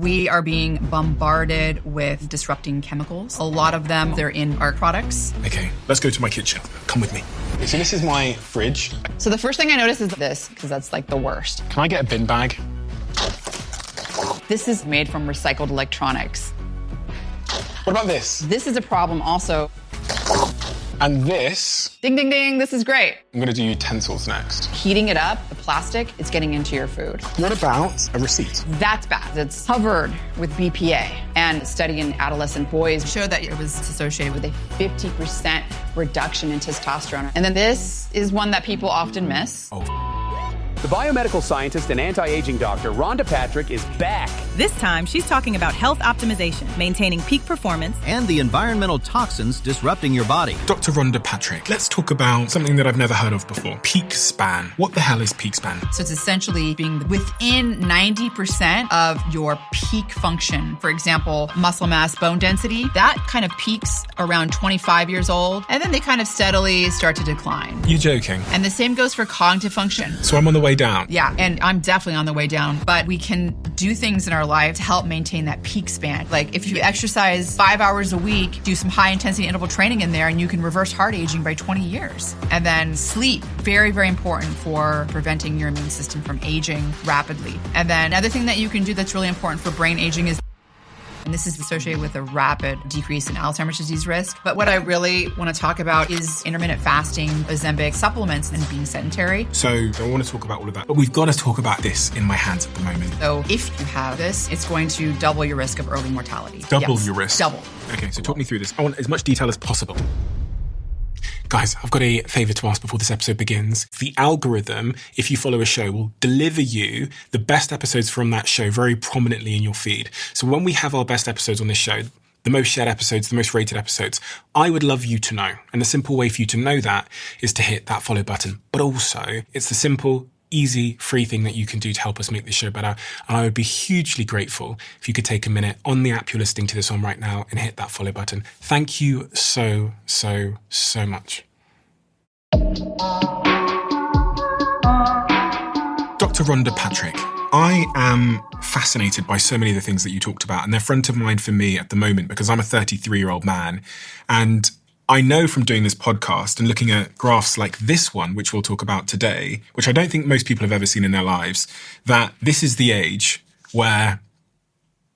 We are being bombarded with disrupting chemicals. A lot of them, they're in our products. Okay, let's go to my kitchen. Come with me. So this is my fridge. So the first thing I notice is this, because that's like the worst. Can I get a bin bag? This is made from recycled electronics. What about this? This is a problem also. And this? Ding, ding, ding, this is great. I'm gonna do utensils next. Heating it up, the plastic, it's getting into your food. What about a receipt? That's bad. It's covered with BPA. And a study in adolescent boys showed that it was associated with a 50% reduction in testosterone. And then this is one that people often miss. The biomedical scientist and anti-aging doctor, Rhonda Patrick, is back. This time, she's talking about health optimization, maintaining peak performance, and the environmental toxins disrupting your body. Dr. Rhonda Patrick, let's talk about something that I've never heard of before. Peakspan. What the hell is Peakspan? So it's essentially being within 90% of your peak function. For example, muscle mass, bone density, that kind of peaks around 25 years old, and then they kind of steadily start to decline. You joking? And the same goes for cognitive function. So I'm on the way down. Yeah, and I'm definitely on the way down, but we can do things in our life to help maintain that peak span. Like if you exercise 5 hours a week, do some high intensity interval training in there, and you can reverse heart aging by 20 years. And then sleep, very, very important for preventing your immune system from aging rapidly. And then another thing that you can do that's really important for brain aging is, and this is associated with a rapid decrease in Alzheimer's disease risk. But what I really want to talk about is intermittent fasting, Ozempic, supplements, and being sedentary. So I want to talk about all of that, but we've got to talk about this in my hands at the moment. So if you have this, it's going to double your risk of early mortality. Double your risk? Double. Okay, so talk me through this. I want as much detail as possible. Guys, I've got a favour to ask before this episode begins. The algorithm, if you follow a show, will deliver you the best episodes from that show very prominently in your feed. So when we have our best episodes on this show, the most shared episodes, the most rated episodes, I would love you to know. And the simple way for you to know that is to hit that follow button. But also, it's the simple, easy, free thing that you can do to help us make this show better. And I would be hugely grateful if you could take a minute on the app you're listening to this on right now and hit that follow button. Thank you so, so, so much. Dr. Rhonda Patrick, I am fascinated by so many of the things that you talked about, and they're front of mind for me at the moment because I'm a 33-year-old man, and I know from doing this podcast and looking at graphs like this one, which we'll talk about today, which I don't think most people have ever seen in their lives, that this is the age where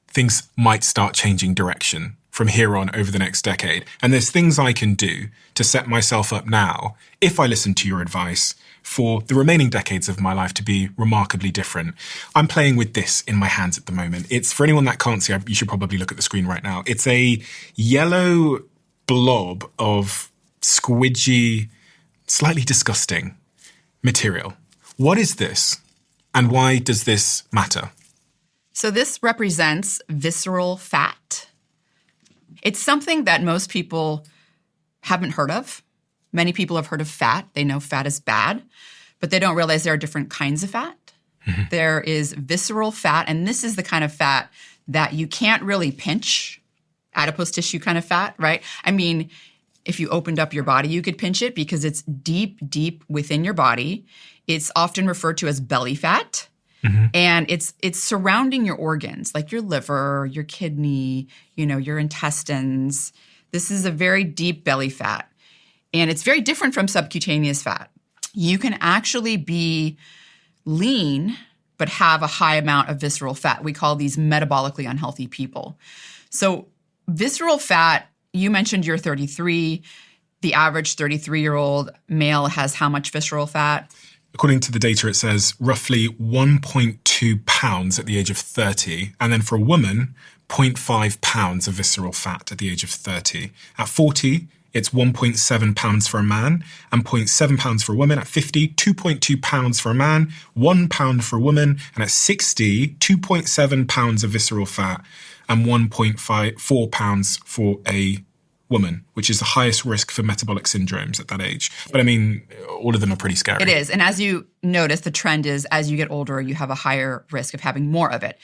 things might start changing direction from here on over the next decade. And there's things I can do to set myself up now, if I listen to your advice, for the remaining decades of my life to be remarkably different. I'm playing with this in my hands at the moment. It's, for anyone that can't see, you should probably look at the screen right now. It's a yellow blob of squidgy, slightly disgusting material. What is this, and why does this matter? So this represents visceral fat. It's something that most people haven't heard of. Many people have heard of fat. They know fat is bad, but they don't realize there are different kinds of fat. Mm-hmm. There is visceral fat, and this is the kind of fat that you can't really pinch. Adipose tissue kind of fat, right? I mean, if you opened up your body, you could pinch it because it's deep, deep within your body. It's often referred to as belly fat. Mm-hmm. And it's surrounding your organs, like your liver, your kidney, your intestines. This is a very deep belly fat. And it's very different from subcutaneous fat. You can actually be lean, but have a high amount of visceral fat. We call these metabolically unhealthy people. So visceral fat, you mentioned you're 33. The average 33-year-old male has how much visceral fat? According to the data, it says roughly 1.2 pounds at the age of 30. And then for a woman, 0.5 pounds of visceral fat at the age of 30. At 40, it's 1.7 pounds for a man and 0.7 pounds for a woman. At 50, 2.2 pounds for a man, 1 pound for a woman. And at 60, 2.7 pounds of visceral fat and 1.4 pounds for a woman, which is the highest risk for metabolic syndromes at that age. But I mean, all of them are pretty scary. It is. And as you notice, the trend is as you get older, you have a higher risk of having more of it.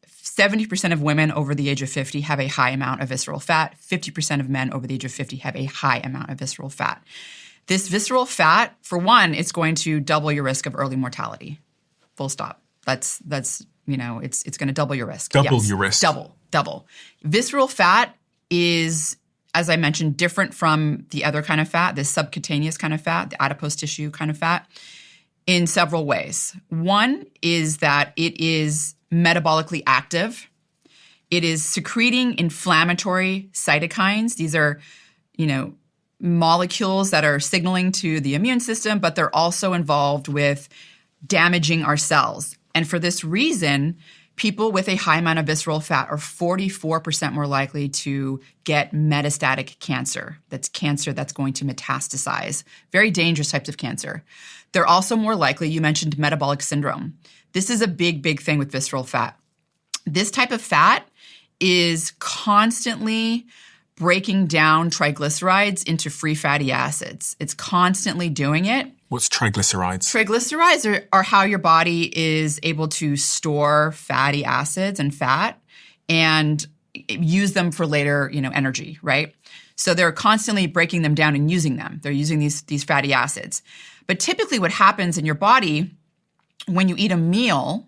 70% of women over the age of 50 have a high amount of visceral fat. 50% of men over the age of 50 have a high amount of visceral fat. This visceral fat, for one, it's going to double your risk of early mortality. Full stop. That's it's going to double your risk. Double your risk. Double. Visceral fat is, as I mentioned, different from the other kind of fat, the subcutaneous kind of fat, the adipose tissue kind of fat, in several ways. One is that it is metabolically active. It is secreting inflammatory cytokines. These are, molecules that are signaling to the immune system, but they're also involved with damaging our cells. And for this reason, people with a high amount of visceral fat are 44% more likely to get metastatic cancer. That's cancer that's going to metastasize. Very dangerous types of cancer. They're also more likely, you mentioned metabolic syndrome. This is a big, big thing with visceral fat. This type of fat is constantly breaking down triglycerides into free fatty acids. It's constantly doing it. What's triglycerides? Triglycerides are how your body is able to store fatty acids and fat and use them for later, energy, right? So they're constantly breaking them down and using them. They're using these fatty acids. But typically what happens in your body when you eat a meal,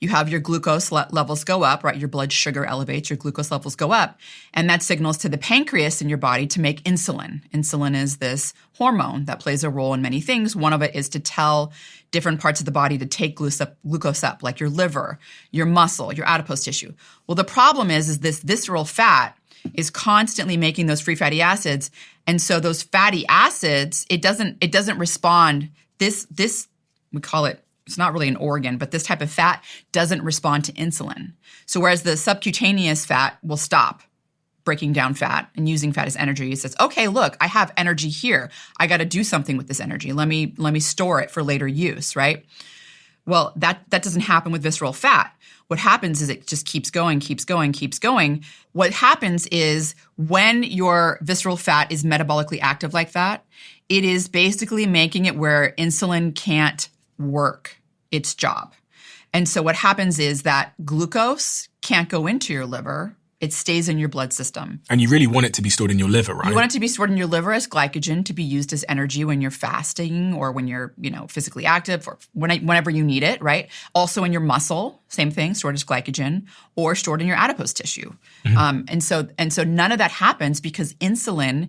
you have your glucose levels go up, right? Your blood sugar elevates, your glucose levels go up. And that signals to the pancreas in your body to make insulin. Insulin is this hormone that plays a role in many things. One of it is to tell different parts of the body to take glucose up, like your liver, your muscle, your adipose tissue. Well, the problem is this visceral fat is constantly making those free fatty acids. And so those fatty acids, it doesn't respond. This we call it, it's not really an organ, but this type of fat doesn't respond to insulin. So whereas the subcutaneous fat will stop breaking down fat and using fat as energy, it says, okay, look, I have energy here. I got to do something with this energy. Let me store it for later use, right? Well, that doesn't happen with visceral fat. What happens is it just keeps going. What happens is when your visceral fat is metabolically active like that, it is basically making it where insulin can't work its job. And so what happens is that glucose can't go into your liver. It stays in your blood system. And you really want it to be stored in your liver, right? You want it to be stored in your liver as glycogen to be used as energy when you're fasting or when you're, physically active or whenever you need it, right? Also in your muscle, same thing, stored as glycogen, or stored in your adipose tissue. Mm-hmm. And so none of that happens because insulin,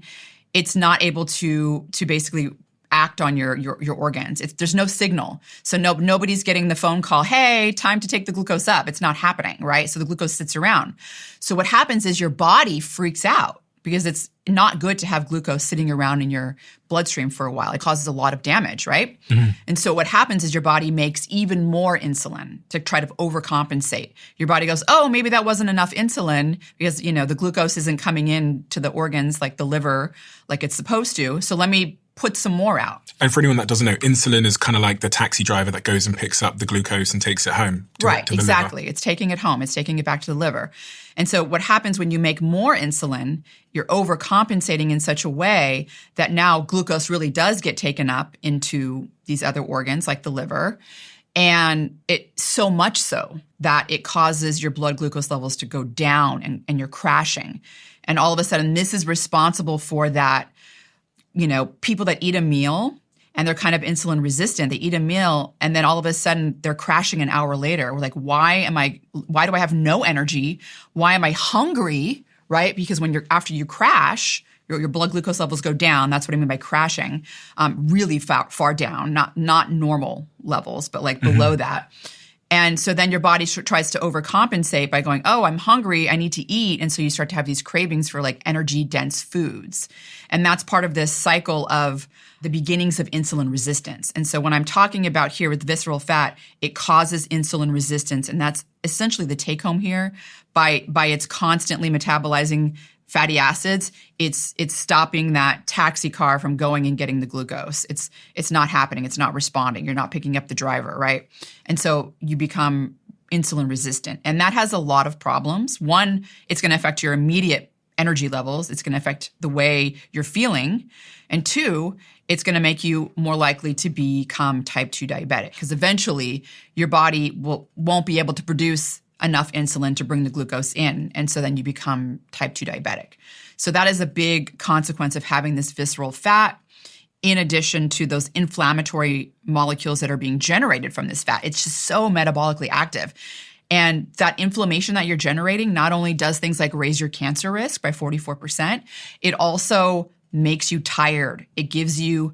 it's not able to basically act on your organs. There's no signal. So nobody's getting the phone call, hey, time to take the glucose up. It's not happening, right? So the glucose sits around. So what happens is your body freaks out because it's not good to have glucose sitting around in your bloodstream for a while. It causes a lot of damage, right? Mm-hmm. And so what happens is your body makes even more insulin to try to overcompensate. Your body goes, oh, maybe that wasn't enough insulin because, the glucose isn't coming in to the organs like the liver like it's supposed to. So let me put some more out. And for anyone that doesn't know, insulin is kind of like the taxi driver that goes and picks up the glucose and takes it home. Right, exactly. It's taking it home. It's taking it back to the liver. And so what happens when you make more insulin, you're overcompensating in such a way that now glucose really does get taken up into these other organs like the liver. And it so much so that it causes your blood glucose levels to go down and you're crashing. And all of a sudden, this is responsible for that. People that eat a meal and they're kind of insulin resistant, they eat a meal and then all of a sudden they're crashing an hour later. We're like, why do I have no energy? Why am I hungry? Right? Because after you crash, your blood glucose levels go down. That's what I mean by crashing, really far down, not normal levels, but like below that. And so then your body tries to overcompensate by going, oh, I'm hungry, I need to eat. And so you start to have these cravings for like energy-dense foods. And that's part of this cycle of the beginnings of insulin resistance. And so when I'm talking about here with visceral fat, it causes insulin resistance. And that's essentially the take-home here. By its constantly metabolizing fatty acids, it's stopping that taxi car from going and getting the glucose. It's not happening. It's not responding. You're not picking up the driver, right? And so you become insulin resistant. And that has a lot of problems. One, it's going to affect your immediate energy levels. It's going to affect the way you're feeling. And two, it's going to make you more likely to become type 2 diabetic because eventually your body won't be able to produce enough insulin to bring the glucose in. And so then you become type 2 diabetic. So that is a big consequence of having this visceral fat in addition to those inflammatory molecules that are being generated from this fat. It's just so metabolically active. And that inflammation that you're generating not only does things like raise your cancer risk by 44%, it also makes you tired. It gives you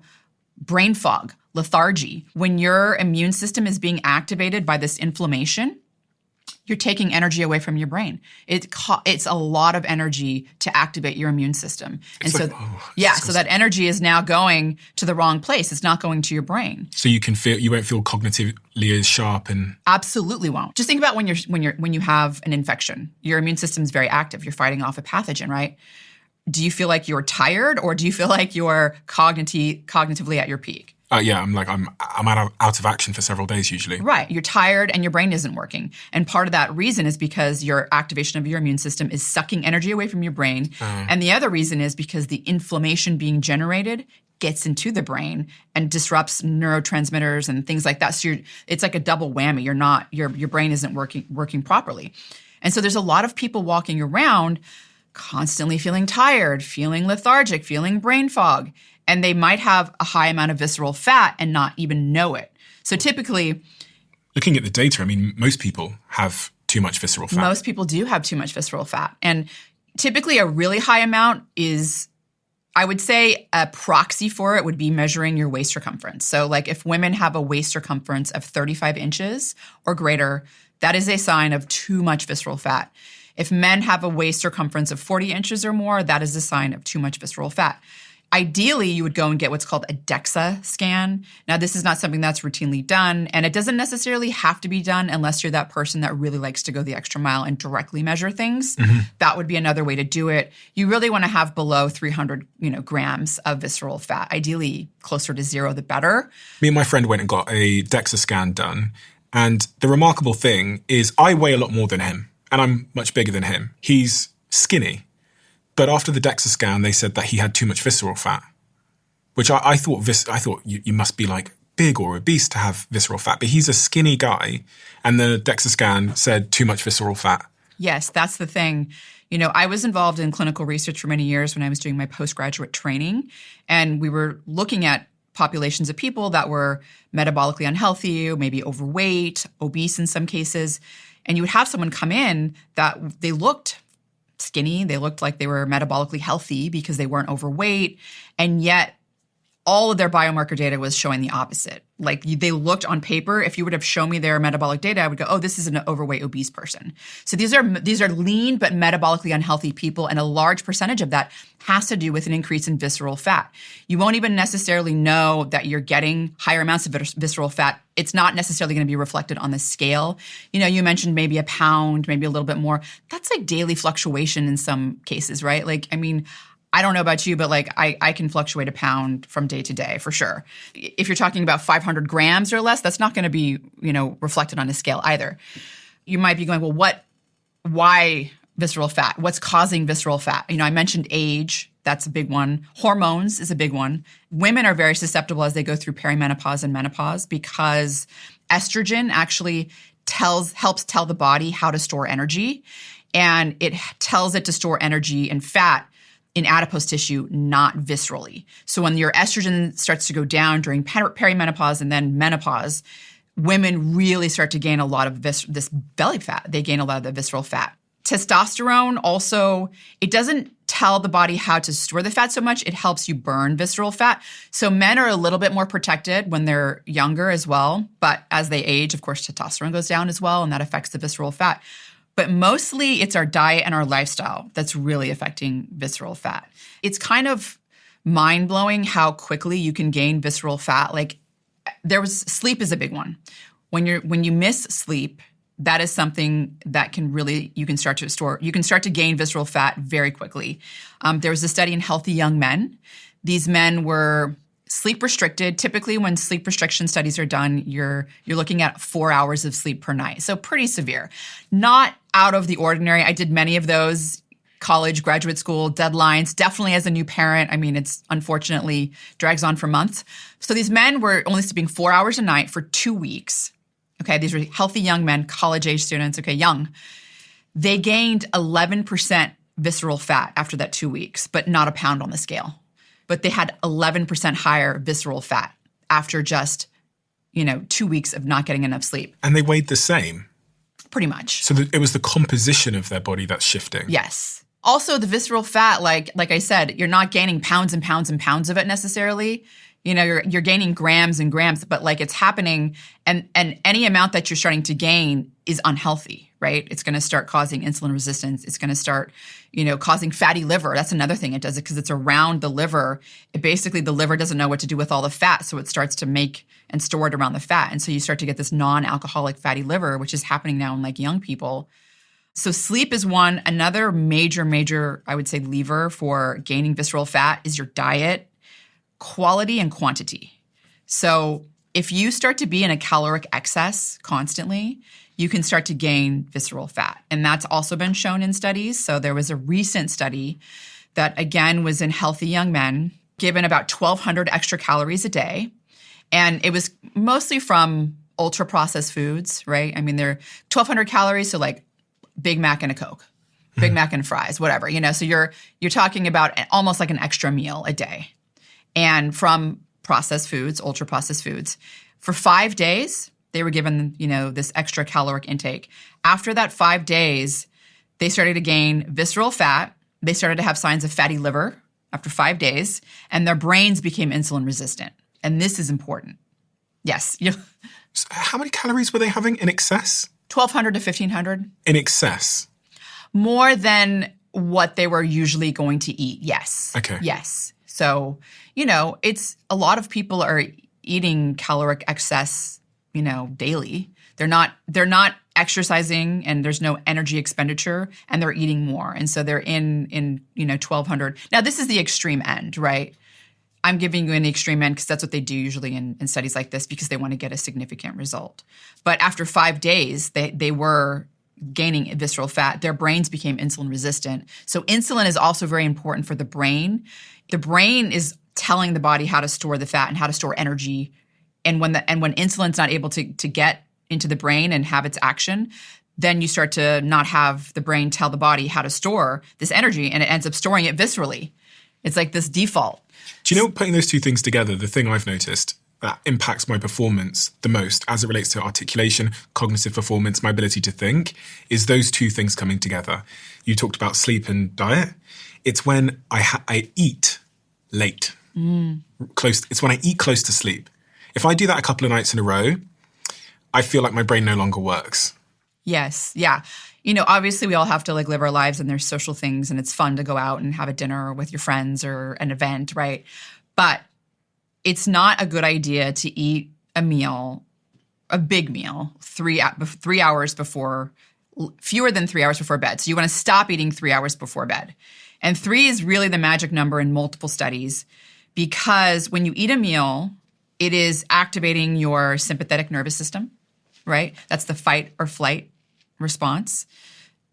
brain fog, lethargy. When your immune system is being activated by this inflammation, you're taking energy away from your brain. It's a lot of energy to activate your immune system. And so that energy is now going to the wrong place. It's not going to your brain. So you won't feel cognitively as sharp and absolutely won't. Just think about when you have an infection. Your immune system is very active. You're fighting off a pathogen, right? Do you feel like you're tired, or do you feel like you're cognitively at your peak? I'm out of action for several days usually. Right. You're tired and your brain isn't working. And part of that reason is because your activation of your immune system is sucking energy away from your brain. And the other reason is because the inflammation being generated gets into the brain and disrupts neurotransmitters and things like that. So it's like a double whammy. Your brain isn't working properly. And so there's a lot of people walking around constantly feeling tired, feeling lethargic, feeling brain fog. And they might have a high amount of visceral fat and not even know it. So typically, looking at the data, I mean, most people have too much visceral fat. Most people do have too much visceral fat. And typically a really high amount is, I would say, a proxy for it would be measuring your waist circumference. So like if women have a waist circumference of 35 inches or greater, that is a sign of too much visceral fat. If men have a waist circumference of 40 inches or more, that is a sign of too much visceral fat. Ideally, you would go and get what's called a DEXA scan. Now, this is not something that's routinely done, and it doesn't necessarily have to be done unless you're that person that really likes to go the extra mile and directly measure things. Mm-hmm. That would be another way to do it. You really want to have below 300, grams of visceral fat. Ideally, closer to 0, the better. Me and my friend went and got a DEXA scan done, and the remarkable thing is I weigh a lot more than him, and I'm much bigger than him. He's skinny. But after the DEXA scan, they said that he had too much visceral fat, which I thought you must be like big or obese to have visceral fat. But he's a skinny guy, and the DEXA scan said too much visceral fat. Yes, that's the thing. I was involved in clinical research for many years when I was doing my postgraduate training, and we were looking at populations of people that were metabolically unhealthy, maybe overweight, obese in some cases. And you would have someone come in that they looked skinny. They looked like they were metabolically healthy because they weren't overweight. And yet all of their biomarker data was showing the opposite. Like they looked on paper. If you would have shown me their metabolic data, I would go, oh, this is an overweight, obese person. So these are lean but metabolically unhealthy people. And a large percentage of that has to do with an increase in visceral fat. You won't even necessarily know that you're getting higher amounts of visceral fat. It's not necessarily going to be reflected on the scale. You mentioned maybe a pound, maybe a little bit more. That's like daily fluctuation in some cases, right? I don't know about you, but I can fluctuate a pound from day to day for sure. If you're talking about 500 grams or less, that's not going to be, reflected on a scale either. You might be going, well, why visceral fat? What's causing visceral fat? I mentioned age. That's a big one. Hormones is a big one. Women are very susceptible as they go through perimenopause and menopause because estrogen actually helps tell the body how to store energy, and it tells it to store energy and fat in adipose tissue, not viscerally. So when your estrogen starts to go down during perimenopause and then menopause, women really start to gain a lot of this belly fat. They gain a lot of the visceral fat. Testosterone also, it doesn't tell the body how to store the fat so much. It helps you burn visceral fat. So men are a little bit more protected when they're younger as well. But as they age, of course, testosterone goes down as well, and that affects the visceral fat. But mostly it's our diet and our lifestyle that's really affecting visceral fat. It's kind of mind-blowing how quickly you can gain visceral fat. Sleep is a big one. When you miss sleep, that is something that you can start to gain visceral fat very quickly. There was a study in healthy young men. These men were sleep restricted. Typically, when sleep restriction studies are done, you're looking at 4 hours of sleep per night. So pretty severe. Not out of the ordinary. I did many of those, college, graduate school, deadlines, definitely as a new parent. It's unfortunately drags on for months. So these men were only sleeping 4 hours a night for 2 weeks. Okay, these were healthy young men, college-age students, young. They gained 11% visceral fat after that 2 weeks, but not a pound on the scale. But they had 11% higher visceral fat after just, 2 weeks of not getting enough sleep. And they weighed the same. pretty much. So it was the composition of their body that's shifting. Yes. Also, the visceral fat, like I said, you're not gaining pounds and pounds and pounds of it necessarily. You know, you're gaining grams and grams, but like it's happening, and any amount that you're starting to gain is unhealthy, right? It's going to start causing insulin resistance. It's going to start, causing fatty liver. That's another thing it does it because it's around the liver. The liver doesn't know what to do with all the fat, so it starts to make and store it around the fat, and so you start to get this non-alcoholic fatty liver, which is happening now in like young people. So sleep is one. Another major, I would say, lever for gaining visceral fat is your diet. Quality and quantity. So if you start to be in a caloric excess constantly, you can start to gain visceral fat. And that's also been shown in studies. So there was a recent study that, again, was in healthy young men, given about 1,200 extra calories a day. And it was mostly from ultra-processed foods, right? I mean, they're 1,200 calories, so like Big Mac and a Coke, Big Mac and fries, whatever. So you're talking about almost like an extra meal a day. And from processed foods, ultra-processed foods. For 5 days, they were given, this extra caloric intake. After that 5 days, they started to gain visceral fat. They started to have signs of fatty liver after 5 days, and their brains became insulin resistant. And this is important. Yes. So how many calories were they having in excess? 1,200 to 1,500. In excess? More than what they were usually going to eat, yes. Okay. Yes. So, it's a lot of people are eating caloric excess, daily. They're not exercising, and there's no energy expenditure, and they're eating more. And so they're in 1,200. Now, this is the extreme end, right? I'm giving you an extreme end because that's what they do usually in studies like this because they want to get a significant result. But after 5 days, they were gaining visceral fat. Their brains became insulin resistant. So insulin is also very important for the brain. The brain is telling the body how to store the fat and how to store energy. And when insulin's not able to get into the brain and have its action, then you start to not have the brain tell the body how to store this energy, and it ends up storing it viscerally. It's like this default. Do you know, putting those two things together, the thing I've noticed that impacts my performance the most as it relates to articulation, cognitive performance, my ability to think, is those two things coming together. You talked about sleep and diet. It's when I eat late. It's when I eat close to sleep. If I do that a couple of nights in a row, I feel like my brain no longer works. Yes. Yeah. Obviously we all have to live our lives, and there's social things, and it's fun to go out and have a dinner with your friends or an event, right? But it's not a good idea to eat a big meal, 3 hours before, fewer than 3 hours before bed. So you want to stop eating 3 hours before bed. And 3 is really the magic number in multiple studies, because when you eat a meal, it is activating your sympathetic nervous system, right? That's the fight or flight response.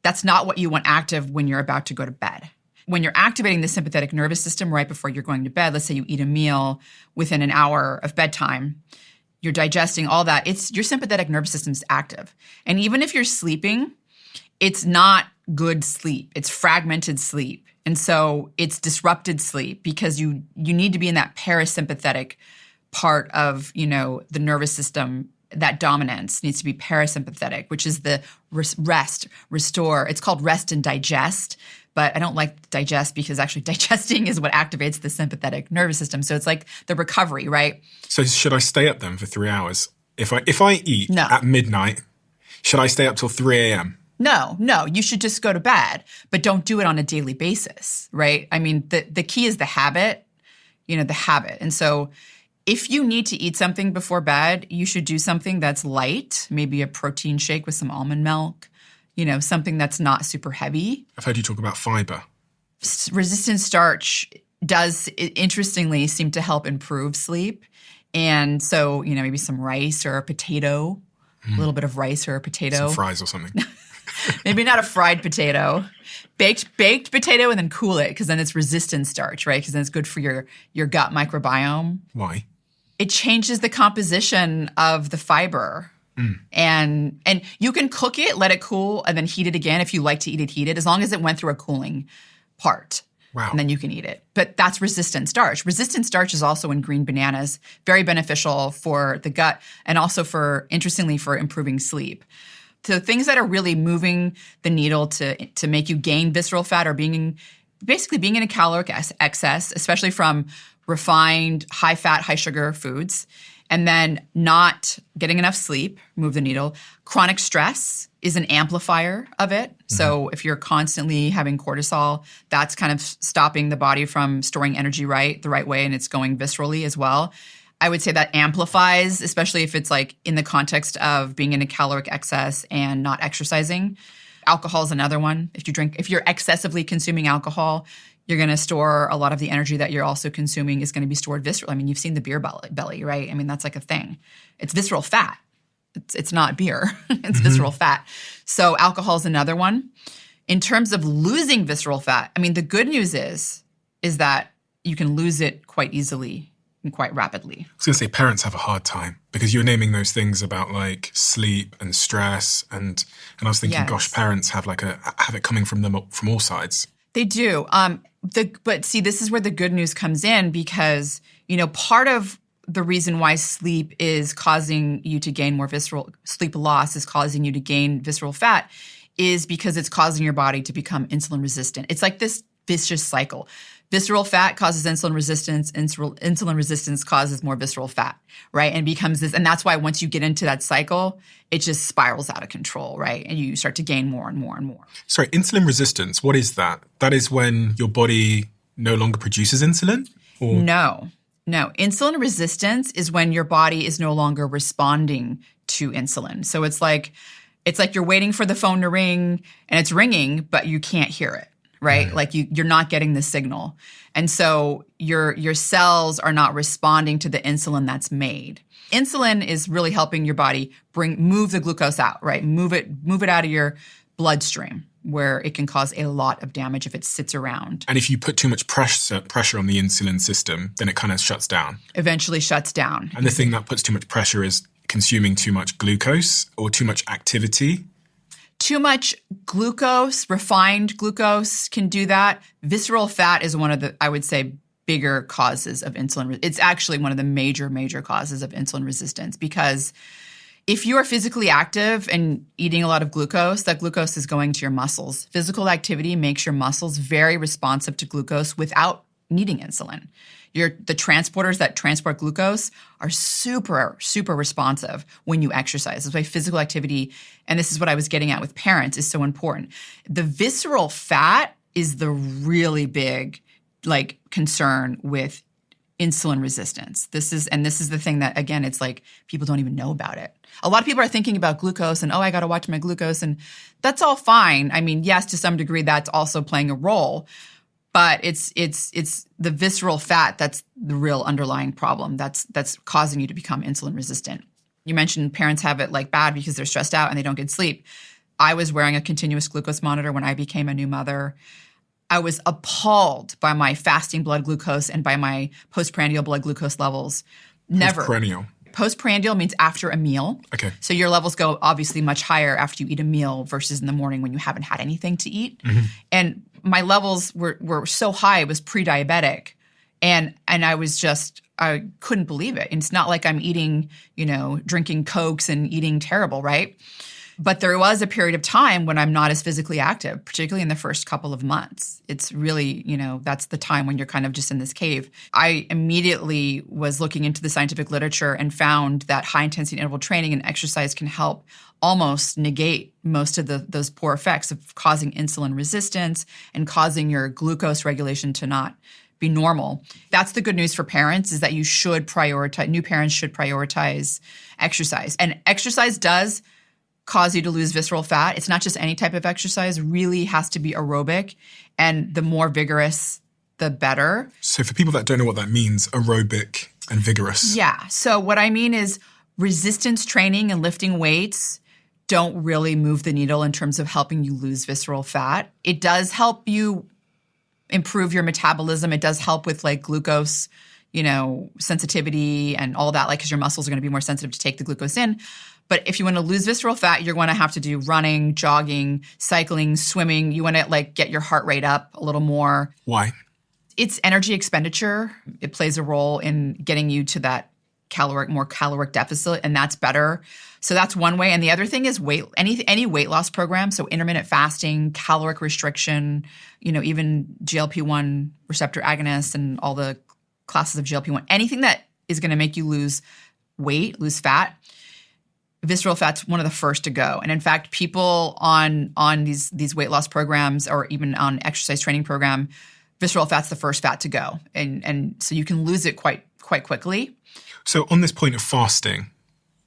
That's not what you want active when you're about to go to bed. When you're activating the sympathetic nervous system right before you're going to bed, let's say you eat a meal within an hour of bedtime, you're digesting all that. Your sympathetic nervous system is active. And even if you're sleeping, it's not good sleep. It's fragmented sleep. And so it's disrupted sleep because you need to be in that parasympathetic part of, the nervous system. That dominance needs to be parasympathetic, which is the rest, restore. It's called rest and digest, but I don't like digest because actually digesting is what activates the sympathetic nervous system. So it's like the recovery, right? So should I stay up then for 3 hours? If I eat at midnight, should I stay up till 3 a.m.? No, you should just go to bed, but don't do it on a daily basis, right? I mean, the key is the habit, the habit. And so if you need to eat something before bed, you should do something that's light, maybe a protein shake with some almond milk, something that's not super heavy. I've heard you talk about fiber. Resistant starch does, interestingly, seem to help improve sleep. And so, maybe some rice or a potato, a little bit of rice or a potato. Some fries or something. Maybe not a fried potato. Baked potato, and then cool it, because then it's resistant starch, right? Because then it's good for your gut microbiome. Why? It changes the composition of the fiber. And you can cook it, let it cool, and then heat it again if you like to eat it heated, as long as it went through a cooling part. Wow. And then you can eat it. But that's resistant starch. Resistant starch is also in green bananas, very beneficial for the gut, and also interestingly, for improving sleep. the things that are really moving the needle to make you gain visceral fat are basically being in a caloric excess, especially from refined, high-fat, high-sugar foods, and then not getting enough sleep, move the needle. Chronic stress is an amplifier of it. So if you're constantly having cortisol, that's kind of stopping the body from storing energy the right way, and it's going viscerally as well. I would say that amplifies, especially if it's like in the context of being in a caloric excess and not exercising. Alcohol is another one. If you're excessively consuming alcohol, you're going to store a lot of the energy that you're also consuming is going to be stored viscerally. I mean, you've seen the beer belly, right? I mean, that's like a thing. It's visceral fat. It's not beer. It's visceral fat. So alcohol is another one. In terms of losing visceral fat, I mean, the good news is that you can lose it quite easily and quite rapidly. I was going to say parents have a hard time because you're naming those things about like sleep and stress. And I was thinking, gosh, parents have it coming from them from all sides. They do. But see, this is where the good news comes in because, part of the reason why sleep is causing you to gain more sleep loss is causing you to gain visceral fat is because it's causing your body to become insulin resistant. It's like this vicious cycle. Visceral fat causes insulin resistance. Insulin resistance causes more visceral fat, right? And becomes this, and that's why once you get into that cycle, it just spirals out of control, right? And you start to gain more and more and more. Sorry, insulin resistance, what is that? That is when your body no longer produces insulin? Or? No. Insulin resistance is when your body is no longer responding to insulin. So it's like you're waiting for the phone to ring and it's ringing, but you can't hear it. Right? Like you're not getting the signal. And so your cells are not responding to the insulin that's made. Insulin is really helping your body move the glucose out, right? Move it out of your bloodstream where it can cause a lot of damage if it sits around. And if you put too much pressure on the insulin system, then it kind of shuts down. Eventually shuts down. And the thing that puts too much pressure is consuming too much glucose or too much activity. Too much glucose, refined glucose can do that. Visceral fat is one of the, I would say, bigger causes of insulin. It's actually one of the major causes of insulin resistance because if you are physically active and eating a lot of glucose, that glucose is going to your muscles. Physical activity makes your muscles very responsive to glucose without needing insulin. The transporters that transport glucose are super responsive when you exercise. That's why physical activity, and this is what I was getting at with parents, is so important. The visceral fat is the really big concern with insulin resistance. This is the thing that, again, it's like people don't even know about it. A lot of people are thinking about glucose and, I got to watch my glucose, and that's all fine. I mean, yes, to some degree that's also playing a role. But it's the visceral fat that's the real underlying problem that's causing you to become insulin resistant. You mentioned parents have it bad because they're stressed out and they don't get sleep. I was wearing a continuous glucose monitor when I became a new mother. I was appalled by my fasting blood glucose and by my postprandial blood glucose levels. Never. Postprandial means after a meal. Okay. So your levels go obviously much higher after you eat a meal versus in the morning when you haven't had anything to eat. Mm-hmm. And my levels were so high, it was pre-diabetic. And I couldn't believe it. And it's not like I'm eating, drinking Cokes and eating terrible, right? But there was a period of time when I'm not as physically active, particularly in the first couple of months. It's really, that's the time when you're kind of just in this cave. I immediately was looking into the scientific literature and found that high-intensity interval training and exercise can help almost negate most of those poor effects of causing insulin resistance and causing your glucose regulation to not be normal. That's the good news for parents, is that new parents should prioritize exercise. And exercise does cause you to lose visceral fat. It's not just any type of exercise. It really has to be aerobic, and the more vigorous, the better. So for people that don't know what that means, aerobic and vigorous. Yeah. So what I mean is resistance training and lifting weights don't really move the needle in terms of helping you lose visceral fat. It does help you improve your metabolism. It does help with glucose, sensitivity and all that, because your muscles are going to be more sensitive to take the glucose in. But if you want to lose visceral fat, you're going to have to do running, jogging, cycling, swimming. You want to get your heart rate up a little more. Why? It's energy expenditure. It plays a role in getting you to that more caloric deficit, and that's better. So that's one way. And the other thing is any weight loss program. So intermittent fasting, caloric restriction, even GLP-1 receptor agonists and all the classes of GLP-1, anything that is going to make you lose weight, lose fat. Visceral fat's one of the first to go. And in fact, people on these weight loss programs or even on exercise training program, visceral fat's the first fat to go. And so you can lose it quite quickly. So on this point of fasting,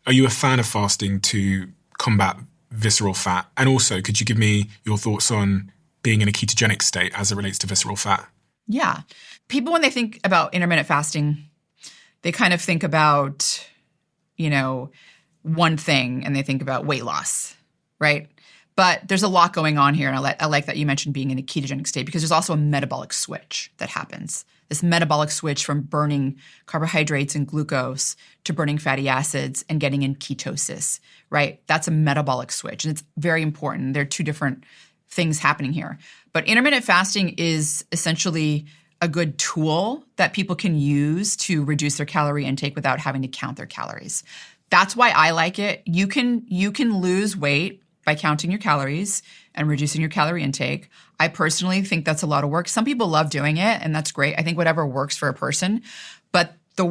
are you a fan of fasting to combat visceral fat? And also, could you give me your thoughts on being in a ketogenic state as it relates to visceral fat? Yeah. People, when they think about intermittent fasting, they kind of think about, one thing, and they think about weight loss, right? But there's a lot going on here, and I like that you mentioned being in a ketogenic state because there's also a metabolic switch that happens. This metabolic switch from burning carbohydrates and glucose to burning fatty acids and getting in ketosis, right? That's a metabolic switch, and it's very important. There are two different things happening here. But intermittent fasting is essentially a good tool that people can use to reduce their calorie intake without having to count their calories. That's why I like it. You can lose weight by counting your calories and reducing your calorie intake. I personally think that's a lot of work. Some people love doing it, and that's great. I think whatever works for a person. But the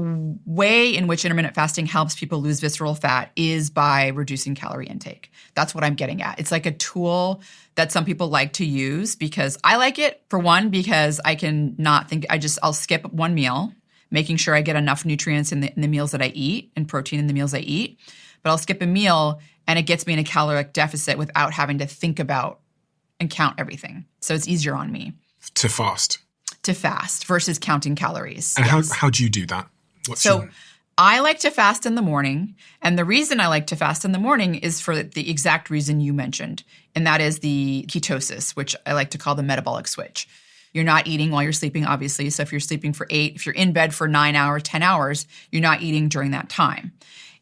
way in which intermittent fasting helps people lose visceral fat is by reducing calorie intake. That's what I'm getting at. It's like a tool that some people like to use because I like it, for one, because I can not think, I'll skip one meal, making sure I get enough nutrients in the meals that I eat and protein in the meals I eat. But I'll skip a meal and it gets me in a caloric deficit without having to think about and count everything. So it's easier on me. To fast versus counting calories. And how do you do that? I like to fast in the morning. And the reason I like to fast in the morning is for the exact reason you mentioned. And that is the ketosis, which I like to call the metabolic switch. You're not eating while you're sleeping, obviously. So if you're sleeping for 8, if you're in bed for 9 hours, 10 hours, you're not eating during that time.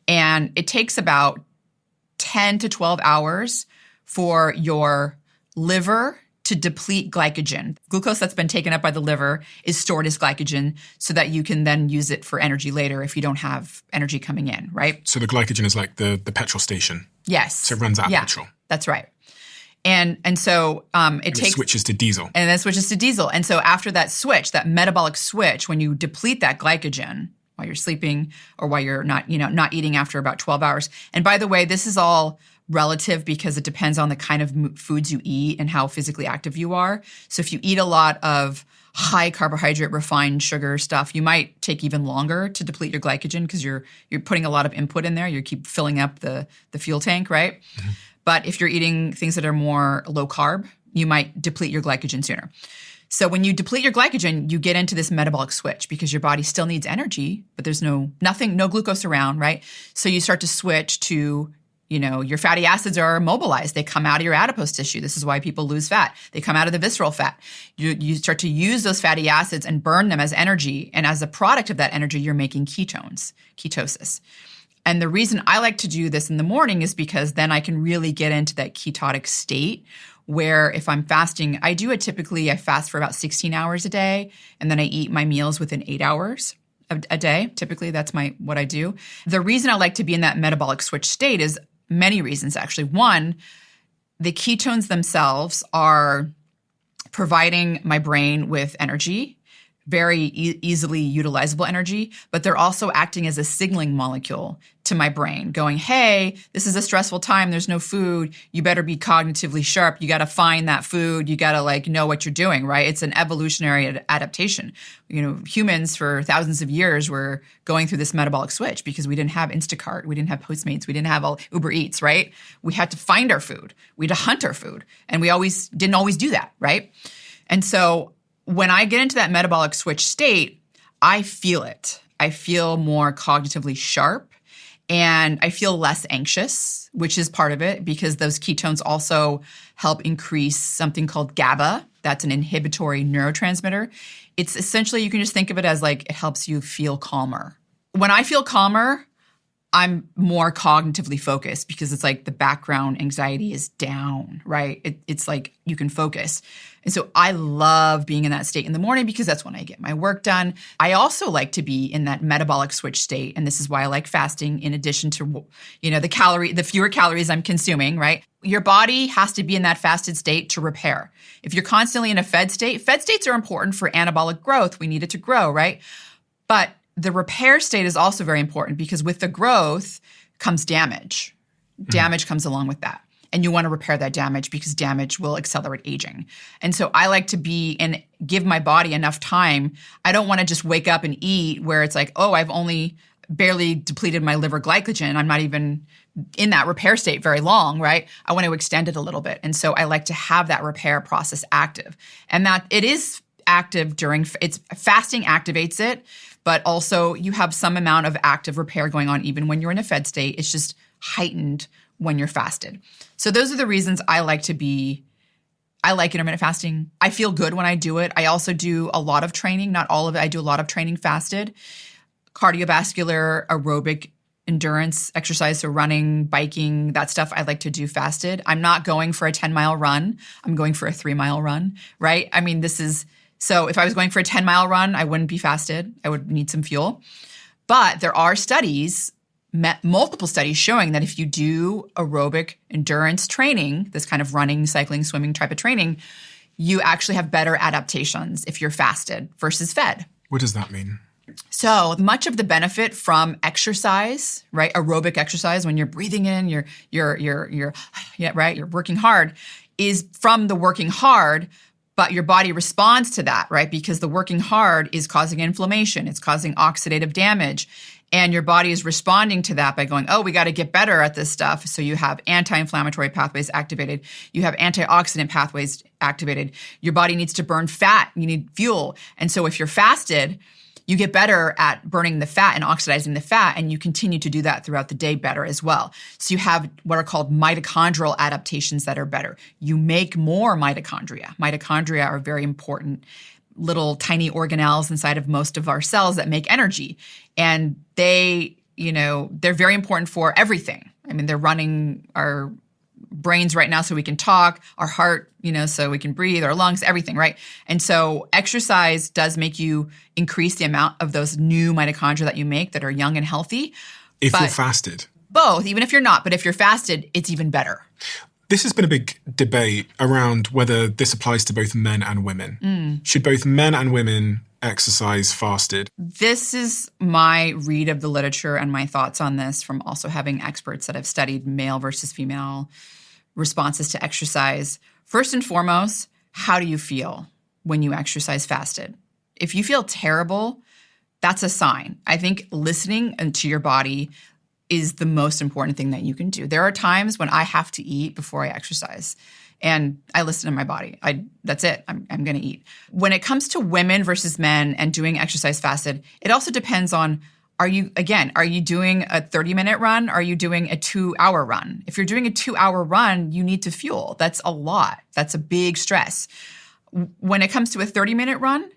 And it takes about 10 to 12 hours for your liver to deplete glycogen. Glucose that's been taken up by the liver is stored as glycogen so that you can then use it for energy later if you don't have energy coming in, right? So the glycogen is like the petrol station. Yes. So it runs out of petrol. That's right. And so it switches to diesel. And then switches to diesel. And so after that switch, that metabolic switch, when you deplete that glycogen while you're sleeping or while you're not eating after about 12 hours. And by the way, this is all relative because it depends on the kind of foods you eat and how physically active you are. So if you eat a lot of high carbohydrate, refined sugar stuff, you might take even longer to deplete your glycogen because you're putting a lot of input in there. You keep filling up the fuel tank, right? Mm-hmm. But if you're eating things that are more low carb, you might deplete your glycogen sooner. So when you deplete your glycogen, you get into this metabolic switch because your body still needs energy, but there's no glucose around, right? So you start to switch to, your fatty acids are mobilized. They come out of your adipose tissue. This is why people lose fat. They come out of the visceral fat. You start to use those fatty acids and burn them as energy. And as a product of that energy, you're making ketones, ketosis. And the reason I like to do this in the morning is because then I can really get into that ketotic state where if I'm fasting, I fast for about 16 hours a day, and then I eat my meals within 8 hours a day. Typically, that's what I do. The reason I like to be in that metabolic switch state is many reasons, actually. One, the ketones themselves are providing my brain with energy, very easily utilizable energy, but they're also acting as a signaling molecule to my brain going, hey, this is a stressful time. There's no food. You better be cognitively sharp. You got to find that food. You got to know what you're doing, right? It's an evolutionary adaptation. Humans for thousands of years were going through this metabolic switch because we didn't have Instacart. We didn't have Postmates. We didn't have all Uber Eats, right? We had to find our food. We had to hunt our food. And we didn't always do that, right? And so when I get into that metabolic switch state, I feel it. I feel more cognitively sharp and I feel less anxious, which is part of it because those ketones also help increase something called GABA. That's an inhibitory neurotransmitter. It's essentially, you can just think of it as it helps you feel calmer. When I feel calmer, I'm more cognitively focused because it's like the background anxiety is down, right? It's like you can focus. And so I love being in that state in the morning because that's when I get my work done. I also like to be in that metabolic switch state. And this is why I like fasting in addition to, the fewer calories I'm consuming, right? Your body has to be in that fasted state to repair. If you're constantly in a fed states are important for anabolic growth. We need it to grow, right? But the repair state is also very important because with the growth comes damage. Damage comes along with that. And you want to repair that damage because damage will accelerate aging. And so I like to be and give my body enough time. I don't want to just wake up and eat where it's like, oh, I've only barely depleted my liver glycogen. I'm not even in that repair state very long, right? I want to extend it a little bit. And so I like to have that repair process active. And that it is active fasting activates it. But also you have some amount of active repair going on even when you're in a fed state. It's just heightened when you're fasted. So those are the reasons I like intermittent fasting. I feel good when I do it. I also do a lot of training, not all of it. I do a lot of training fasted. Cardiovascular, aerobic endurance exercise, so running, biking, that stuff I like to do fasted. I'm not going for a 10-mile run. I'm going for a 3-mile run, right? I mean, so if I was going for a 10-mile run, I wouldn't be fasted. I would need some fuel. But there are multiple studies showing that if you do aerobic endurance training, this kind of running, cycling, swimming type of training, you actually have better adaptations if you're fasted versus fed. What does that mean? So much of the benefit from exercise, right? Aerobic exercise, when you're breathing in, you're working hard, is from the working hard. But your body responds to that, right? Because the working hard is causing inflammation. It's causing oxidative damage. And your body is responding to that by going, oh, we got to get better at this stuff. So you have anti-inflammatory pathways activated. You have antioxidant pathways activated. Your body needs to burn fat. You need fuel. And so if you're fasted, you get better at burning the fat and oxidizing the fat, and you continue to do that throughout the day better as well. So you have what are called mitochondrial adaptations that are better. You make more mitochondria. Mitochondria are very important little tiny organelles inside of most of our cells that make energy. And they're very important for everything. I mean, they're running our brains right now so we can talk, our heart, so we can breathe, our lungs, everything, right? And so exercise does make you increase the amount of those new mitochondria that you make that are young and healthy. If you're fasted. Both, even if you're not, but if you're fasted, it's even better. This has been a big debate around whether this applies to both men and women. Should both men and women exercise fasted? This is my read of the literature and my thoughts on this from also having experts that have studied male versus female responses to exercise. First and foremost, how do you feel when you exercise fasted? If you feel terrible, that's a sign. I think listening to your body is the most important thing that you can do. There are times when I have to eat before I exercise, and I listen to my body. That's it. I'm going to eat. When it comes to women versus men and doing exercise fasted, it also depends on, are you doing a 30-minute run? Are you doing a 2-hour run? If you're doing a 2-hour run, you need to fuel. That's a lot. That's a big stress. When it comes to a 30-minute run,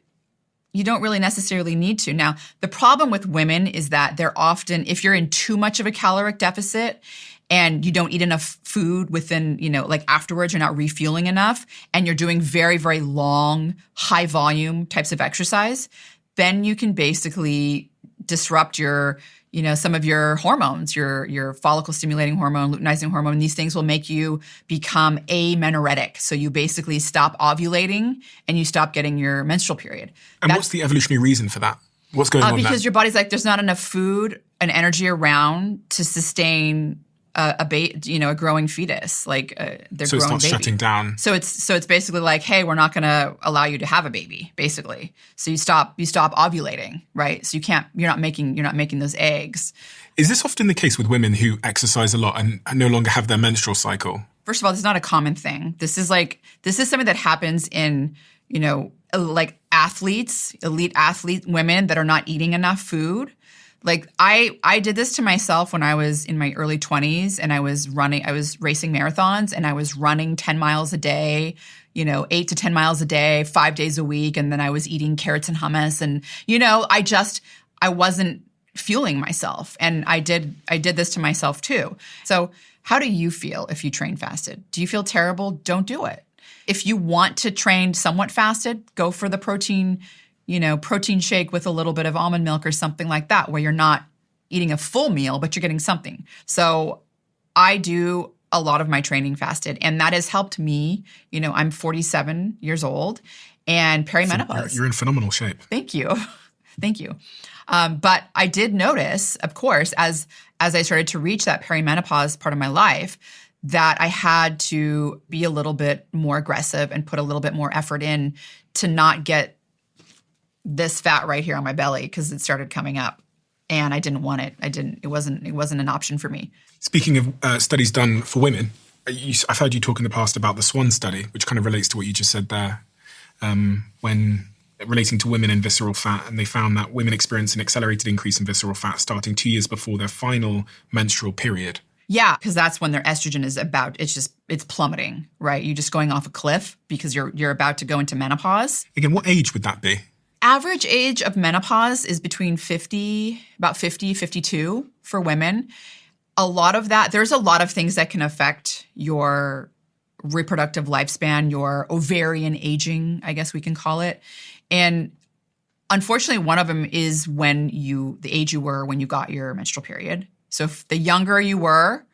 you don't really necessarily need to. Now, the problem with women is that they're often, if you're in too much of a caloric deficit and you don't eat enough food within, afterwards, you're not refueling enough, and you're doing very, very long, high volume types of exercise, then you can basically disrupt some of your hormones, your follicle stimulating hormone, luteinizing hormone. These things will make you become amenoretic. So you basically stop ovulating and you stop getting your menstrual period. And what's the evolutionary reason for that? What's going on there? Because your body's like, there's not enough food and energy around to sustain a growing fetus. So it starts shutting down. So it's basically like, hey, we're not going to allow you to have a baby, basically. So you stop ovulating, right? So you're not making those eggs. Is this often the case with women who exercise a lot and no longer have their menstrual cycle? First of all, this is not a common thing. This is something that happens in, athletes, elite athlete women that are not eating enough food. I did this to myself when I was in my early 20s, and I was racing marathons, and I was running 10 miles a day, 8 to 10 miles a day, 5 days a week. And then I was eating carrots and hummus, and, fueling myself. And I did this to myself too. So how do you feel if you train fasted? Do you feel terrible? Don't do it. If you want to train somewhat fasted, go for the protein shake with a little bit of almond milk or something like that, where you're not eating a full meal, but you're getting something. So I do a lot of my training fasted, and that has helped me. I'm 47 years old and perimenopause. You're in phenomenal shape. Thank you. Thank you. But I did notice, of course, as I started to reach that perimenopause part of my life, that I had to be a little bit more aggressive and put a little bit more effort in to not get this fat right here on my belly, because it started coming up and I didn't want it. It wasn't an option for me. Speaking of studies done for women, I've heard you talk in the past about the SWAN study, which kind of relates to what you just said there, when relating to women and visceral fat. And they found that women experience an accelerated increase in visceral fat starting 2 years before their final menstrual period. Yeah, because that's when their estrogen is it's plummeting, right? You're just going off a cliff because you're about to go into menopause. Again, what age would that be? Average age of menopause is between 52 for women. A lot of that, there's a lot of things that can affect your reproductive lifespan, your ovarian aging, I guess we can call it. And unfortunately, one of them is the age you were when you got your menstrual period. So if the younger you were,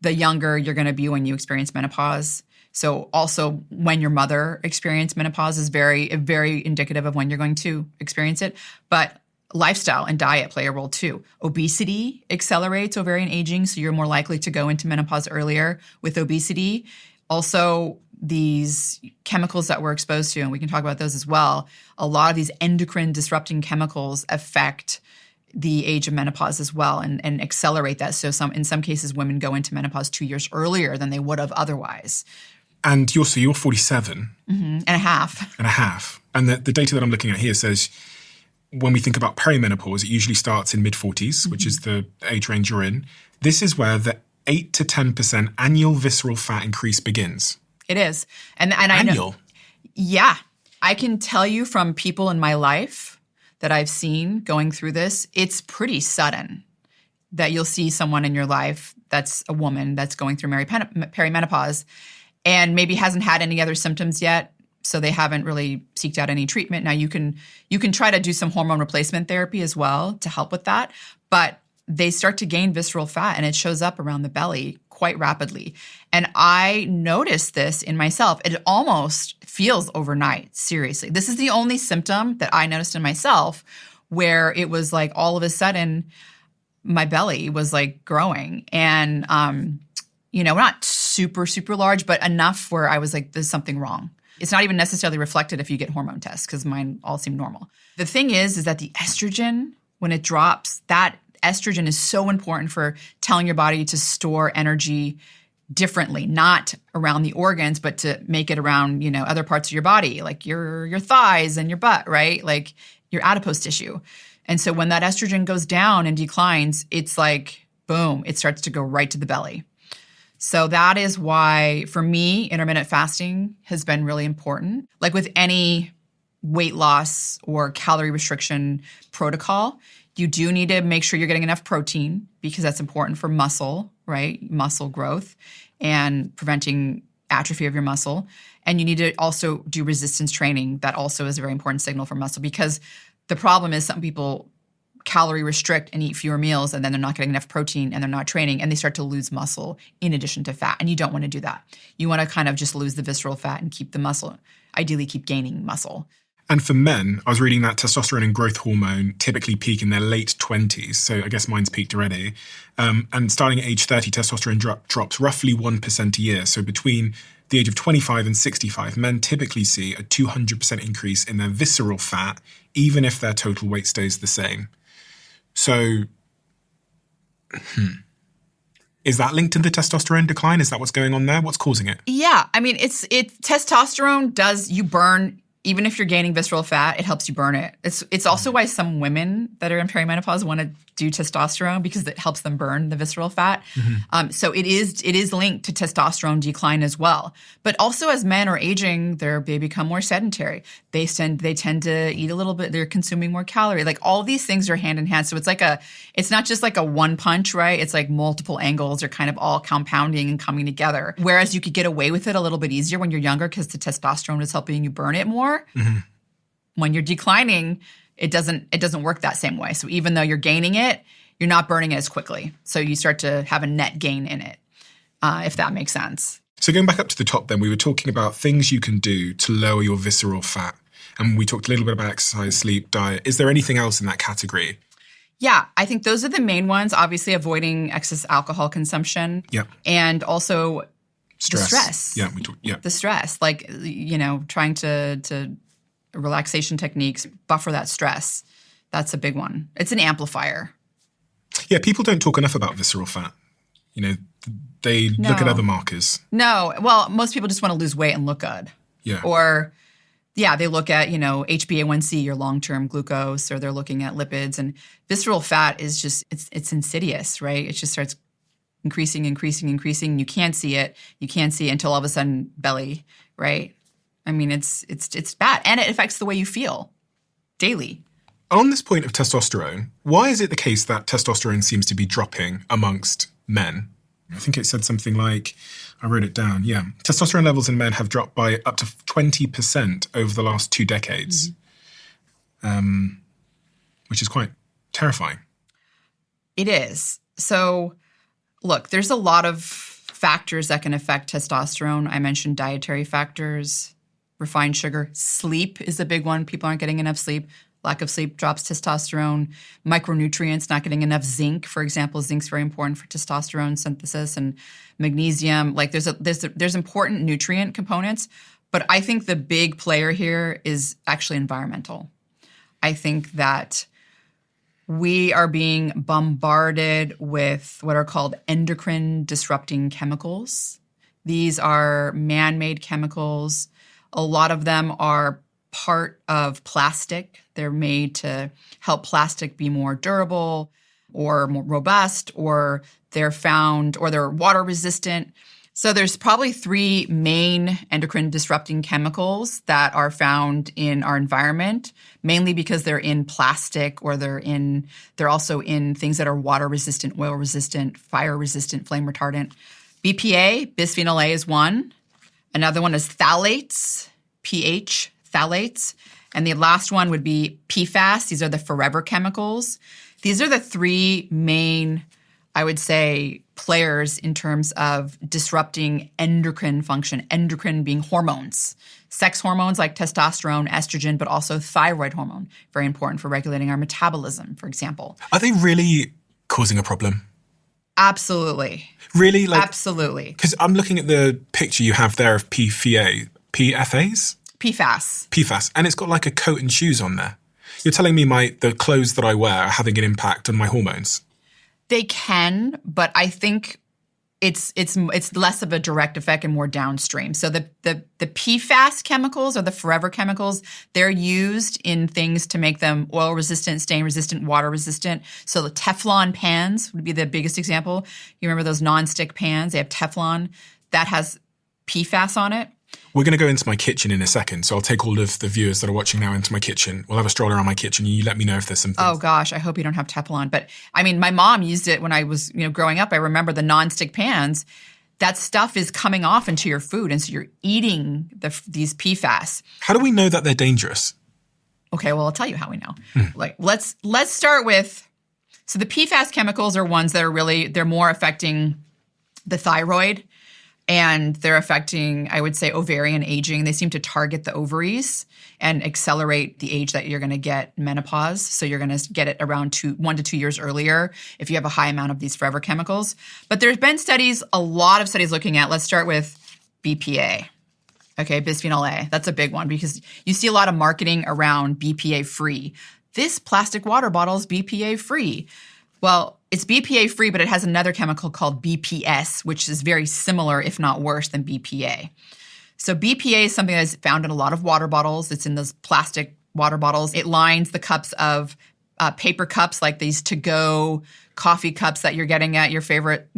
the younger you're going to be when you experience menopause. So also when your mother experienced menopause is very, very indicative of when you're going to experience it. But lifestyle and diet play a role too. Obesity accelerates ovarian aging, so you're more likely to go into menopause earlier with obesity. Also, these chemicals that we're exposed to, and we can talk about those as well, a lot of these endocrine disrupting chemicals affect the age of menopause as well and accelerate that. So in some cases, women go into menopause 2 years earlier than they would have otherwise. And you're 47. Mm-hmm. And a half. And the data that I'm looking at here says when we think about perimenopause, it usually starts in mid-40s, which is the age range you're in. This is where the 8 to 10% annual visceral fat increase begins. It is. And I know. Annual? Yeah. I can tell you from people in my life that I've seen going through this, it's pretty sudden that you'll see someone in your life that's a woman that's going through perimenopause and maybe hasn't had any other symptoms yet, so they haven't really seeked out any treatment. Now you can try to do some hormone replacement therapy as well to help with that, but they start to gain visceral fat and it shows up around the belly quite rapidly. And I noticed this in myself. It almost feels overnight, seriously. This is the only symptom that I noticed in myself where it was like all of a sudden my belly was like growing and, not super, super large, but enough where I was like, there's something wrong. It's not even necessarily reflected if you get hormone tests because mine all seem normal. The thing is that the estrogen, when it drops, that estrogen is so important for telling your body to store energy differently, not around the organs, but to make it around, other parts of your body, like your thighs and your butt, right? Like your adipose tissue. And so when that estrogen goes down and declines, it's like, boom, it starts to go right to the belly. So that is why, for me, intermittent fasting has been really important. Like with any weight loss or calorie restriction protocol, you do need to make sure you're getting enough protein because that's important for muscle, right? Muscle growth and preventing atrophy of your muscle. And you need to also do resistance training. That also is a very important signal for muscle because the problem is some people calorie restrict and eat fewer meals and then they're not getting enough protein and they're not training and they start to lose muscle in addition to fat. And you don't want to do that. You want to kind of just lose the visceral fat and keep the muscle, ideally keep gaining muscle. And for men, I was reading that testosterone and growth hormone typically peak in their late 20s. So I guess mine's peaked already. And starting at age 30, testosterone drops roughly 1% a year. So between the age of 25 and 65, men typically see a 200% increase in their visceral fat, even if their total weight stays the same. So, is that linked to the testosterone decline? Is that what's going on there? What's causing it? Yeah. I mean, testosterone you burn. Even if you're gaining visceral fat, it helps you burn it. It's also why some women that are in perimenopause want to do testosterone because it helps them burn the visceral fat. So it is linked to testosterone decline as well. But also as men are aging, they become more sedentary. They tend to eat a little bit. They're consuming more calorie. Like all these things are hand in hand. So it's not just like a one punch, right? It's like multiple angles are kind of all compounding and coming together. Whereas you could get away with it a little bit easier when you're younger because the testosterone is helping you burn it more. When you're declining, it doesn't work that same way. So even though you're gaining it, you're not burning it as quickly. So you start to have a net gain in it, if that makes sense. So going back up to the top then, we were talking about things you can do to lower your visceral fat. And we talked a little bit about exercise, sleep, diet. Is there anything else in that category? Yeah, I think those are the main ones. Obviously avoiding excess alcohol consumption. Yep. And also Stress. the stress. Yeah, we talked. Yeah. The stress, like, trying to relaxation techniques, buffer that stress. That's a big one. It's an amplifier. Yeah, people don't talk enough about visceral fat. They look at other markers. No. Well, most people just want to lose weight and look good. Yeah. Or, they look at, HbA1c, your long-term glucose, or they're looking at lipids. And visceral fat is just, it's insidious, right? It just starts increasing. You can't see it. You can't see it until all of a sudden belly, right? I mean, it's bad. And it affects the way you feel daily. On this point of testosterone, why is it the case that testosterone seems to be dropping amongst men? I think it said something like, I wrote it down, yeah. Testosterone levels in men have dropped by up to 20% over the last 2 decades, which is quite terrifying. It is. So, look, there's a lot of factors that can affect testosterone. I mentioned dietary factors. Refined sugar. Sleep is a big one. People aren't getting enough sleep. Lack of sleep drops testosterone. Micronutrients, not getting enough zinc. For example, zinc's very important for testosterone synthesis, and magnesium. Like there's important nutrient components, but I think the big player here is actually environmental. I think that we are being bombarded with what are called endocrine disrupting chemicals. These are man-made chemicals. A lot of them are part of plastic. They're made to help plastic be more durable or more robust, or they're water resistant. So there's probably 3 main endocrine disrupting chemicals that are found in our environment, mainly because they're in plastic, or they're also in things that are water resistant, oil resistant, fire resistant, flame retardant. BPA, bisphenol A, is one. Another one is phthalates, pH, phthalates. And the last one would be PFAS. These are the forever chemicals. These are the 3 main, I would say, players in terms of disrupting endocrine function, endocrine being hormones. Sex hormones like testosterone, estrogen, but also thyroid hormone, very important for regulating our metabolism, for example. Are they really causing a problem? Absolutely. Really? Absolutely. Because I'm looking at the picture you have there of PFAS? PFAS. And it's got like a coat and shoes on there. You're telling me the clothes that I wear are having an impact on my hormones? They can, but I think it's less of a direct effect and more downstream. So the PFAS chemicals, or the forever chemicals, they're used in things to make them oil resistant, stain resistant, water resistant. So the Teflon pans would be the biggest example. You remember those nonstick pans? They have Teflon. That has PFAS on it. We're going to go into my kitchen in a second, so I'll take all of the viewers that are watching now into my kitchen. We'll have a stroll around my kitchen, and you let me know if there's something. Oh, gosh, I hope you don't have Teflon. But, I mean, my mom used it when I was growing up. I remember the nonstick pans. That stuff is coming off into your food, and so you're eating these PFAS. How do we know that they're dangerous? Okay, well, I'll tell you how we know. Let's start with, so the PFAS chemicals are ones that are they're more affecting the thyroid. And they're affecting, I would say, ovarian aging. They seem to target the ovaries and accelerate the age that you're going to get menopause. So you're going to get it around 1 to 2 years earlier if you have a high amount of these forever chemicals. But there's been a lot of studies looking at, let's start with BPA. Okay, bisphenol A. That's a big one because you see a lot of marketing around BPA free. This plastic water bottle is BPA free. Well, it's BPA free, but it has another chemical called BPS, which is very similar, if not worse, than BPA. So BPA is something that's found in a lot of water bottles. It's in those plastic water bottles. It lines the cups of paper cups, like these to-go coffee cups that you're getting at your favorite,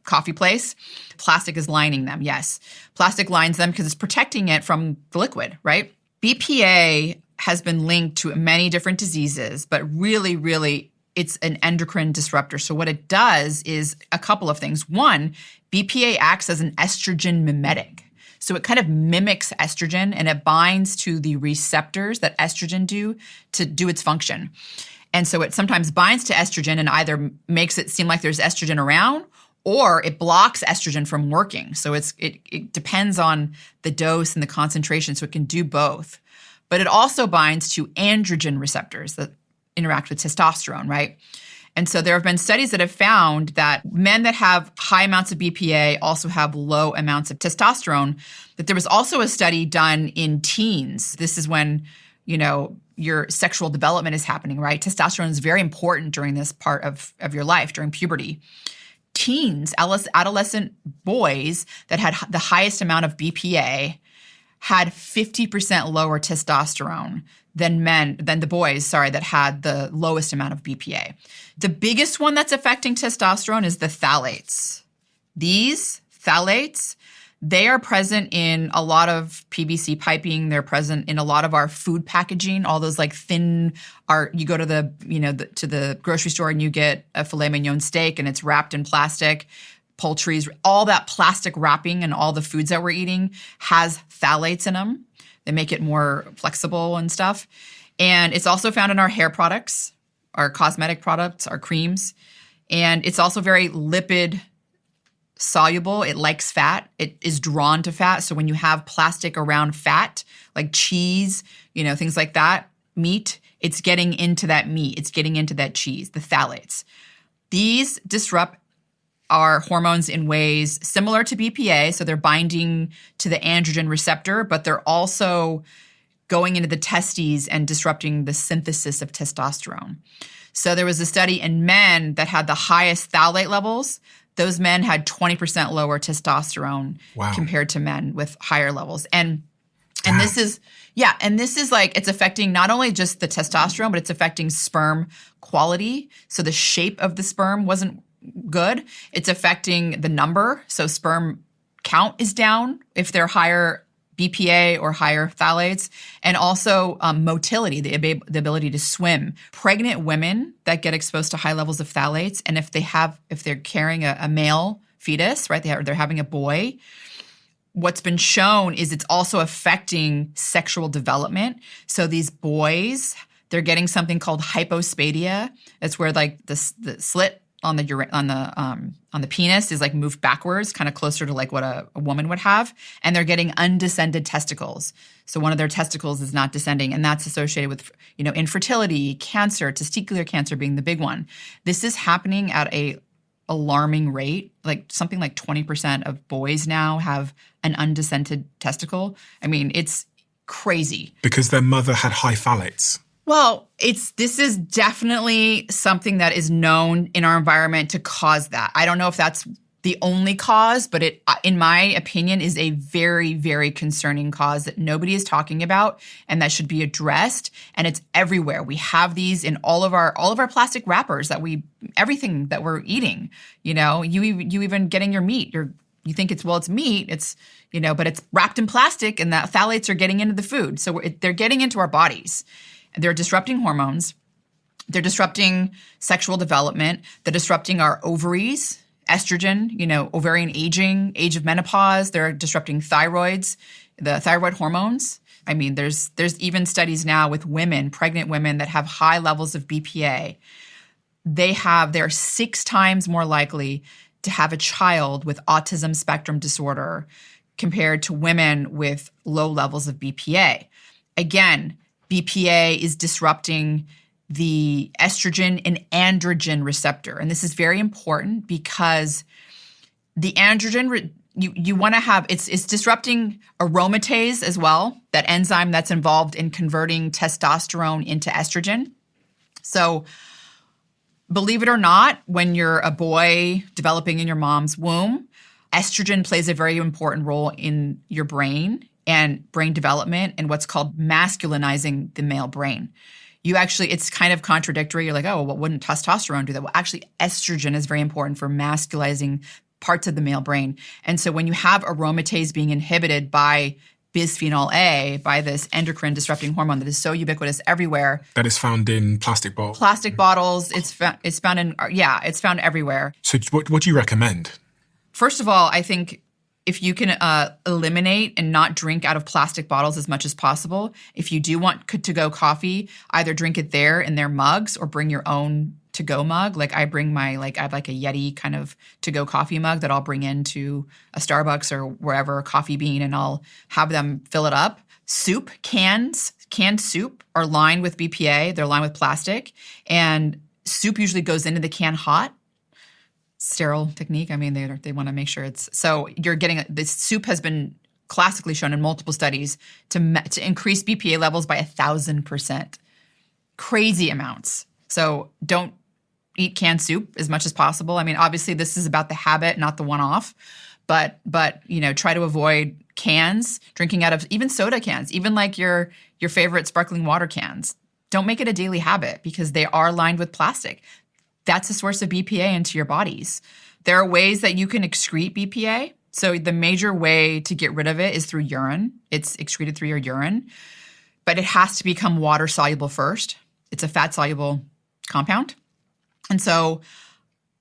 coffee place. Plastic is lining them, yes. Plastic lines them because it's protecting it from the liquid, right? BPA has been linked to many different diseases, but really, really, it's an endocrine disruptor. So what it does is a couple of things. One, BPA acts as an estrogen mimetic. So it kind of mimics estrogen and it binds to the receptors that estrogen do to do its function. And so it sometimes binds to estrogen and either makes it seem like there's estrogen around or it blocks estrogen from working. So it depends on the dose and the concentration, so it can do both. But it also binds to androgen receptors that interact with testosterone, right? And so there have been studies that have found that men that have high amounts of BPA also have low amounts of testosterone. But there was also a study done in teens. This is when, your sexual development is happening, right? Testosterone is very important during this part of your life, during puberty. Teens, adolescent boys that had the highest amount of BPA had 50% lower testosterone than the boys that had the lowest amount of BPA. The biggest one that's affecting testosterone is the phthalates. These phthalates, they are present in a lot of PVC piping. They're present in a lot of our food packaging, all those like thin, you go to to the grocery store and you get a filet mignon steak and it's wrapped in plastic. Poultry's, all that plastic wrapping and all the foods that we're eating has phthalates in them. They make it more flexible and stuff. And it's also found in our hair products, our cosmetic products, our creams. And it's also very lipid soluble. It likes fat. It is drawn to fat. So when you have plastic around fat, like cheese, things like that, meat, it's getting into that meat. It's getting into that cheese, the phthalates. These disrupt our hormones in ways similar to BPA. So they're binding to the androgen receptor, but they're also going into the testes and disrupting the synthesis of testosterone. So there was a study in men that had the highest phthalate levels. Those men had 20% lower testosterone compared to men with higher levels. And this is like, it's affecting not only just the testosterone, but it's affecting sperm quality. So the shape of the sperm wasn't good. It's affecting the number. So sperm count is down if they're higher BPA or higher phthalates, and also motility, the ability to swim. Pregnant women that get exposed to high levels of phthalates, and if they're carrying a male fetus, right, they're having a boy, what's been shown is it's also affecting sexual development. So these boys, they're getting something called hypospadia. That's where like the slit on the penis is like moved backwards, kind of closer to like what a woman would have, and they're getting undescended testicles. So one of their testicles is not descending, and that's associated with infertility, cancer, testicular cancer being the big one. This is happening at a alarming rate. Like something like 20% of boys now have an undescended testicle. I mean, it's crazy because their mother had high phthalates. Well, this is definitely something that is known in our environment to cause that. I don't know if that's the only cause, but it, in my opinion, is a very, very concerning cause that nobody is talking about and that should be addressed. And it's everywhere. We have these in all of our plastic wrappers everything that we're eating. You even getting your meat. You think it's meat. It's but it's wrapped in plastic, and that phthalates are getting into the food. So they're getting into our bodies. They're disrupting hormones. They're disrupting sexual development. They're disrupting our ovaries, estrogen, ovarian aging, age of menopause. They're disrupting thyroids, the thyroid hormones. I mean, there's even studies now with pregnant women that have high levels of BPA. They're 6 times more likely to have a child with autism spectrum disorder compared to women with low levels of BPA. Again, BPA is disrupting the estrogen and androgen receptor. And this is very important because the androgen, you want to have, it's disrupting aromatase as well, that enzyme that's involved in converting testosterone into estrogen. So believe it or not, when you're a boy developing in your mom's womb, estrogen plays a very important role in your brain and brain development and what's called masculinizing the male brain. it's kind of contradictory. You're like, oh, well, wouldn't testosterone do that? Well, actually, estrogen is very important for masculizing parts of the male brain. And so when you have aromatase being inhibited by bisphenol A, by this endocrine disrupting hormone that is so ubiquitous everywhere. That is found in plastic bottles. Plastic bottles. It's found everywhere. So what do you recommend? First of all, I think if you can eliminate and not drink out of plastic bottles as much as possible, if you do want to-go coffee, either drink it there in their mugs or bring your own to-go mug. Like I bring I have like a Yeti kind of to-go coffee mug that I'll bring into a Starbucks or wherever, a Coffee Bean, and I'll have them fill it up. Soup, canned soup are lined with BPA. They're lined with plastic. And soup usually goes into the can hot. Sterile technique. I mean, they want to make sure it's, so you're getting, this soup has been classically shown in multiple studies to increase BPA levels by 1,000%. Crazy amounts. So don't eat canned soup as much as possible. I mean, obviously this is about the habit, not the one-off, but try to avoid cans, drinking out of even soda cans, even like your favorite sparkling water cans. Don't make it a daily habit because they are lined with plastic. That's a source of BPA into your bodies. There are ways that you can excrete BPA. So the major way to get rid of it is through urine. It's excreted through your urine, but it has to become water soluble first. It's a fat soluble compound. And so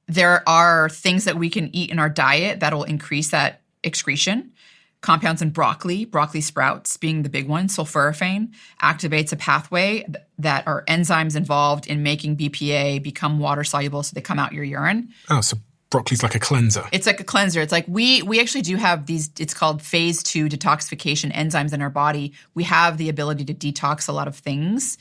there are things that we can eat in our diet that will increase that excretion. Compounds in broccoli sprouts being the big one. Sulforaphane activates a pathway that are enzymes involved in making BPA become water soluble, so they come out your urine. Oh, so broccoli's like a cleanser. It's like a cleanser. It's like we actually do have these, it's called phase 2 detoxification enzymes in our body. We have the ability to detox a lot of things.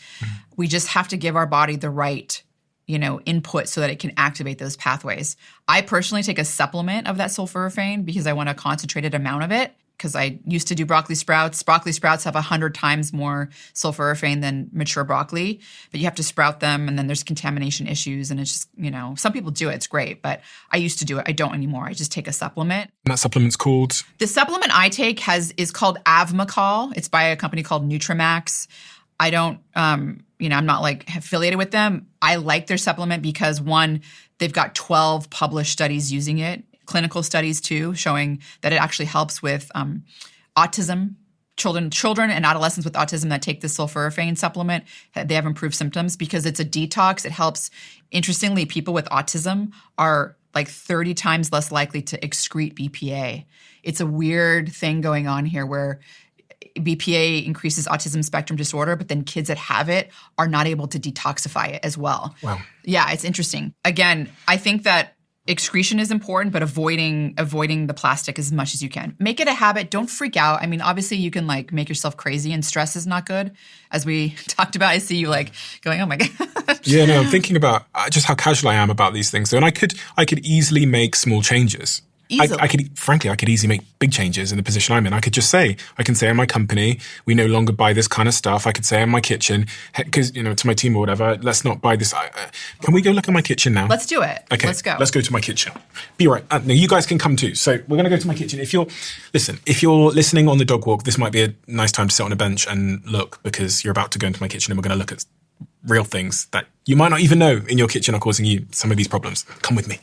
We just have to give our body the right input so that it can activate those pathways. I personally take a supplement of that sulforaphane because I want a concentrated amount of it, because I used to do broccoli sprouts. Broccoli sprouts have 100 times more sulforaphane than mature broccoli, but you have to sprout them, and then there's contamination issues, and it's just, some people do it. It's great, but I used to do it. I don't anymore. I just take a supplement. And that supplement's called? The supplement I take is called Avmacol. It's by a company called Nutramax. I don't, I'm not affiliated with them. I like their supplement because, one, they've got 12 published studies using it, clinical studies too, showing that it actually helps with autism. Children and adolescents with autism that take the sulforaphane supplement, they have improved symptoms because it's a detox. It helps. Interestingly, people with autism are like 30 times less likely to excrete BPA. It's a weird thing going on here where BPA increases autism spectrum disorder, but then kids that have it are not able to detoxify it as well. Wow. Yeah, it's interesting. Again, I think that excretion is important, but avoiding the plastic as much as you can. Make it a habit. Don't freak out. I mean, obviously you can make yourself crazy, and stress is not good. As we talked about, I see you going, oh my God. Yeah, no, I'm thinking about just how casual I am about these things. So, and I could easily make small changes. I could easily make big changes in the position I'm in. I can say in my company, we no longer buy this kind of stuff. I could say in my kitchen, because, to my team or whatever, let's not buy this. Can we go look at my kitchen now? Let's do it. Okay. Let's go. Let's go to my kitchen. Be right. No, you guys can come too. So we're going to go to my kitchen. If you're listening on the dog walk, this might be a nice time to sit on a bench and look, because you're about to go into my kitchen and we're going to look at real things that you might not even know in your kitchen are causing you some of these problems. Come with me.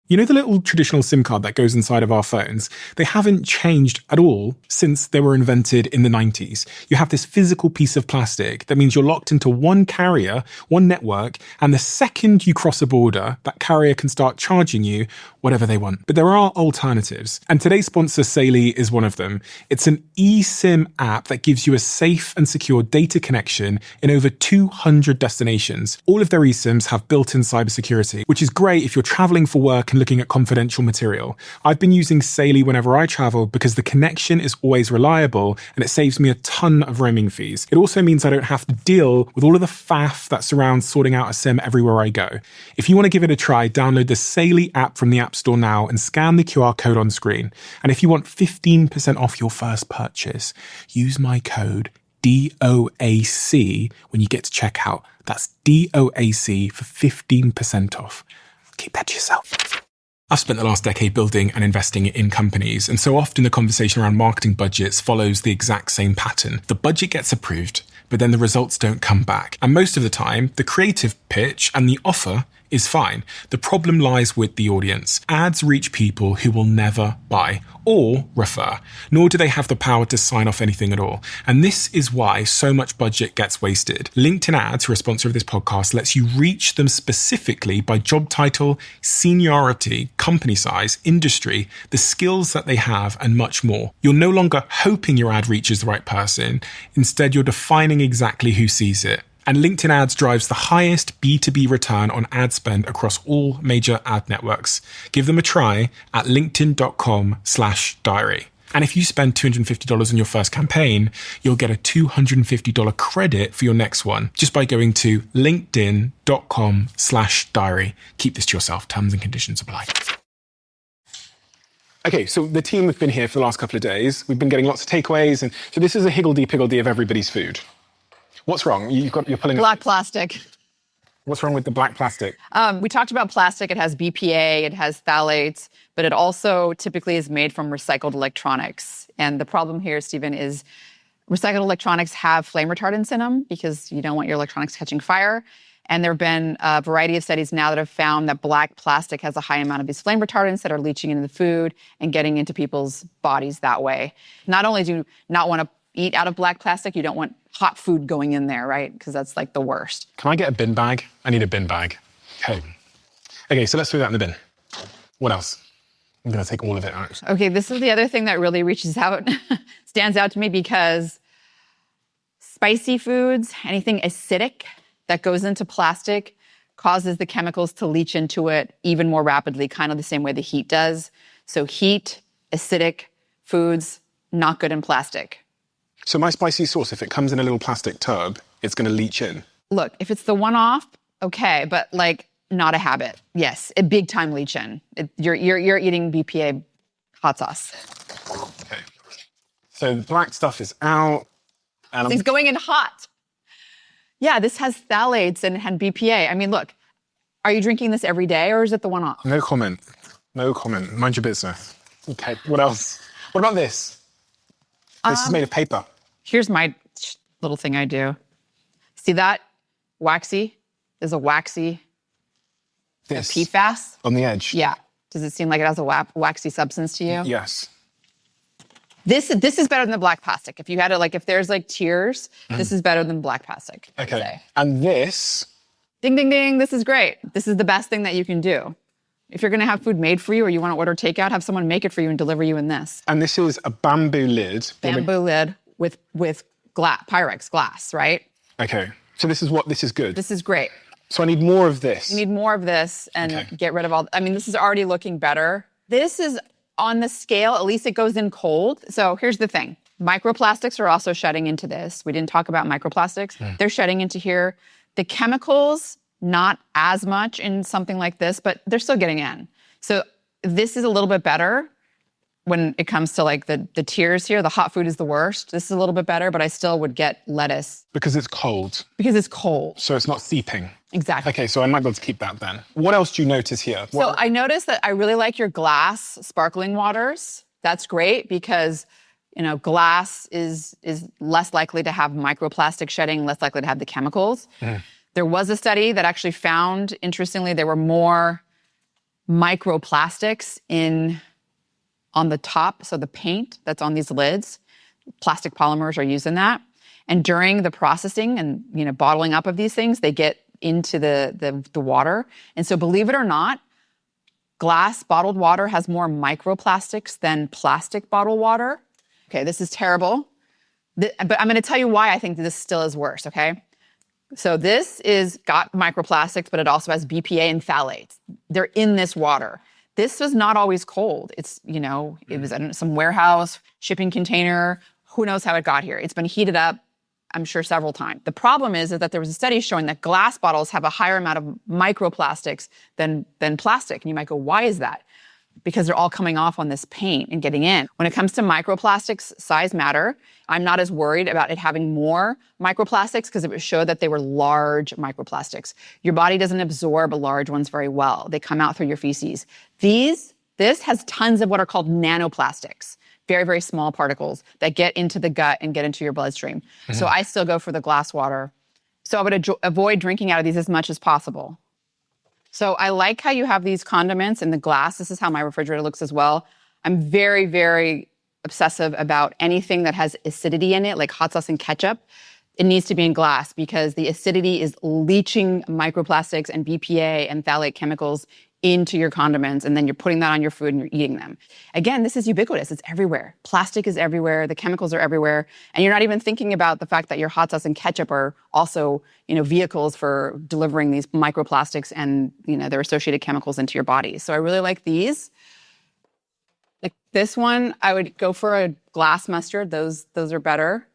You know the little traditional SIM card that goes inside of our phones? They haven't changed at all since they were invented in the 90s. You have this physical piece of plastic that means you're locked into one carrier, one network, and the second you cross a border, that carrier can start charging you whatever they want. But there are alternatives, and today's sponsor, Saley, is one of them. It's an eSIM app that gives you a safe and secure data connection in over 200 destinations. All of their eSIMs have built-in cybersecurity, which is great if you're traveling for work and looking at confidential material. I've been using Saley whenever I travel because the connection is always reliable and it saves me a ton of roaming fees. It also means I don't have to deal with all of the faff that surrounds sorting out a SIM everywhere I go. If you want to give it a try, download the Saley app from the App Store now and scan the QR code on screen. And if you want 15% off your first purchase, use my code DOAC when you get to checkout. That's DOAC for 15% off. Keep that to yourself. I've spent the last decade building and investing in companies, and so often the conversation around marketing budgets follows the exact same pattern. The budget gets approved, but then the results don't come back. And most of the time, the creative pitch and the offer is fine. The problem lies with the audience. Ads reach people who will never buy or refer, nor do they have the power to sign off anything at all. And this is why so much budget gets wasted. LinkedIn Ads, who are a sponsor of this podcast, lets you reach them specifically by job title, seniority, company size, industry, the skills that they have, and much more. You're no longer hoping your ad reaches the right person. Instead, you're defining exactly who sees it. And LinkedIn Ads drives the highest B2B return on ad spend across all major ad networks. Give them a try at linkedin.com/diary. And if you spend $250 on your first campaign, you'll get a $250 credit for your next one just by going to linkedin.com/diary. Keep this to yourself. Terms and conditions apply. Okay, so the team have been here for the last couple of days. We've been getting lots of takeaways. And so this is a higgledy-piggledy of everybody's food. What's wrong? You're pulling... Black plastic. What's wrong with the black plastic? We talked about plastic. It has BPA, it has phthalates, but it also typically is made from recycled electronics. And the problem here, Stephen, is recycled electronics have flame retardants in them because you don't want your electronics catching fire. And there have been a variety of studies now that have found that black plastic has a high amount of these flame retardants that are leaching into the food and getting into people's bodies that way. Not only do you not want to eat out of black plastic, you don't want hot food going in there, right? Because that's like the worst. Can I get a bin bag? I need a bin bag. Okay, so let's throw that in the bin. What else? I'm going to take all of it out. Okay, this is the other thing that really reaches out, stands out to me, because spicy foods, anything acidic that goes into plastic causes the chemicals to leach into it even more rapidly, kind of the same way the heat does. So heat, acidic foods, not good in plastic. So my spicy sauce, if it comes in a little plastic tub, it's going to leach in? Look, if it's the one-off, okay, but like not a habit. Yes, a big-time leach in. You're eating BPA hot sauce. Okay. So the black stuff is out. And it's going in hot. Yeah, this has phthalates and BPA. I mean, look, are you drinking this every day or is it the one-off? No comment. No comment. Mind your business. Okay, what else? What about this? This is made of paper. Here's my little thing I do. See that? Waxy. There's a waxy this PFAS. On the edge? Yeah. Does it seem like it has a waxy substance to you? Yes. This is better than the black plastic. If you had it, like, if there's like tears, this is better than black plastic. Okay. And this? Ding, ding, ding. This is great. This is the best thing that you can do. If you're going to have food made for you or you want to order takeout, have someone make it for you and deliver you in this. And this is a bamboo lid. Bamboo lid with Pyrex glass, right? Okay. So this is good. This is great. So I need more of this. You need more of this and get rid of all... I mean, this is already looking better. This is on the scale, at least it goes in cold. So here's the thing. Microplastics are also shedding into this. We didn't talk about microplastics. They're shedding into here. The chemicals... not as much in something like this, but they're still getting in. So this is a little bit better when it comes to like the tiers here. The hot food is the worst. This is a little bit better, but I still would get lettuce. Because it's cold. Because it's cold. So it's not seeping. Exactly. Okay, so I might be able to keep that then. What else do you notice here? So I noticed that I really like your glass sparkling waters. That's great because, you know, glass is less likely to have microplastic shedding, less likely to have the chemicals. There was a study that actually found, interestingly, there were more microplastics on the top, so the paint that's on these lids. Plastic polymers are used in that. And during the processing and, you know, bottling up of these things, they get into the water. And so believe it or not, glass bottled water has more microplastics than plastic bottled water. Okay, this is terrible. But I'm going to tell you why I think this still is worse, okay? So this is got microplastics, but it also has BPA and phthalates. They're in this water. This was not always cold. It's, you know, it was in some warehouse, shipping container. Who knows how it got here? It's been heated up, I'm sure, several times. The problem is that there was a study showing that glass bottles have a higher amount of microplastics than plastic. And you might go, why is that? Because they're all coming off on this paint and getting in. When it comes to microplastics, size matter. I'm not as worried about it having more microplastics because it would show that they were large microplastics. Your body doesn't absorb large ones very well. They come out through your feces. This has tons of what are called nanoplastics. very, very small particles that get into the gut and get into your bloodstream. So I still go for the glass water. So I would avoid drinking out of these as much as possible. So I like how you have these condiments in the glass. This is how my refrigerator looks as well. I'm very, very obsessive about anything that has acidity in it, like hot sauce and ketchup. It needs to be in glass because the acidity is leaching microplastics and BPA and phthalate chemicals into your condiments, and then you're putting that on your food and you're eating them. Again, this is ubiquitous. It's everywhere. Plastic is everywhere. The chemicals are everywhere. And you're not even thinking about the fact that your hot sauce and ketchup are also, vehicles for delivering these microplastics and, their associated chemicals into your body. So I really like these. Like this one, I would go for a glass mustard. Those are better.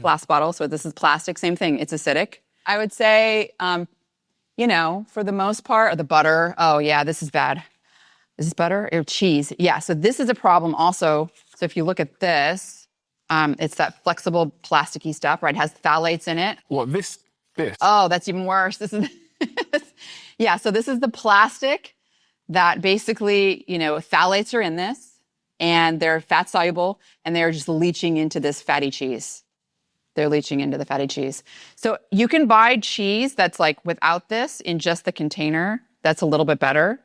Glass bottle. So this is plastic. Same thing. It's acidic. I would say, for the most part, or the butter. Oh, yeah, this is bad. Is this butter or cheese? Yeah, so this is a problem also. So if you look at this, it's that flexible plasticky stuff, right? It has phthalates in it. What, this? Oh, that's even worse. This is, yeah, so this is the plastic that basically, phthalates are in this, and they're fat soluble, and they're just leaching into this fatty cheese. They're leaching into the fatty cheese. So you can buy cheese that's like without this in just the container. That's a little bit better.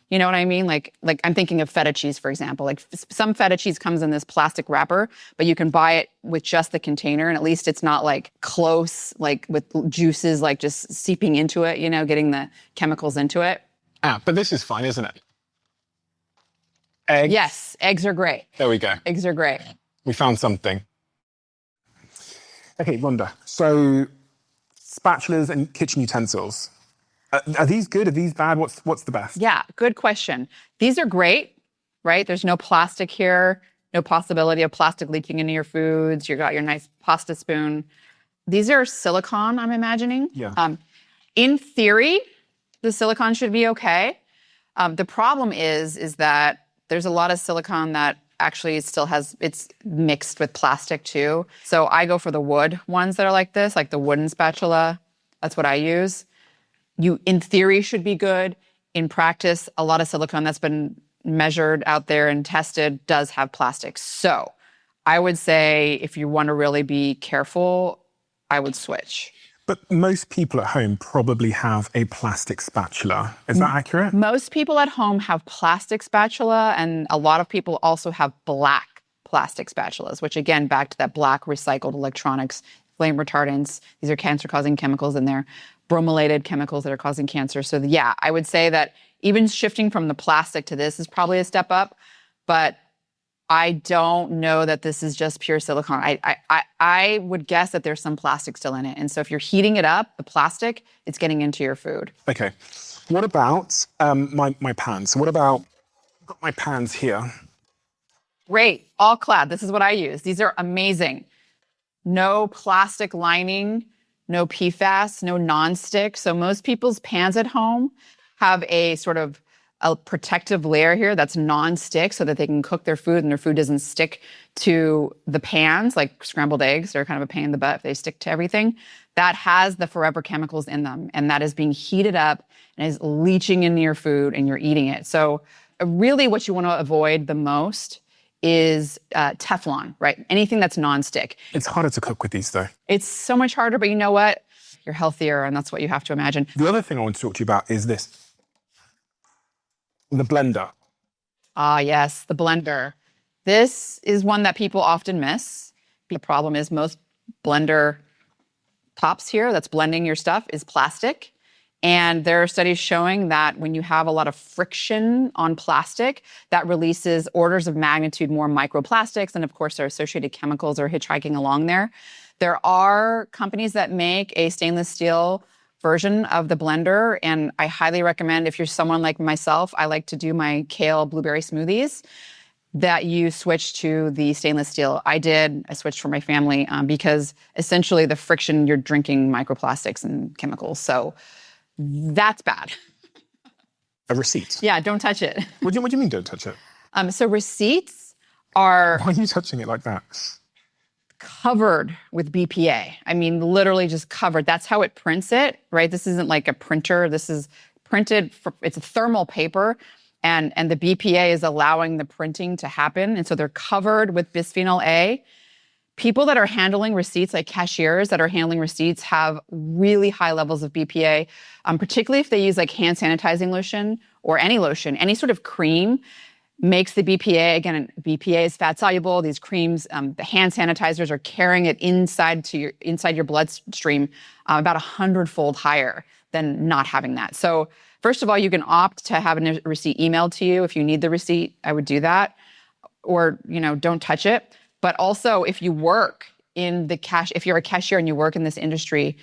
You know what I mean? Like I'm thinking of feta cheese, for example. Like some feta cheese comes in this plastic wrapper, but you can buy it with just the container. And at least it's not like close, like with juices, like just seeping into it, getting the chemicals into it. But this is fine, isn't it? Eggs? Yes, eggs are great. There we go. Eggs are great. We found something. Okay, Rhonda, so spatulas and kitchen utensils, are these good? Are these bad? What's the best? Yeah, good question. These are great, right? There's no plastic here, no possibility of plastic leaking into your foods. You got your nice pasta spoon. These are silicone, I'm imagining. Yeah. In theory, the silicone should be okay. The problem is that there's a lot of silicone that actually it's mixed with plastic too. So I go for the wood ones that are like this, like the wooden spatula. That's what I use. You, in theory, should be good. In practice, a lot of silicone that's been measured out there and tested does have plastic. So I would say if you want to really be careful, I would switch. But most people at home probably have a plastic spatula. Is that accurate? Most people at home have plastic spatula, and a lot of people also have black plastic spatulas, which again, back to that black recycled electronics, flame retardants. These are cancer-causing chemicals in there, bromolylated chemicals that are causing cancer. So yeah, I would say that even shifting from the plastic to this is probably a step up, but I don't know that this is just pure silicone. I would guess that there's some plastic still in it. And so if you're heating it up, the plastic, it's getting into your food. Okay. What about my pans? So what about, I've got my pans here. Great. All clad. This is what I use. These are amazing. No plastic lining, no PFAS, no nonstick. So most people's pans at home have a sort of a protective layer here that's non-stick so that they can cook their food and their food doesn't stick to the pans, like scrambled eggs. They're kind of a pain in the butt if they stick to everything. That has the forever chemicals in them, and that is being heated up and is leaching into your food and you're eating it. So really what you want to avoid the most is Teflon, right? Anything that's non-stick. It's harder to cook with these though. It's so much harder, but you know what? You're healthier, and that's what you have to imagine. The other thing I want to talk to you about is this. The blender. Ah, yes, the blender. This is one that people often miss. The problem is most blender tops here that's blending your stuff is plastic. And there are studies showing that when you have a lot of friction on plastic, that releases orders of magnitude more microplastics. And of course, their associated chemicals are hitchhiking along there. There are companies that make a stainless steel version of the blender, and I highly recommend if you're someone like myself, I like to do my kale blueberry smoothies, that you switch to the stainless steel. I switched for my family because essentially the friction, you're drinking microplastics and chemicals. So that's bad. A receipt? Yeah, don't touch it. What do you mean don't touch it? So receipts are... Why are you touching it like that? Covered with BPA. I mean, literally just covered. That's how it prints it, right? This isn't like a printer. This is printed, it's a thermal paper, And the BPA is allowing the printing to happen. And so they're covered with bisphenol A. People that are handling receipts, like cashiers that are handling receipts, have really high levels of BPA, particularly if they use like hand sanitizing lotion or any lotion, any sort of cream makes the BPA. Again, BPA is fat soluble. These creams, the hand sanitizers are carrying it inside your bloodstream about 100-fold higher than not having that. So first of all, you can opt to have a receipt emailed to you. If you need the receipt, I would do that. Or, don't touch it. But also, if you work in if you're a cashier and you work in this industry,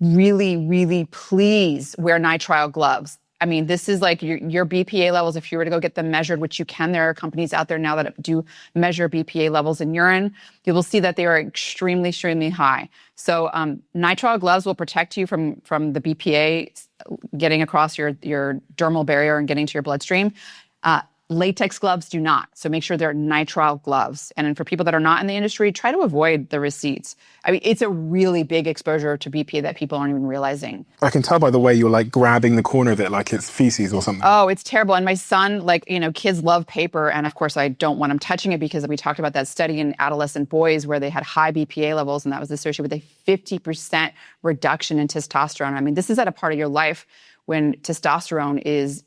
really, really please wear nitrile gloves. I mean, this is like your BPA levels. If you were to go get them measured, which you can, there are companies out there now that do measure BPA levels in urine. You will see that they are extremely, extremely high. So nitrile gloves will protect you from the BPA getting across your dermal barrier and getting to your bloodstream. Latex gloves do not. So make sure they're nitrile gloves. And then for people that are not in the industry, try to avoid the receipts. I mean, it's a really big exposure to BPA that people aren't even realizing. I can tell by the way you're like grabbing the corner of it like it's feces or something. Oh, it's terrible. And my son, kids love paper. And of course, I don't want him touching it because we talked about that study in adolescent boys where they had high BPA levels and that was associated with a 50% reduction in testosterone. I mean, this is at a part of your life when testosterone is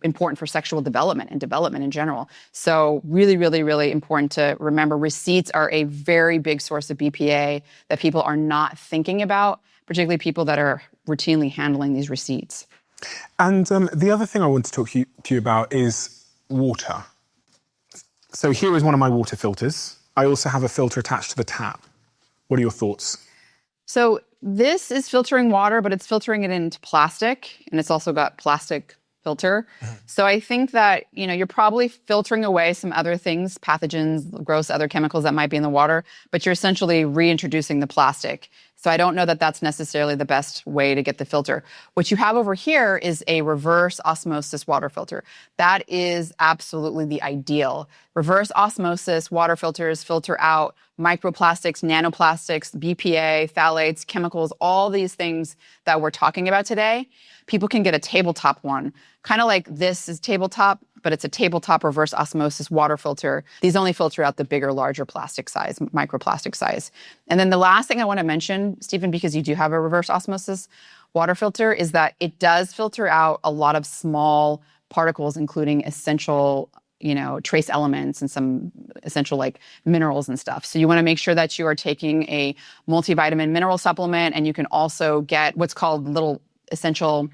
important for sexual development and development in general. So really, really, really important to remember receipts are a very big source of BPA that people are not thinking about, particularly people that are routinely handling these receipts. And the other thing I want to talk to you about is water. So here is one of my water filters. I also have a filter attached to the tap. What are your thoughts? So this is filtering water, but it's filtering it into plastic, and it's also got plastic filter. So I think that, you're probably filtering away some other things, pathogens, gross other chemicals that might be in the water, but you're essentially reintroducing the plastic. So I don't know that that's necessarily the best way to get the filter. What you have over here is a reverse osmosis water filter. That is absolutely the ideal. Reverse osmosis water filters filter out microplastics, nanoplastics, BPA, phthalates, chemicals, all these things that we're talking about today. People can get a tabletop one, kind of like this is tabletop, but it's a tabletop reverse osmosis water filter. These only filter out the bigger, larger plastic size, microplastic size. And then the last thing I want to mention, Stephen, because you do have a reverse osmosis water filter, is that it does filter out a lot of small particles, including essential trace elements and some essential like minerals and stuff. So you want to make sure that you are taking a multivitamin mineral supplement, and you can also get what's called little essential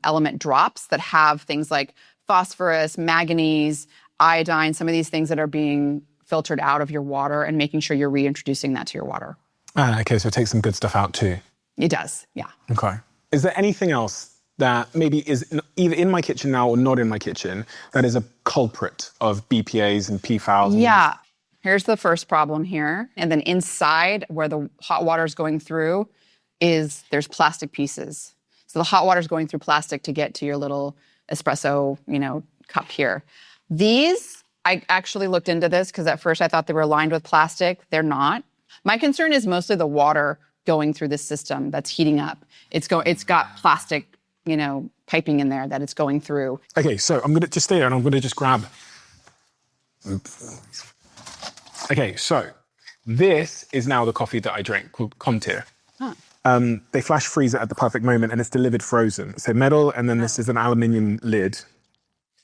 element drops that have things like phosphorus, manganese, iodine, some of these things that are being filtered out of your water, and making sure you're reintroducing that to your water. Okay, so it takes some good stuff out too. It does, yeah. Okay. Is there anything else that maybe is either in my kitchen now or not in my kitchen that is a culprit of BPAs and PFALs? Yeah. Here's the first problem here. And then inside where the hot water is going through there's plastic pieces. So the hot water is going through plastic to get to your little espresso, cup here. These, I actually looked into this because at first I thought they were lined with plastic. They're not. My concern is mostly the water going through this system that's heating up. It's got plastic, piping in there that it's going through. Okay, so I'm going to just stay there and I'm going to just grab. Okay, so this is now the coffee that I drink called Contaminating. Huh. They flash freeze it at the perfect moment and it's delivered frozen. So metal, and then this is an aluminium lid.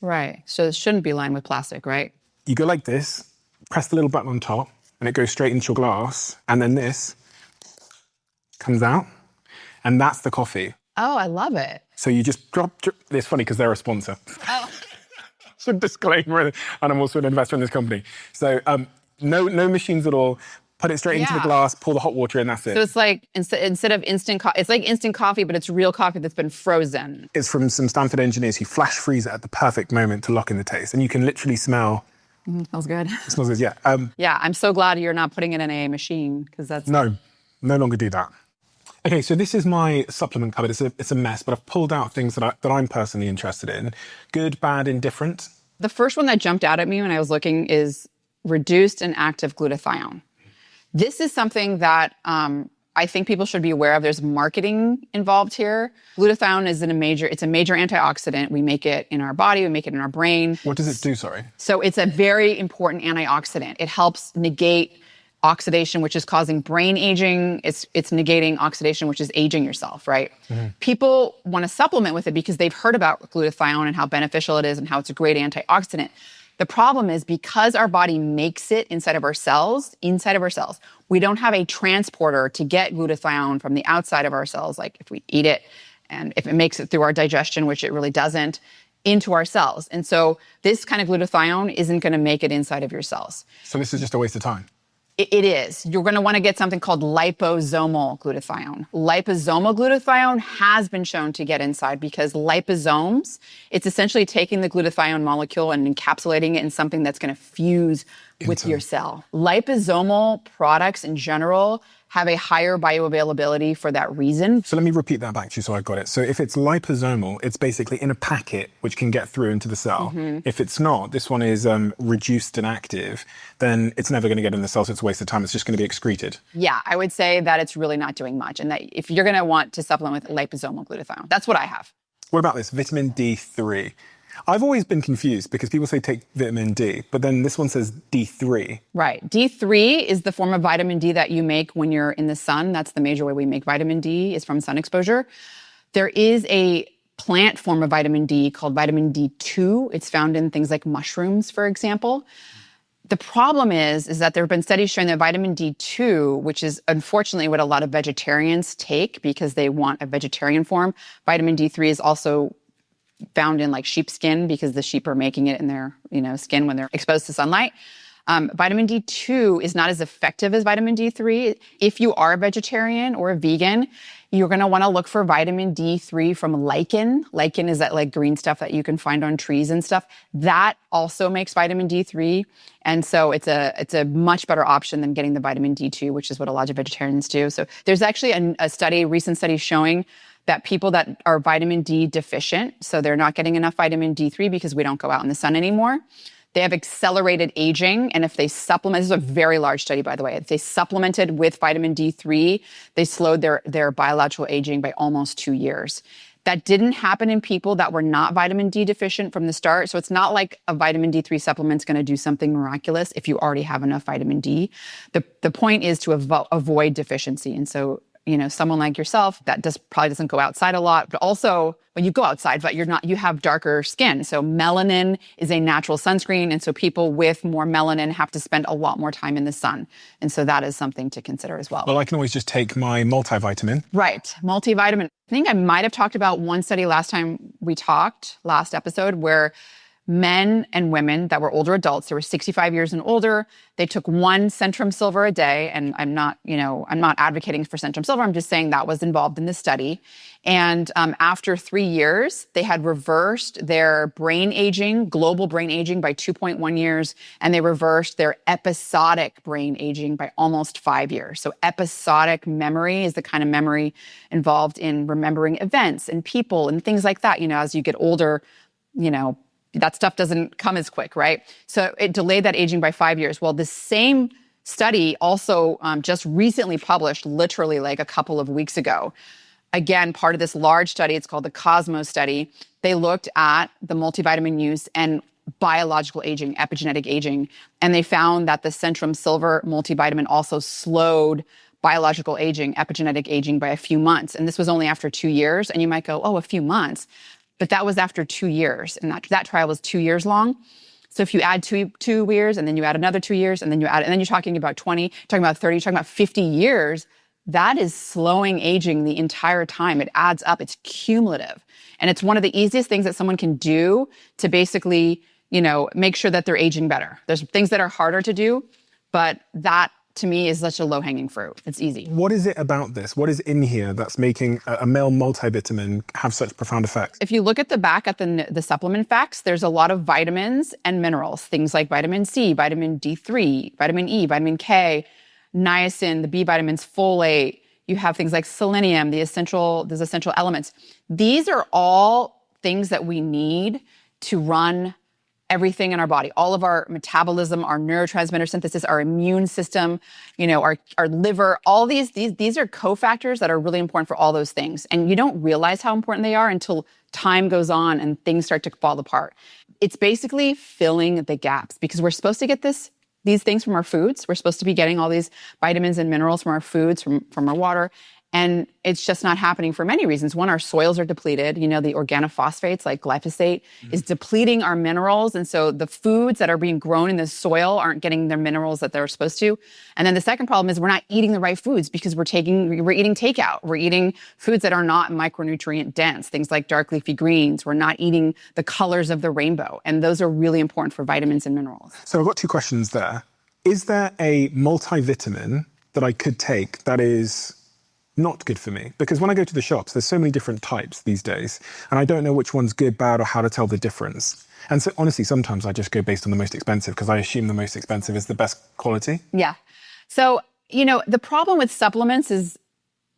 Right. So it shouldn't be lined with plastic, right? You go like this, press the little button on top, and it goes straight into your glass. And then this comes out, and that's the coffee. Oh, I love it. So you just drop. It's funny because they're a sponsor. Oh. So disclaimer, and I'm also an investor in this company. So no machines at all. Put it straight into the glass, pour the hot water in, that's it. So it's like, instead of instant coffee, it's like instant coffee, but it's real coffee that's been frozen. It's from some Stanford engineers who flash freeze it at the perfect moment to lock in the taste. And you can literally smell. Smells good. It smells good, yeah. Yeah, I'm so glad you're not putting it in a machine, because that's... No longer do that. Okay, so this is my supplement cupboard. It's a mess, but I've pulled out things that I'm personally interested in. Good, bad, indifferent. The first one that jumped out at me when I was looking is reduced and active glutathione. This is something that I I think people should be aware of. There's marketing involved here. Glutathione is it's a major antioxidant. We make it in our body, we make it in our brain. What does it do, sorry? So it's a very important antioxidant. It helps negate oxidation, which is causing brain aging. It's negating oxidation, which is aging yourself, right? Mm-hmm. People want to supplement with it because they've heard about glutathione and how beneficial it is and how it's a great antioxidant. The problem is because our body makes it inside of our cells, we don't have a transporter to get glutathione from the outside of our cells, like if we eat it and if it makes it through our digestion, which it really doesn't, into our cells. And so this kind of glutathione isn't going to make it inside of your cells. So this is just a waste of time? It is. You're going to want to get something called liposomal glutathione. Liposomal glutathione has been shown to get inside because liposomes, it's essentially taking the glutathione molecule and encapsulating it in something that's going to fuse with your cell. Liposomal products in general have a higher bioavailability for that reason. So let me repeat that back to you so I got it. So if it's liposomal, it's basically in a packet which can get through into the cell. Mm-hmm. If it's not, this one is reduced and active, then it's never going to get in the cell, so it's a waste of time. It's just going to be excreted. Yeah, I would say that it's really not doing much. And that if you're going to want to supplement with liposomal glutathione, that's what I have. What about this? Vitamin D3. I've always been confused because people say take vitamin D, but then this one says D3. Right. D3 is the form of vitamin D that you make when you're in the sun. That's the major way we make vitamin D is from sun exposure. There is a plant form of vitamin D called vitamin D2. It's found in things like mushrooms, for example. The problem is that there have been studies showing that vitamin D2, which is unfortunately what a lot of vegetarians take because they want a vegetarian form. Vitamin D3 is also found in like sheepskin because the sheep are making it in their, skin when they're exposed to sunlight. Vitamin D2 is not as effective as vitamin D3. If you are a vegetarian or a vegan, you're going to want to look for vitamin D3 from lichen. Lichen is that like green stuff that you can find on trees and stuff. That also makes vitamin D3. And so it's a much better option than getting the vitamin D2, which is what a lot of vegetarians do. So there's actually a recent study showing that people that are vitamin D deficient, so they're not getting enough vitamin D3 because we don't go out in the sun anymore, they have accelerated aging. And if they supplement, this is a very large study, by the way, if they supplemented with vitamin D3, they slowed their biological aging by almost 2 years. That didn't happen in people that were not vitamin D deficient from the start. So it's not like a vitamin D3 supplement is going to do something miraculous if you already have enough vitamin D. The point is to avoid deficiency. And so someone like yourself that probably doesn't go outside a lot, but also when you go outside, but you have darker skin. So melanin is a natural sunscreen. And so people with more melanin have to spend a lot more time in the sun. And so that is something to consider as well. Well, I can always just take my multivitamin. Right. Multivitamin. I think I might have talked about one study last episode, where men and women that were older adults, they were 65 years and older, they took 1 Centrum Silver a day. And I'm not advocating for Centrum Silver. I'm just saying that was involved in the study. And after 3 years, they had reversed their brain aging, global brain aging by 2.1 years. And they reversed their episodic brain aging by almost 5 years. So episodic memory is the kind of memory involved in remembering events and people and things like that. As you get older, that stuff doesn't come as quick, right? So it delayed that aging by 5 years. Well, the same study also just recently published, literally like a couple of weeks ago. Again, part of this large study, it's called the Cosmos study. They looked at the multivitamin use and biological aging, epigenetic aging, and they found that the Centrum Silver multivitamin also slowed biological aging, epigenetic aging by a few months. And this was only after 2 years. And you might go, a few months. But that was after 2 years, and that trial was 2 years long. So if you add two years, and then you add another 2 years, and then you're talking about 20, talking about 30, talking about 50 years, that is slowing aging the entire time. It adds up. It's cumulative. And it's one of the easiest things that someone can do to basically, make sure that they're aging better. There's things that are harder to do, but that to me is such a low-hanging fruit. It's easy. What is it about this? What is in here that's making a male multivitamin have such profound effects? If you look at the back at the supplement facts, there's a lot of vitamins and minerals, things like vitamin C, vitamin D3, vitamin E, vitamin K, niacin, the B vitamins, folate. You have things like selenium, there's essential elements. These are all things that we need to run everything in our body, all of our metabolism, our neurotransmitter synthesis, our immune system, our liver, all these are cofactors that are really important for all those things. And you don't realize how important they are until time goes on and things start to fall apart. It's basically filling the gaps because we're supposed to get these things from our foods. We're supposed to be getting all these vitamins and minerals from our foods, from our water. And it's just not happening for many reasons. One, our soils are depleted. The organophosphates like glyphosate is depleting our minerals. And so the foods that are being grown in the soil aren't getting their minerals that they're supposed to. And then the second problem is we're not eating the right foods because we're eating takeout. We're eating foods that are not micronutrient dense, things like dark leafy greens. We're not eating the colors of the rainbow. And those are really important for vitamins and minerals. So I've got two questions there. Is there a multivitamin that I could take that is not good for me? Because when I go to the shops, there's so many different types these days, and I don't know which one's good, bad, or how to tell the difference. And so honestly, sometimes I just go based on the most expensive because I assume the most expensive is the best quality. Yeah. So, the problem with supplements is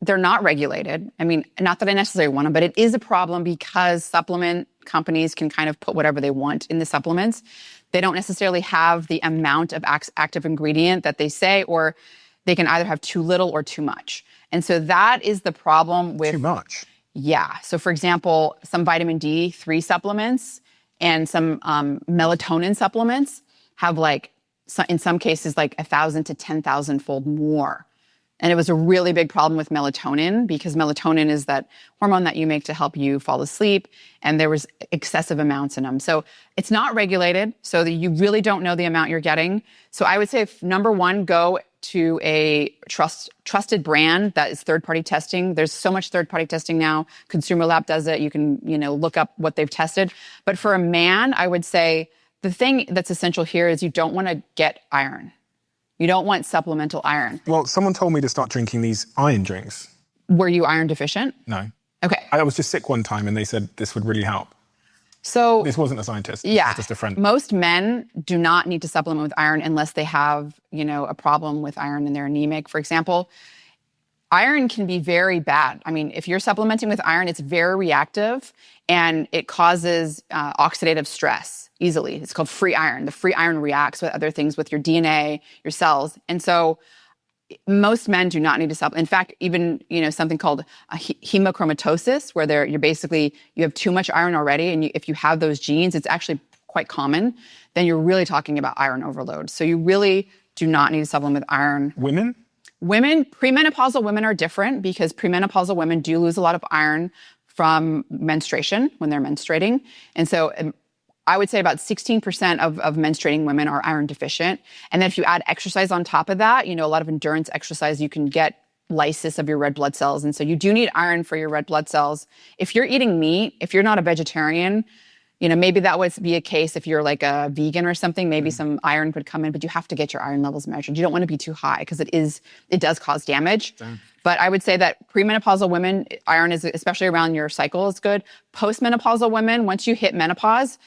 they're not regulated. I mean, not that I necessarily want them, but it is a problem because supplement companies can kind of put whatever they want in the supplements. They don't necessarily have the amount of active ingredient that they say, or they can either have too little or too much. And so that is the problem with— Too much? Yeah. So for example, some vitamin D3 supplements and some melatonin supplements have in some cases, 1,000 to 10,000 fold more. And it was a really big problem with melatonin because melatonin is that hormone that you make to help you fall asleep. And there was excessive amounts in them. So it's not regulated, so that you really don't know the amount you're getting. So I would say, number one, go to a trusted brand that is third-party testing. There's so much third-party testing now. Consumer Lab does it. You can, look up what they've tested. But for a man, I would say the thing that's essential here is you don't want to get iron. You don't want supplemental iron. Well, someone told me to start drinking these iron drinks. Were you iron deficient? No. Okay. I was just sick one time and they said this would really help. So this wasn't a scientist. Yeah. It was just a friend. Most men do not need to supplement with iron unless they have, a problem with iron and they're anemic, for example. Iron can be very bad. I mean, if you're supplementing with iron, it's very reactive and it causes oxidative stress easily. It's called free iron. The free iron reacts with other things, with your DNA, your cells. And so most men do not need to supplement. In fact, even, something called hemochromatosis, where you have too much iron already. And if you have those genes, it's actually quite common. Then you're really talking about iron overload. So you really do not need to supplement with iron. Women, premenopausal women are different because premenopausal women do lose a lot of iron from menstruation when they're menstruating. And so I would say about 16% of menstruating women are iron deficient. And then if you add exercise on top of that, a lot of endurance exercise, you can get lysis of your red blood cells. And so you do need iron for your red blood cells. If you're eating meat, if you're not a vegetarian, maybe that would be a case if you're like a vegan or something, maybe some iron could come in, but you have to get your iron levels measured. You don't want to be too high because it does cause damage. Damn. But I would say that premenopausal women, iron is, especially around your cycle, is good. Postmenopausal women, once you hit menopause,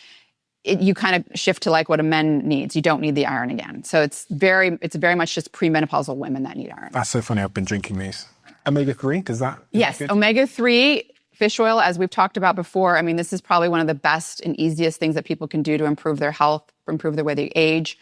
you kind of shift to what a man needs. You don't need the iron again. So it's very much just premenopausal women that need iron. That's so funny. I've been drinking these. Omega-3, does that? Yes, omega-3 fish oil, as we've talked about before. I mean, this is probably one of the best and easiest things that people can do to improve their health, improve the way they age.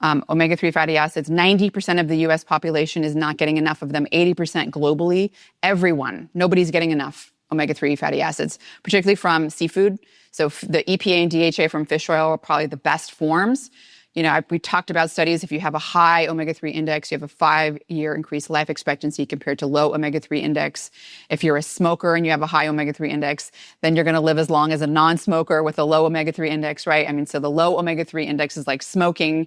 Omega-3 fatty acids, 90% of the US population is not getting enough of them, 80% globally. Everyone, nobody's getting enough omega-3 fatty acids, particularly from seafood. So the EPA and DHA from fish oil are probably the best forms. We talked about studies. If you have a high omega-3 index, you have a 5-year increased life expectancy compared to low omega-3 index. If you're a smoker and you have a high omega-3 index, then you're going to live as long as a non-smoker with a low omega-3 index, right? I mean, so the low omega-3 index is like smoking.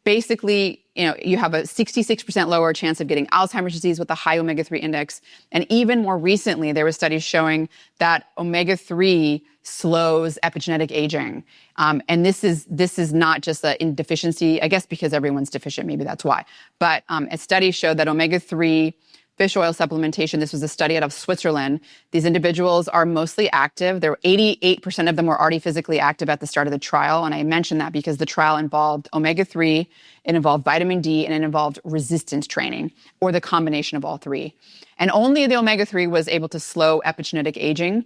Basically, you have a 66% lower chance of getting Alzheimer's disease with a high omega-3 index. And even more recently, there were studies showing that omega-3 slows epigenetic aging. And this is not just an deficiency, I guess because everyone's deficient, maybe that's why. But a study showed that omega-3 fish oil supplementation, this was a study out of Switzerland. These individuals are mostly active. 88% of them were already physically active at the start of the trial. And I mentioned that because the trial involved omega-3, it involved vitamin D, and it involved resistance training, or the combination of all three. And only the omega-3 was able to slow epigenetic aging.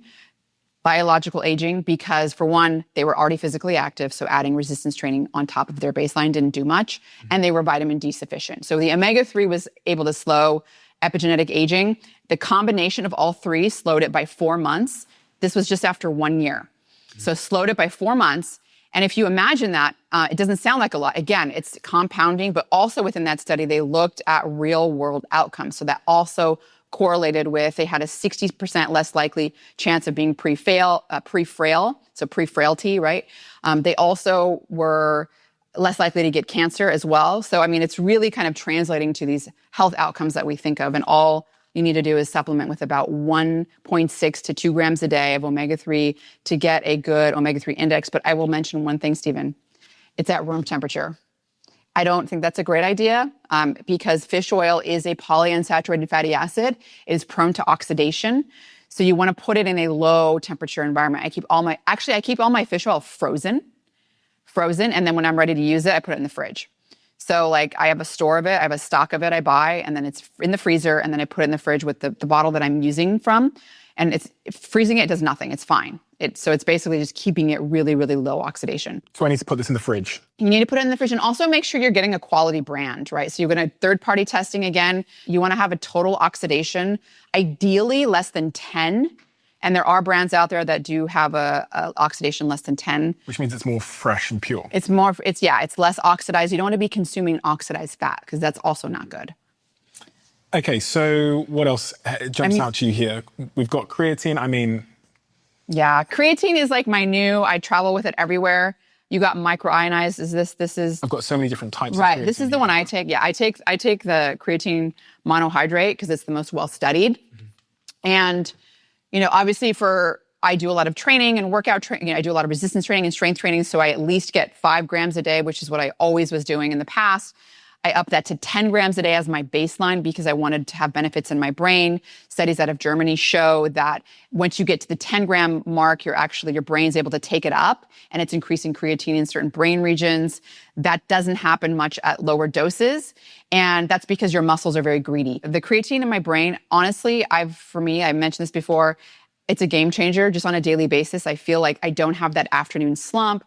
Biological aging, because for one, they were already physically active, so adding resistance training on top of their baseline didn't do much, and they were vitamin D sufficient. So the omega-3 was able to slow epigenetic aging. The combination of all three slowed it by 4 months. This was just after 1 year. So slowed it by 4 months. And if you imagine that, it doesn't sound like a lot. Again, it's compounding, but also within that study, they looked at real world outcomes. So that also correlated with, they had a 60% less likely chance of being pre-frail, so pre-frailty, right? They also were less likely to get cancer as well. So, I mean, it's really kind of translating to these health outcomes that we think of, and all you need to do is supplement with about 1.6 to 2 grams a day of omega-3 to get a good omega-3 index. But I will mention one thing, Stephen. It's at room temperature. I don't think that's a great idea because fish oil is a polyunsaturated fatty acid. It is prone to oxidation. So you want to put it in a low temperature environment. I keep all my fish oil frozen. And then when I'm ready to use it, I put it in the fridge. So like I have a store of it, I have a stock of it I buy, and then it's in the freezer, and then I put it in the fridge with the bottle that I'm using from. And it's freezing it does nothing. It's fine. So it's basically just keeping it really, really low oxidation. So I need to put this in the fridge. You need to put it in the fridge, and also make sure you're getting a quality brand, right? So you're going to third-party testing again. You want to have a total oxidation, ideally less than 10. And there are brands out there that do have a oxidation less than 10. Which means it's more fresh and pure. It's less oxidized. You don't want to be consuming oxidized fat because that's also not good. Okay, so what else jumps out to you here? We've got creatine. Yeah, creatine is like my new, I travel with it everywhere. You got microionized. I've got so many different types of right, creatine. this is the one I take. Yeah, I take the creatine monohydrate because it's the most well-studied. Mm-hmm. And, obviously I do a lot of training and workout training. I do a lot of resistance training and strength training. So I at least get 5 grams a day, which is what I always was doing in the past. I upped that to 10 grams a day as my baseline because I wanted to have benefits in my brain. Studies out of Germany show that once you get to the 10-gram mark, your brain's able to take it up, and it's increasing creatine in certain brain regions. That doesn't happen much at lower doses, and that's because your muscles are very greedy. The creatine in my brain, honestly, I mentioned this before, it's a game changer just on a daily basis. I feel like I don't have that afternoon slump.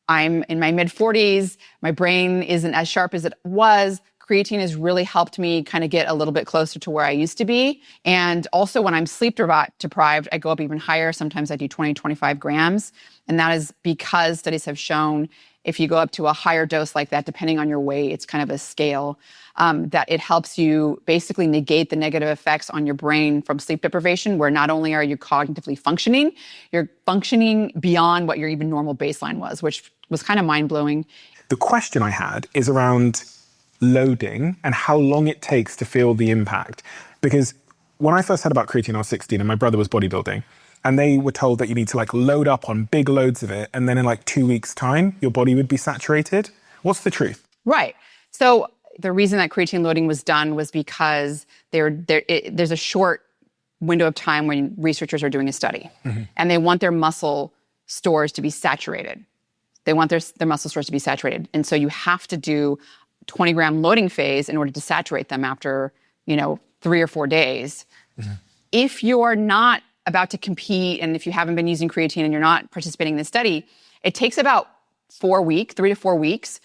I'm in my mid-40s. My brain isn't as sharp as it was. Creatine has really helped me kind of get a little bit closer to where I used to be. And also when I'm sleep deprived, I go up even higher. Sometimes I do 20, 25 grams. And that is because studies have shown if you go up to a higher dose like that, depending on your weight, it's kind of a scale, that it helps you basically negate the negative effects on your brain from sleep deprivation, where not only are you cognitively functioning, you're functioning beyond what your even normal baseline was, which was kind of mind-blowing. The question I had is around loading and how long it takes to feel the impact. Because when I first heard about creatine, I was 16 and my brother was bodybuilding. And they were told that you need to load up on big loads of it. And then in 2 weeks' time, your body would be saturated. What's the truth? Right. So the reason that creatine loading was done was because there's a short window of time when researchers are doing a study. Mm-hmm. And they want their muscle stores to be saturated. They want their muscle stores to be saturated. And so you have to do 20-gram loading phase in order to saturate them after, 3 or 4 days. Mm-hmm. If you're not about to compete, and if you haven't been using creatine and you're not participating in the study, it takes about 3 to 4 weeks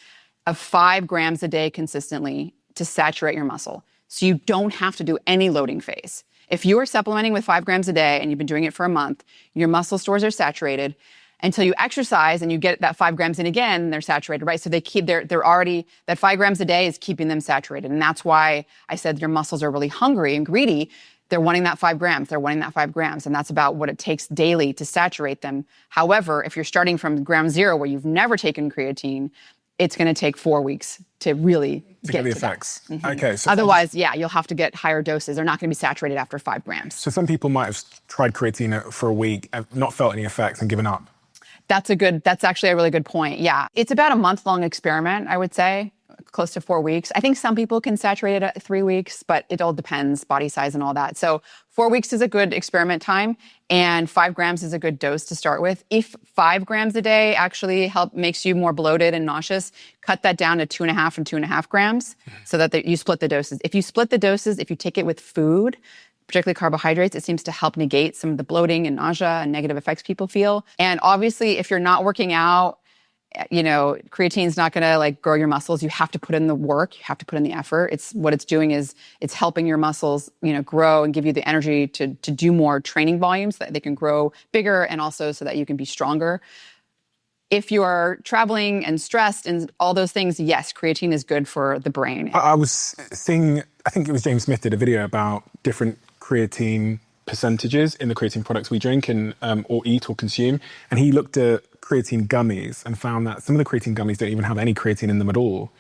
of 5 grams a day consistently to saturate your muscle. So you don't have to do any loading phase. If you are supplementing with 5 grams a day and you've been doing it for a month, your muscle stores are saturated until you exercise and you get that 5 grams in again, they're saturated, right? So they're already, that 5 grams a day is keeping them saturated. And that's why I said your muscles are really hungry and greedy. They're wanting that 5 grams. They're wanting that 5 grams. And that's about what it takes daily to saturate them. However, if you're starting from ground zero where you've never taken creatine, it's going to take 4 weeks to really get the to effects. Mm-hmm. Okay. So otherwise, you'll have to get higher doses. They're not going to be saturated after 5 grams. So some people might have tried creatine for a week, have not felt any effects and given up. That's actually a really good point. Yeah. It's about a month-long experiment, I would say, close to 4 weeks. I think some people can saturate it at 3 weeks, but it all depends, body size and all that. So 4 weeks is a good experiment time, and 5 grams is a good dose to start with. If 5 grams a day actually makes you more bloated and nauseous, cut that down to 2.5 and 2.5 grams so that you split the doses. If you split the doses, if you take it with food, particularly carbohydrates. It seems to help negate some of the bloating and nausea and negative effects people feel. And obviously, if you're not working out, creatine's not going to like grow your muscles. You have to put in the work. You have to put in the effort. What it's doing is it's helping your muscles, grow and give you the energy to do more training volumes so that they can grow bigger and also so that you can be stronger. If you are traveling and stressed and all those things, yes, creatine is good for the brain. I was seeing, I think it was James Smith did a video about different creatine percentages in the creatine products we drink and or eat or consume. And he looked at creatine gummies and found that some of the creatine gummies don't even have any creatine in them at all.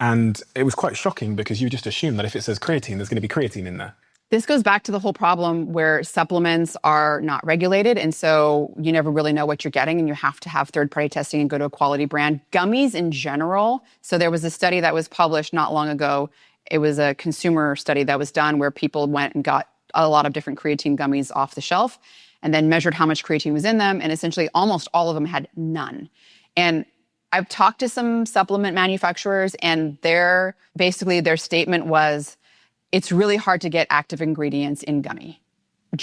And it was quite shocking because you just assume that if it says creatine, there's going to be creatine in there. This goes back to the whole problem where supplements are not regulated. And so you never really know what you're getting and you have to have third-party testing and go to a quality brand. Gummies in general. So there was a study that was published not long ago. It was a consumer study that was done where people went and got a lot of different creatine gummies off the shelf and then measured how much creatine was in them. And essentially almost all of them had none. And I've talked to some supplement manufacturers and their statement was, it's really hard to get active ingredients in gummy,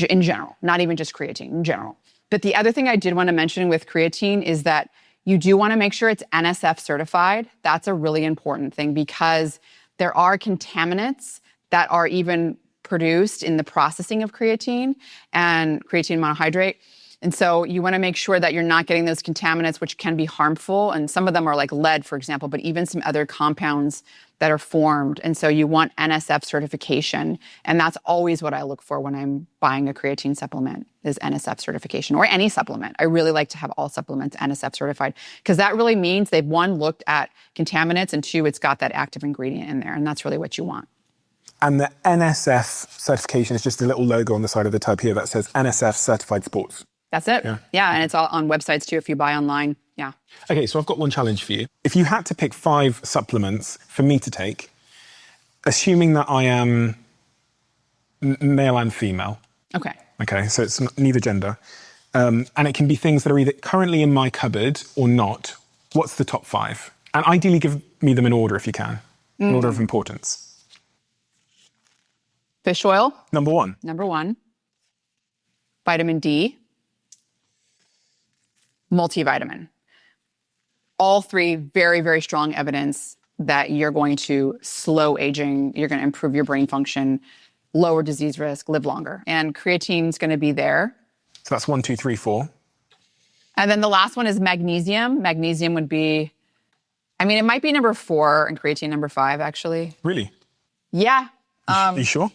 in general, not even just creatine, in general. But the other thing I did want to mention with creatine is that you do want to make sure it's NSF certified. That's a really important thing because there are contaminants that are even produced in the processing of creatine and creatine monohydrate. And so you want to make sure that you're not getting those contaminants, which can be harmful. And some of them are like lead, for example, but even some other compounds that are formed. And so you want NSF certification. And that's always what I look for when I'm buying a creatine supplement is NSF certification or any supplement. I really like to have all supplements NSF certified because that really means they've, one, looked at contaminants and two, it's got that active ingredient in there. And that's really what you want. And the NSF certification is just a little logo on the side of the tub here that says NSF Certified Sports. That's it. Yeah, and it's all on websites too if you buy online. Yeah. Okay, so I've got one challenge for you. If you had to pick 5 supplements for me to take, assuming that I am male and female. Okay, so it's neither gender. And it can be things that are either currently in my cupboard or not. What's the top 5? And ideally give me them in order if you can, in order of importance. Fish oil. Number 1. Number 1. Vitamin D. Multivitamin. All 3 very, very strong evidence that you're going to slow aging, you're going to improve your brain function, lower disease risk, live longer. And creatine's going to be there. So that's 1, 2, 3, 4. And then the last one is magnesium. Magnesium would be, it might be number 4 and creatine number 5, actually. Really? Yeah. Are you sure?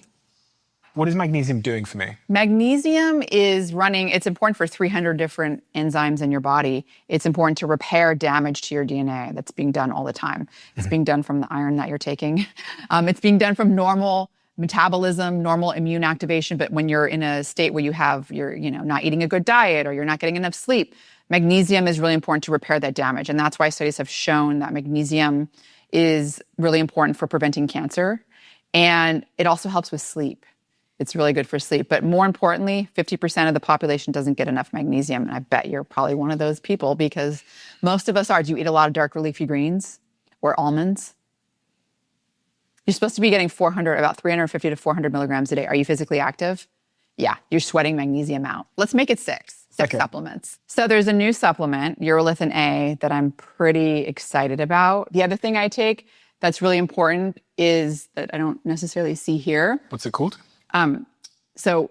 What is magnesium doing for me? Magnesium is it's important for 300 different enzymes in your body. It's important to repair damage to your DNA that's being done all the time. It's being done from the iron that you're taking. It's being done from normal metabolism, normal immune activation. But when you're in a state where you're not eating a good diet or you're not getting enough sleep, magnesium is really important to repair that damage. And that's why studies have shown that magnesium is really important for preventing cancer. And it also helps with sleep. It's really good for sleep. But more importantly, 50% of the population doesn't get enough magnesium. And I bet you're probably one of those people because most of us are. Do you eat a lot of dark leafy greens or almonds? You're supposed to be getting about 350 to 400 milligrams a day. Are you physically active? Yeah, you're sweating magnesium out. Let's make it 6 supplements. So there's a new supplement, urolithin A, that I'm pretty excited about. The other thing I take that's really important is that I don't necessarily see here. What's it called? So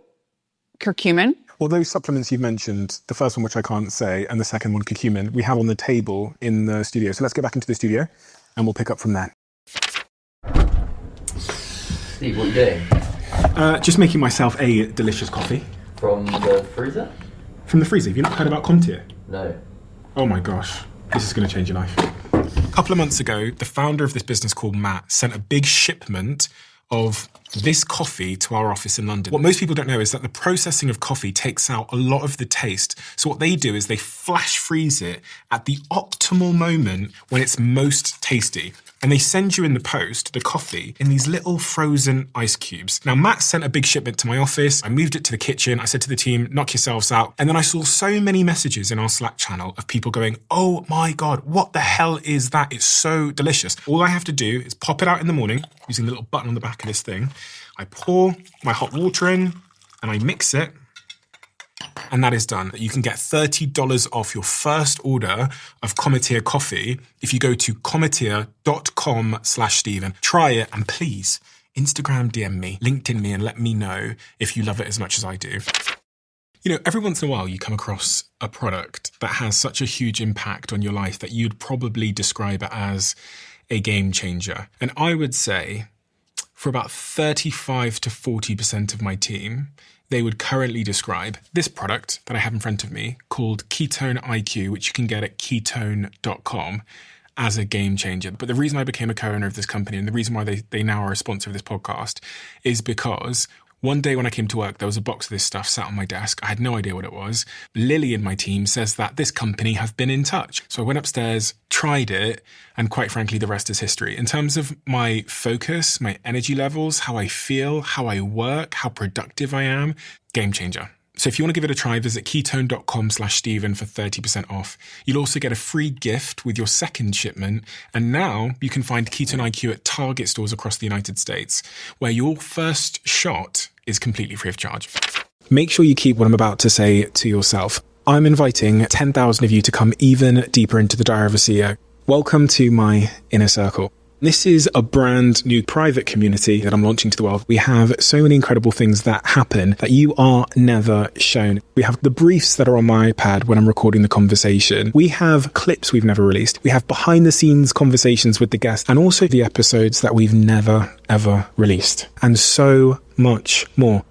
curcumin. Well, those supplements you've mentioned, the first one, which I can't say, and the second one, curcumin, we have on the table in the studio. So let's go back into the studio and we'll pick up from there. Steve, what are you doing? Just making myself a delicious coffee. From the freezer? From the freezer. Have you not heard about Contier? No. Oh my gosh. This is going to change your life. A couple of months ago, the founder of this business called Matt sent a big shipment of this coffee to our office in London. What most people don't know is that the processing of coffee takes out a lot of the taste. So what they do is they flash freeze it at the optimal moment when it's most tasty. And they send you in the post the coffee in these little frozen ice cubes. Now, Matt sent a big shipment to my office. I moved it to the kitchen. I said to the team, knock yourselves out. And then I saw so many messages in our Slack channel of people going, oh my God, what the hell is that? It's so delicious. All I have to do is pop it out in the morning using the little button on the back of this thing. I pour my hot water in and I mix it. And that is done. You can get $30 off your first order of Cometeer coffee if you go to cometeer.com/Stephen. Try it and please Instagram DM me, LinkedIn me, and let me know if you love it as much as I do. You know, every once in a while you come across a product that has such a huge impact on your life that you'd probably describe it as a game changer. And I would say for about 35 to 40% of my team, they would currently describe this product that I have in front of me called Ketone IQ, which you can get at ketone.com, as a game changer. But the reason I became a co-owner of this company and the reason why they now are a sponsor of this podcast is because one day when I came to work, there was a box of this stuff sat on my desk. I had no idea what it was. Lily in my team says that this company have been in touch. So I went upstairs, tried it, and quite frankly, the rest is history. In terms of my focus, my energy levels, how I feel, how I work, how productive I am, game changer. So if you want to give it a try, visit ketone.com/Stephen for 30% off. You'll also get a free gift with your second shipment. And now you can find Ketone IQ at Target stores across the United States, where your first shot is completely free of charge. Make sure you keep what I'm about to say to yourself. I'm inviting 10,000 of you to come even deeper into the Diary of a CEO. Welcome to my inner circle. This is a brand new private community that I'm launching to the world. We have so many incredible things that happen that you are never shown. We have the briefs that are on my iPad when I'm recording the conversation. We have clips we've never released. We have behind the scenes conversations with the guests and also the episodes that we've never, ever released. And so much more.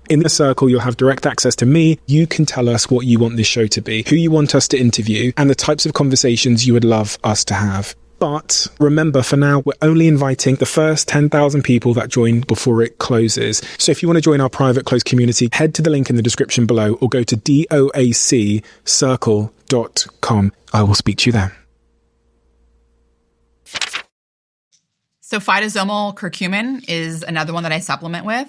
In the circle, you'll have direct access to me. You can tell us what you want this show to be, who you want us to interview, and the types of conversations you would love us to have. But remember, for now, we're only inviting the first 10,000 people that join before it closes. So if you want to join our private closed community, head to the link in the description below or go to doaccircle.com. I will speak to you there. So phytosomal curcumin is another one that I supplement with.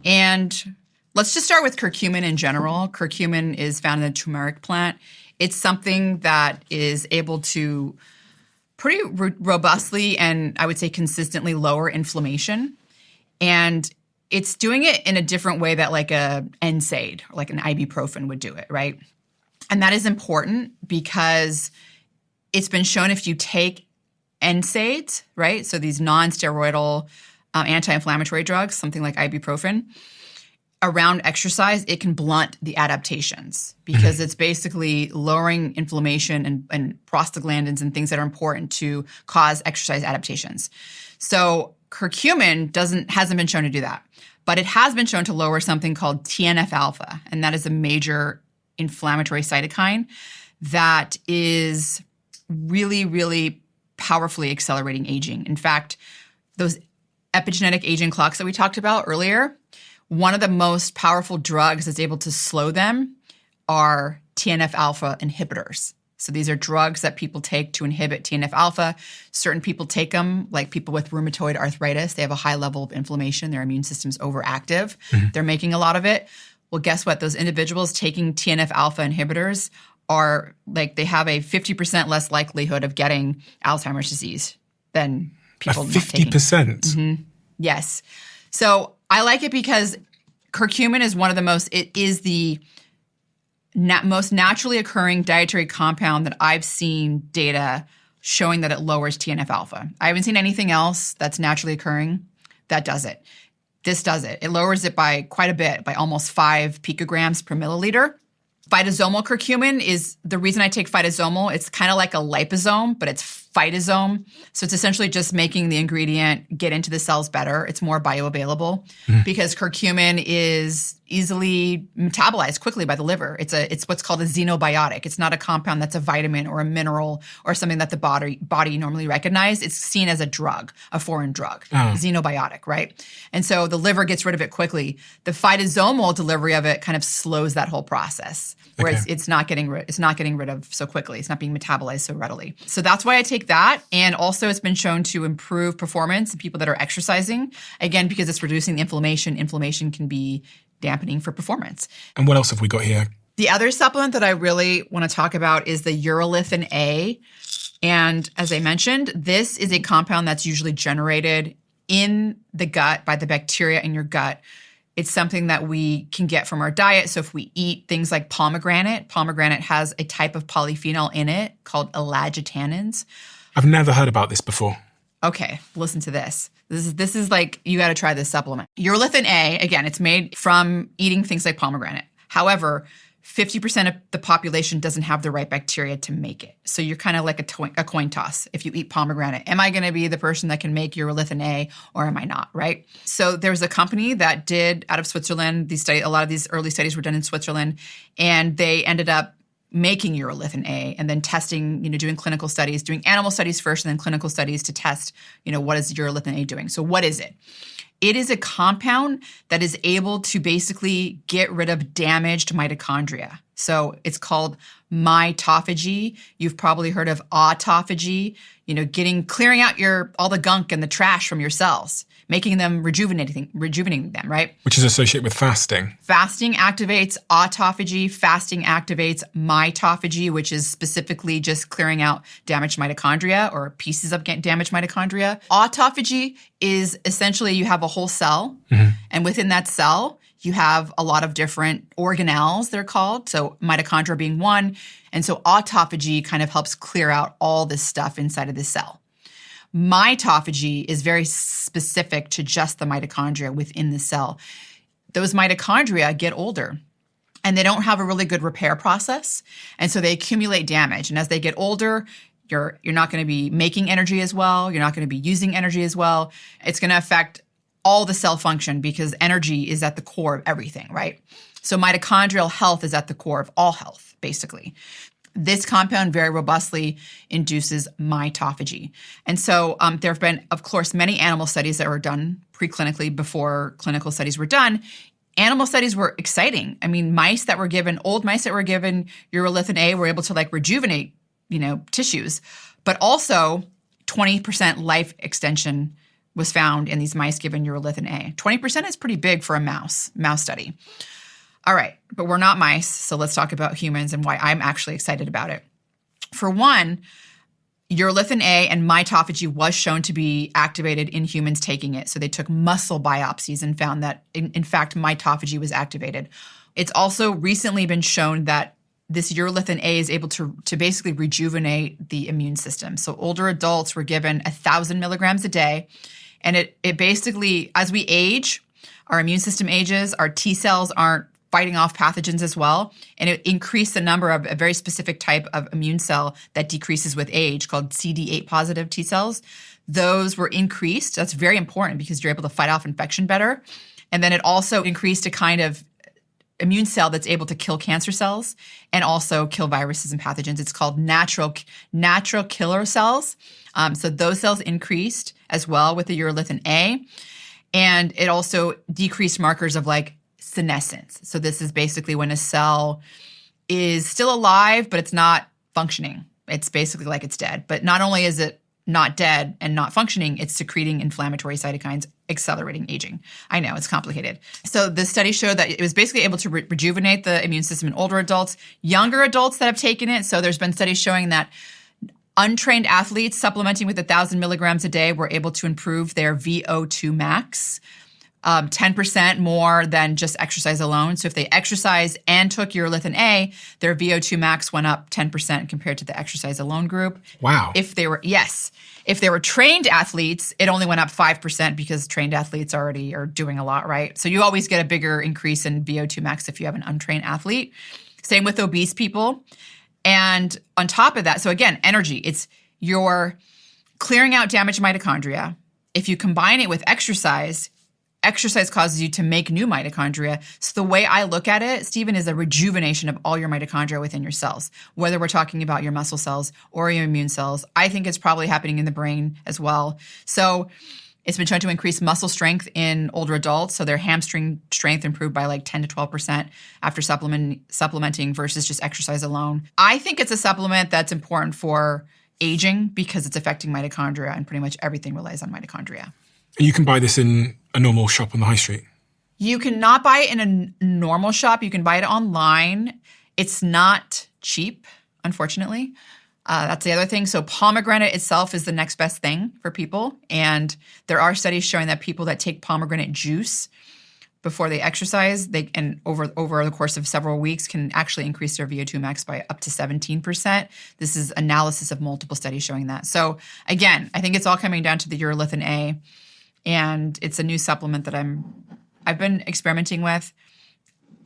And let's just start with curcumin in general. Curcumin is found in the turmeric plant. It's something that is able to pretty robustly and I would say consistently lower inflammation. And it's doing it in a different way that like a NSAID or like an ibuprofen would do it, right? And that is important because it's been shown if you take NSAIDs, right? So these non-steroidal anti-inflammatory drugs, something like ibuprofen, around exercise, it can blunt the adaptations because it's basically lowering inflammation and prostaglandins and things that are important to cause exercise adaptations. So curcumin hasn't been shown to do that, but it has been shown to lower something called TNF-alpha, and that is a major inflammatory cytokine that is really, really powerfully accelerating aging. In fact, those epigenetic aging clocks that we talked about earlier, one of the most powerful drugs that's able to slow them are TNF-alpha inhibitors. So these are drugs that people take to inhibit TNF-alpha. Certain people take them, like people with rheumatoid arthritis. They have a high level of inflammation. Their immune system's overactive. They're making a lot of it. Well, guess what? Those individuals taking TNF-alpha inhibitors are like they have a 50% less likelihood of getting Alzheimer's disease than people not taking. 50%? Yes. So I like it because curcumin is one of the most most naturally occurring dietary compound that I've seen data showing that it lowers TNF-alpha. I haven't seen anything else that's naturally occurring that does it. This does it. It lowers it by quite a bit, by almost 5 picograms per milliliter. Phytosomal curcumin is the reason I take phytosomal. It's kind of like a liposome, but it's phytosome. So it's essentially just making the ingredient get into the cells better. It's more bioavailable because curcumin is easily metabolized quickly by the liver. It's what's called a xenobiotic. It's not a compound that's a vitamin or a mineral or something that the body normally recognizes. It's seen as a drug, a foreign drug, xenobiotic, right? And so the liver gets rid of it quickly. The phytosomal delivery of it kind of slows that whole process. Where it's not getting rid of so quickly. It's not being metabolized so readily. So that's why I take that. And also it's been shown to improve performance in people that are exercising. Again, because it's reducing the inflammation. Inflammation can be dampening for performance. And what else have we got here? The other supplement that I really want to talk about is the urolithin A. And as I mentioned, this is a compound that's usually generated in the gut by the bacteria in your gut. It's something that we can get from our diet. So if we eat things like pomegranate has a type of polyphenol in it called elagitannins. I've never heard about this before. Okay, listen to this. This is like, you got to try this supplement. Urolithin A, again, it's made from eating things like pomegranate. However, 50% of the population doesn't have the right bacteria to make it. So you're kind of like a coin toss if you eat pomegranate. Am I going to be the person that can make urolithin A or am I not, right? So there was a company that did out of Switzerland, a lot of these early studies were done in Switzerland, and they ended up making urolithin A and then testing, doing clinical studies, doing animal studies first and then clinical studies to test, what is urolithin A doing? So what is it? It is a compound that is able to basically get rid of damaged mitochondria. So it's called mitophagy. You've probably heard of autophagy, clearing out all the gunk and the trash from your cells, making them rejuvenating them, right? Which is associated with fasting. Fasting activates autophagy. Fasting activates mitophagy, which is specifically just clearing out damaged mitochondria or pieces of damaged mitochondria. Autophagy is essentially you have a whole cell, and within that cell, you have a lot of different organelles, they're called. So mitochondria being one. And so autophagy kind of helps clear out all this stuff inside of the cell. Mitophagy is very specific to just the mitochondria within the cell. Those mitochondria get older and they don't have a really good repair process. And so they accumulate damage. And as they get older, you're not going to be making energy as well. You're not going to be using energy as well. It's going to affect all the cell function because energy is at the core of everything, right? So mitochondrial health is at the core of all health, basically. This compound very robustly induces mitophagy. And so there have been, of course, many animal studies that were done preclinically before clinical studies were done. Animal studies were exciting. I mean, old mice that were given urolithin A were able to rejuvenate, tissues, but also 20% life extension was found in these mice given urolithin A. 20% is pretty big for a mouse study. All right, but we're not mice, so let's talk about humans and why I'm actually excited about it. For one, urolithin A and mitophagy was shown to be activated in humans taking it. So they took muscle biopsies and found that, in fact, mitophagy was activated. It's also recently been shown that this urolithin A is able to basically rejuvenate the immune system. So older adults were given 1,000 milligrams a day. And it basically, as we age, our immune system ages, our T cells aren't fighting off pathogens as well. And it increased the number of a very specific type of immune cell that decreases with age called CD8 positive T cells. Those were increased. That's very important because you're able to fight off infection better. And then it also increased a kind of immune cell that's able to kill cancer cells and also kill viruses and pathogens. It's called natural killer cells. So those cells increased as well with the urolithin A. And it also decreased markers of senescence. So this is basically when a cell is still alive, but it's not functioning. It's basically like it's dead. But not only is it not dead and not functioning, it's secreting inflammatory cytokines, accelerating aging. I know, it's complicated. So the study showed that it was basically able to rejuvenate the immune system in older adults, younger adults that have taken it. So there's been studies showing that untrained athletes supplementing with 1,000 milligrams a day were able to improve their VO2 max 10% more than just exercise alone. So if they exercise and took urolithin A, their VO2 max went up 10% compared to the exercise alone group. Wow. If they were trained athletes, it only went up 5% because trained athletes already are doing a lot, right? So you always get a bigger increase in VO2 max if you have an untrained athlete. Same with obese people. And on top of that, so again, energy, it's you're clearing out damaged mitochondria. If you combine it with exercise causes you to make new mitochondria. So the way I look at it, Stephen, is a rejuvenation of all your mitochondria within your cells, whether we're talking about your muscle cells or your immune cells. I think it's probably happening in the brain as well. So it's been shown to increase muscle strength in older adults. So their hamstring strength improved by 10 to 12% after supplementing versus just exercise alone. I think it's a supplement that's important for aging because it's affecting mitochondria, and pretty much everything relies on mitochondria. You can buy this in a normal shop on the high street? You cannot buy it in a normal shop. You can buy it online. It's not cheap, unfortunately. That's the other thing. So pomegranate itself is the next best thing for people. And there are studies showing that people that take pomegranate juice before they exercise, over the course of several weeks can actually increase their VO2 max by up to 17%. This is analysis of multiple studies showing that. So again, I think it's all coming down to the urolithin A, and it's a new supplement that I've been experimenting with.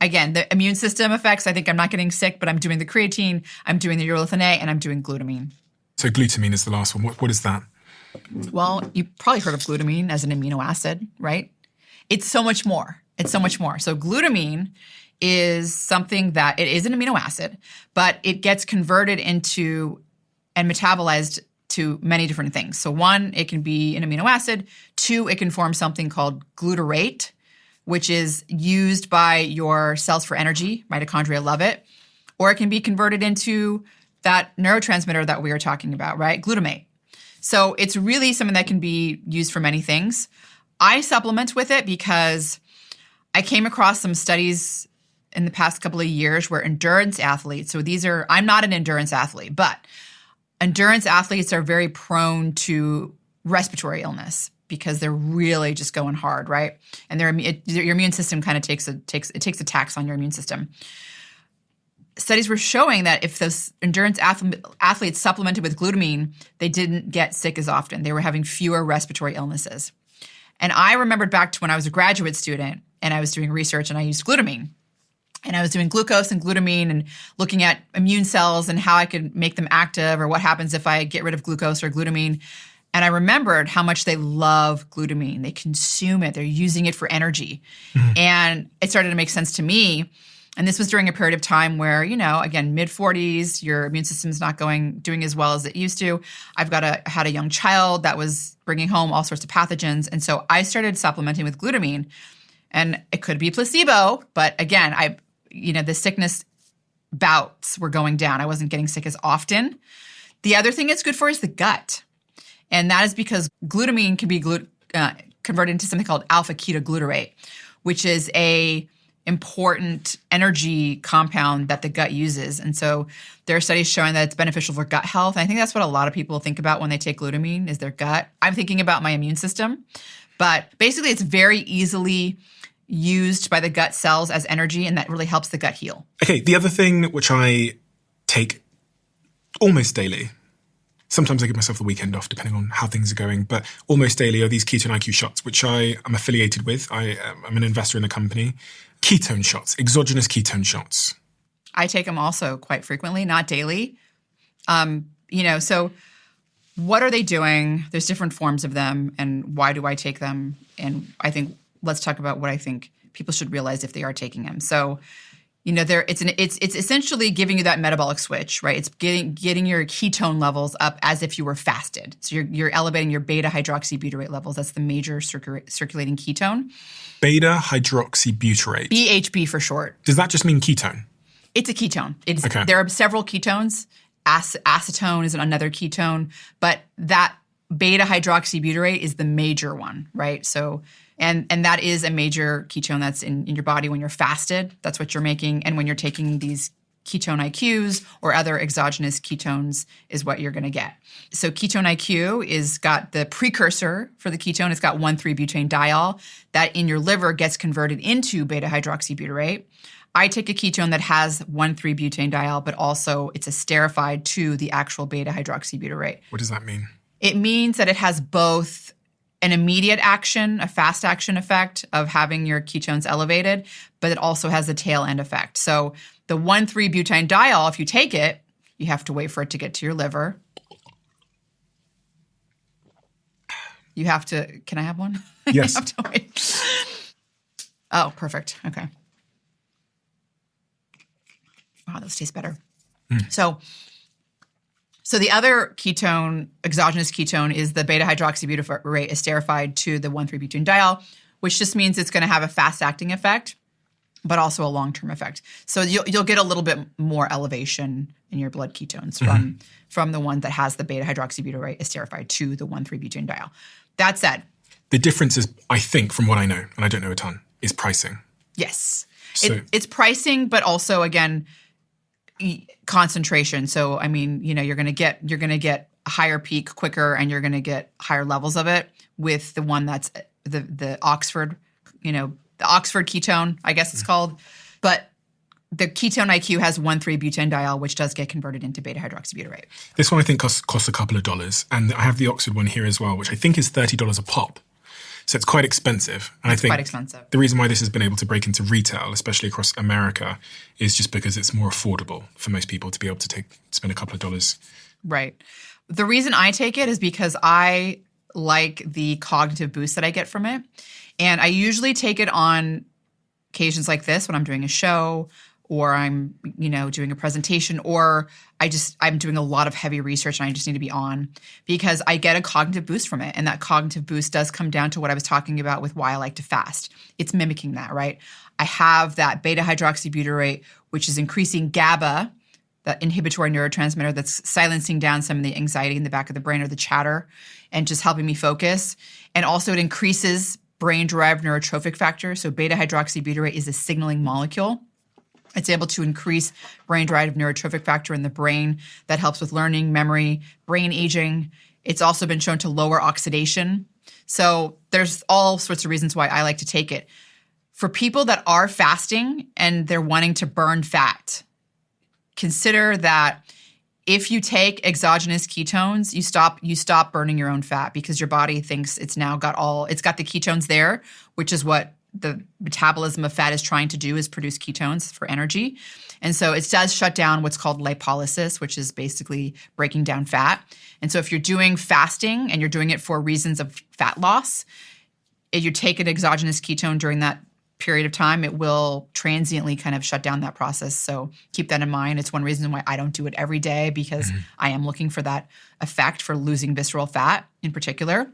Again, the immune system effects, I think I'm not getting sick, but I'm doing the creatine, I'm doing the urolithin A, and I'm doing glutamine. So glutamine is the last one. What is that? Well, you've probably heard of glutamine as an amino acid, right? It's so much more. So glutamine is something that it is an amino acid, but it gets converted into and metabolized to many different things. So one, it can be an amino acid. Two, it can form something called glutarate, which is used by your cells for energy. Mitochondria love it. Or it can be converted into that neurotransmitter that we were talking about, right? Glutamate. So it's really something that can be used for many things. I supplement with it because I came across some studies in the past couple of years where endurance athletes, I'm not an endurance athlete, but endurance athletes are very prone to respiratory illness because they're really just going hard, right? And your immune system kind of takes a tax on your immune system. Studies were showing that if those endurance athletes supplemented with glutamine, they didn't get sick as often. They were having fewer respiratory illnesses. And I remembered back to when I was a graduate student and I was doing research and I used glutamine. And I was doing glucose and glutamine and looking at immune cells and how I could make them active or what happens if I get rid of glucose or glutamine. And I remembered how much they love glutamine. They consume it. They're using it for energy. Mm-hmm. And it started to make sense to me. And this was during a period of time where, again, mid-40s, your immune system's not doing as well as it used to. Had a young child that was bringing home all sorts of pathogens. And so I started supplementing with glutamine. And it could be placebo, but again, the sickness bouts were going down. I wasn't getting sick as often. The other thing it's good for is the gut. And that is because glutamine can be converted into something called alpha-ketoglutarate, which is a important energy compound that the gut uses. And so there are studies showing that it's beneficial for gut health. And I think that's what a lot of people think about when they take glutamine is their gut. I'm thinking about my immune system. But basically, it's very easily used by the gut cells as energy, and that really helps the gut heal. Okay, the other thing which I take almost daily, sometimes I give myself the weekend off depending on how things are going, but almost daily are these Ketone IQ shots, which I am affiliated with. I'm an investor in the company. Ketone shots, exogenous ketone shots. I take them also quite frequently, not daily. So what are they doing? There's different forms of them, and why do I take them? And I think let's talk about what I think people should realize if they are taking them. So, it's essentially giving you that metabolic switch, right? It's getting your ketone levels up as if you were fasted. So you're elevating your beta hydroxybutyrate levels. That's the major circulating ketone. Beta hydroxybutyrate. BHB for short. Does that just mean ketone? It's a ketone. Okay. There are several ketones. Acetone is another ketone, but that beta hydroxybutyrate is the major one, right? So, and that is a major ketone that's in your body when you're fasted. That's what you're making. And when you're taking these ketone IQs or other exogenous ketones is what you're going to get. So ketone IQ is got the precursor for the ketone. It's got 1,3-butanediol that in your liver gets converted into beta hydroxybutyrate. I take a ketone that has 1,3-butanediol, but also it's esterified to the actual beta hydroxybutyrate. What does that mean? It means that it has both an immediate action, a fast action effect of having your ketones elevated, but it also has a tail end effect. So the 1,3-butanediol, if you take it, you have to wait for it to get to your liver. You have to, can I have one? Yes. You have to wait. Oh, perfect. Okay. Wow, those taste better. So the other ketone, exogenous ketone, is the beta hydroxybutyrate esterified to the 1,3-butanediol, which just means it's going to have a fast-acting effect, but also a long-term effect. So you'll get a little bit more elevation in your blood ketones from the one that has the beta hydroxybutyrate esterified to the 1,3-butanediol. That said, the difference is, I think, from what I know, and I don't know a ton, is pricing. Yes. So, it's pricing, but also, again, concentration. So, I mean, you're going to get a higher peak quicker, and you're going to get higher levels of it with the one that's the Oxford, the Oxford ketone, I guess it's called. But the ketone IQ has 1,3-butanediol, which does get converted into beta-hydroxybutyrate. This one I think costs a couple of dollars. And I have the Oxford one here as well, which I think is $30 a pop. So it's quite expensive. And I think quite expensive. The reason why this has been able to break into retail, especially across America, is just because it's more affordable for most people to be able to spend a couple of dollars. Right. The reason I take it is because I like the cognitive boost that I get from it. And I usually take it on occasions like this when I'm doing a show, or I'm, doing a presentation, or I'm doing a lot of heavy research and I just need to be on, because I get a cognitive boost from it. And that cognitive boost does come down to what I was talking about with why I like to fast. It's mimicking that, right? I have that beta-hydroxybutyrate, which is increasing GABA, that inhibitory neurotransmitter that's silencing down some of the anxiety in the back of the brain or the chatter, and just helping me focus. And also it increases brain-derived neurotrophic factor. So beta-hydroxybutyrate is a signaling molecule. It's able to increase brain-derived neurotrophic factor in the brain that helps with learning, memory, brain aging. It's also been shown to lower oxidation. So there's all sorts of reasons why I like to take it. For people that are fasting and they're wanting to burn fat, consider that if you take exogenous ketones, you stop burning your own fat, because your body thinks it's now got the ketones there, which is what the metabolism of fat is trying to do, is produce ketones for energy. And so it does shut down what's called lipolysis, which is basically breaking down fat. And so if you're doing fasting and you're doing it for reasons of fat loss, if you take an exogenous ketone during that period of time, it will transiently kind of shut down that process. So keep that in mind. It's one reason why I don't do it every day, because I am looking for that effect for losing visceral fat in particular.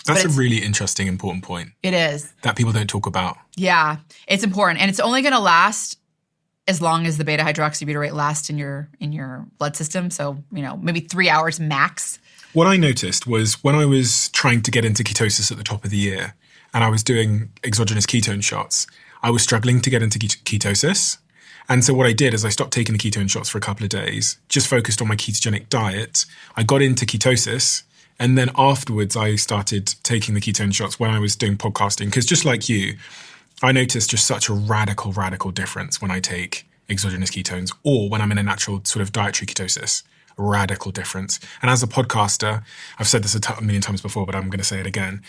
That's a really interesting, important point. It is. That people don't talk about. Yeah, it's important. And it's only going to last as long as the beta-hydroxybutyrate lasts in your blood system. So, maybe 3 hours max. What I noticed was when I was trying to get into ketosis at the top of the year and I was doing exogenous ketone shots, I was struggling to get into ketosis. And so what I did is I stopped taking the ketone shots for a couple of days, just focused on my ketogenic diet. I got into ketosis. And then afterwards, I started taking the ketone shots when I was doing podcasting. Because just like you, I noticed just such a radical difference when I take exogenous ketones, or when I'm in a natural sort of dietary ketosis. A radical difference. And as a podcaster, I've said this a million times before, but I'm going to say it again.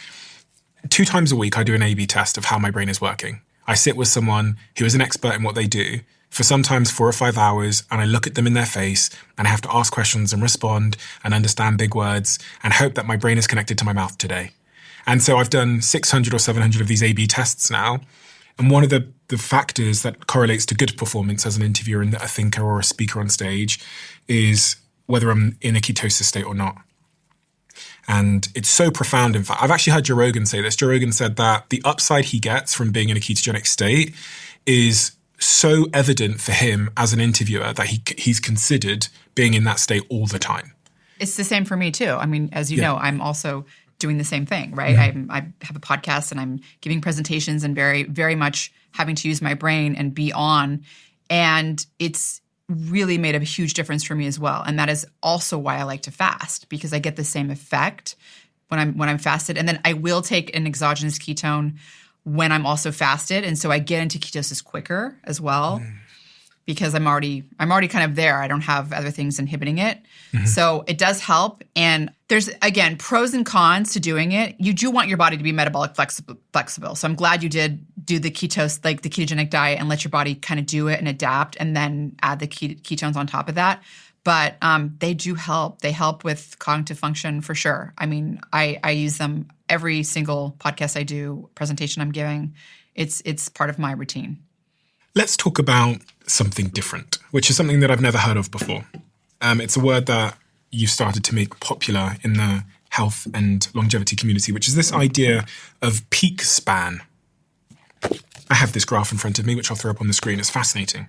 2 times a week, I do an A/B test of how my brain is working. I sit with someone who is an expert in what they do for sometimes 4 or 5 hours, and I look at them in their face and I have to ask questions and respond and understand big words and hope that my brain is connected to my mouth today. And so I've done 600 or 700 of these A/B tests now. And one of the factors that correlates to good performance as an interviewer and a thinker or a speaker on stage is whether I'm in a ketosis state or not. And it's so profound. In fact, I've actually heard Joe Rogan say this. Joe Rogan said that the upside he gets from being in a ketogenic state is so evident for him as an interviewer that he's considered being in that state all the time. It's the same for me too. I mean, as you know, I'm also doing the same thing, right? Mm-hmm. I have a podcast and I'm giving presentations and very, very much having to use my brain and be on. And it's really made a huge difference for me as well. And that is also why I like to fast, because I get the same effect when I'm fasted. And then I will take an exogenous ketone when I'm also fasted. And so I get into ketosis quicker as well, because I'm already kind of there. I don't have other things inhibiting it. Mm-hmm. So it does help. And there's, again, pros and cons to doing it. You do want your body to be metabolic flexible. So I'm glad you did do the ketogenic diet and let your body kind of do it and adapt, and then add the ketones on top of that. But they do help. They help with cognitive function for sure. I mean, I use them every single podcast I do, presentation I'm giving. It's part of my routine. Let's talk about something different, which is something that I've never heard of before. It's a word that you started to make popular in the health and longevity community, which is this idea of Peakspan. I have this graph in front of me, which I'll throw up on the screen. It's fascinating.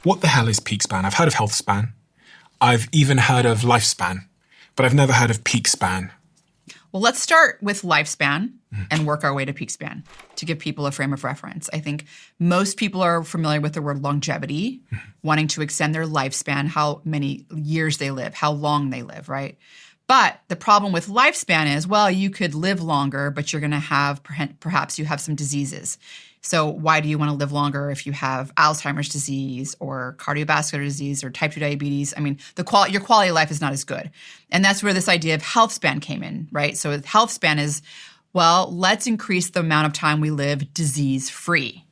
What the hell is Peakspan? I've heard of health span. I've even heard of lifespan, but I've never heard of Peakspan. Well, let's start with lifespan. and work our way to Peakspan to give people a frame of reference. I think most people are familiar with the word longevity, wanting to extend their lifespan, how many years they live, how long they live, right? But the problem with lifespan is, well, you could live longer, but you're going to have, perhaps you have some diseases. So why do you want to live longer if you have Alzheimer's disease or cardiovascular disease or type 2 diabetes? I mean, your quality of life is not as good. And that's where this idea of health span came in, right? So health span is, well, let's increase the amount of time we live disease-free.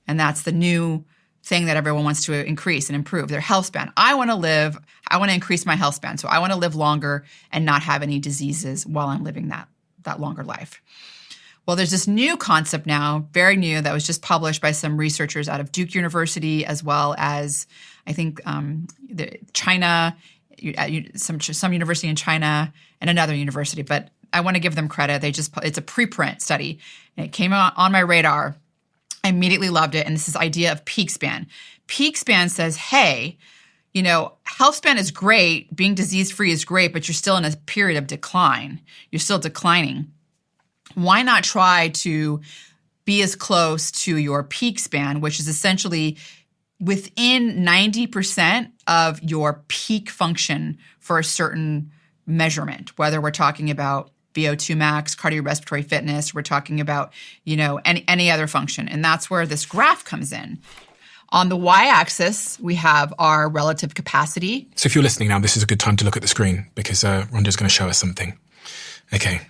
And that's the new thing that everyone wants to increase and improve, their health span. I want to increase my health span. So I want to live longer and not have any diseases while I'm living that longer life. Well, there's this new concept now, very new, that was just published by some researchers out of Duke University, as well as, I think, China, some university in China, and another university. But I want to give them credit. It's a preprint study, and it came on my radar. I immediately loved it, and this is idea of Peakspan. Peakspan says, hey, health span is great, being disease-free is great, but you're still in a period of decline. You're still declining. Why not try to be as close to your peak span, which is essentially within 90% of your peak function for a certain measurement, whether we're talking about VO2 max, cardiorespiratory fitness, we're talking about, any other function. And that's where this graph comes in. On the y-axis, we have our relative capacity. So if you're listening now, this is a good time to look at the screen because Rhonda's going to show us something. Okay.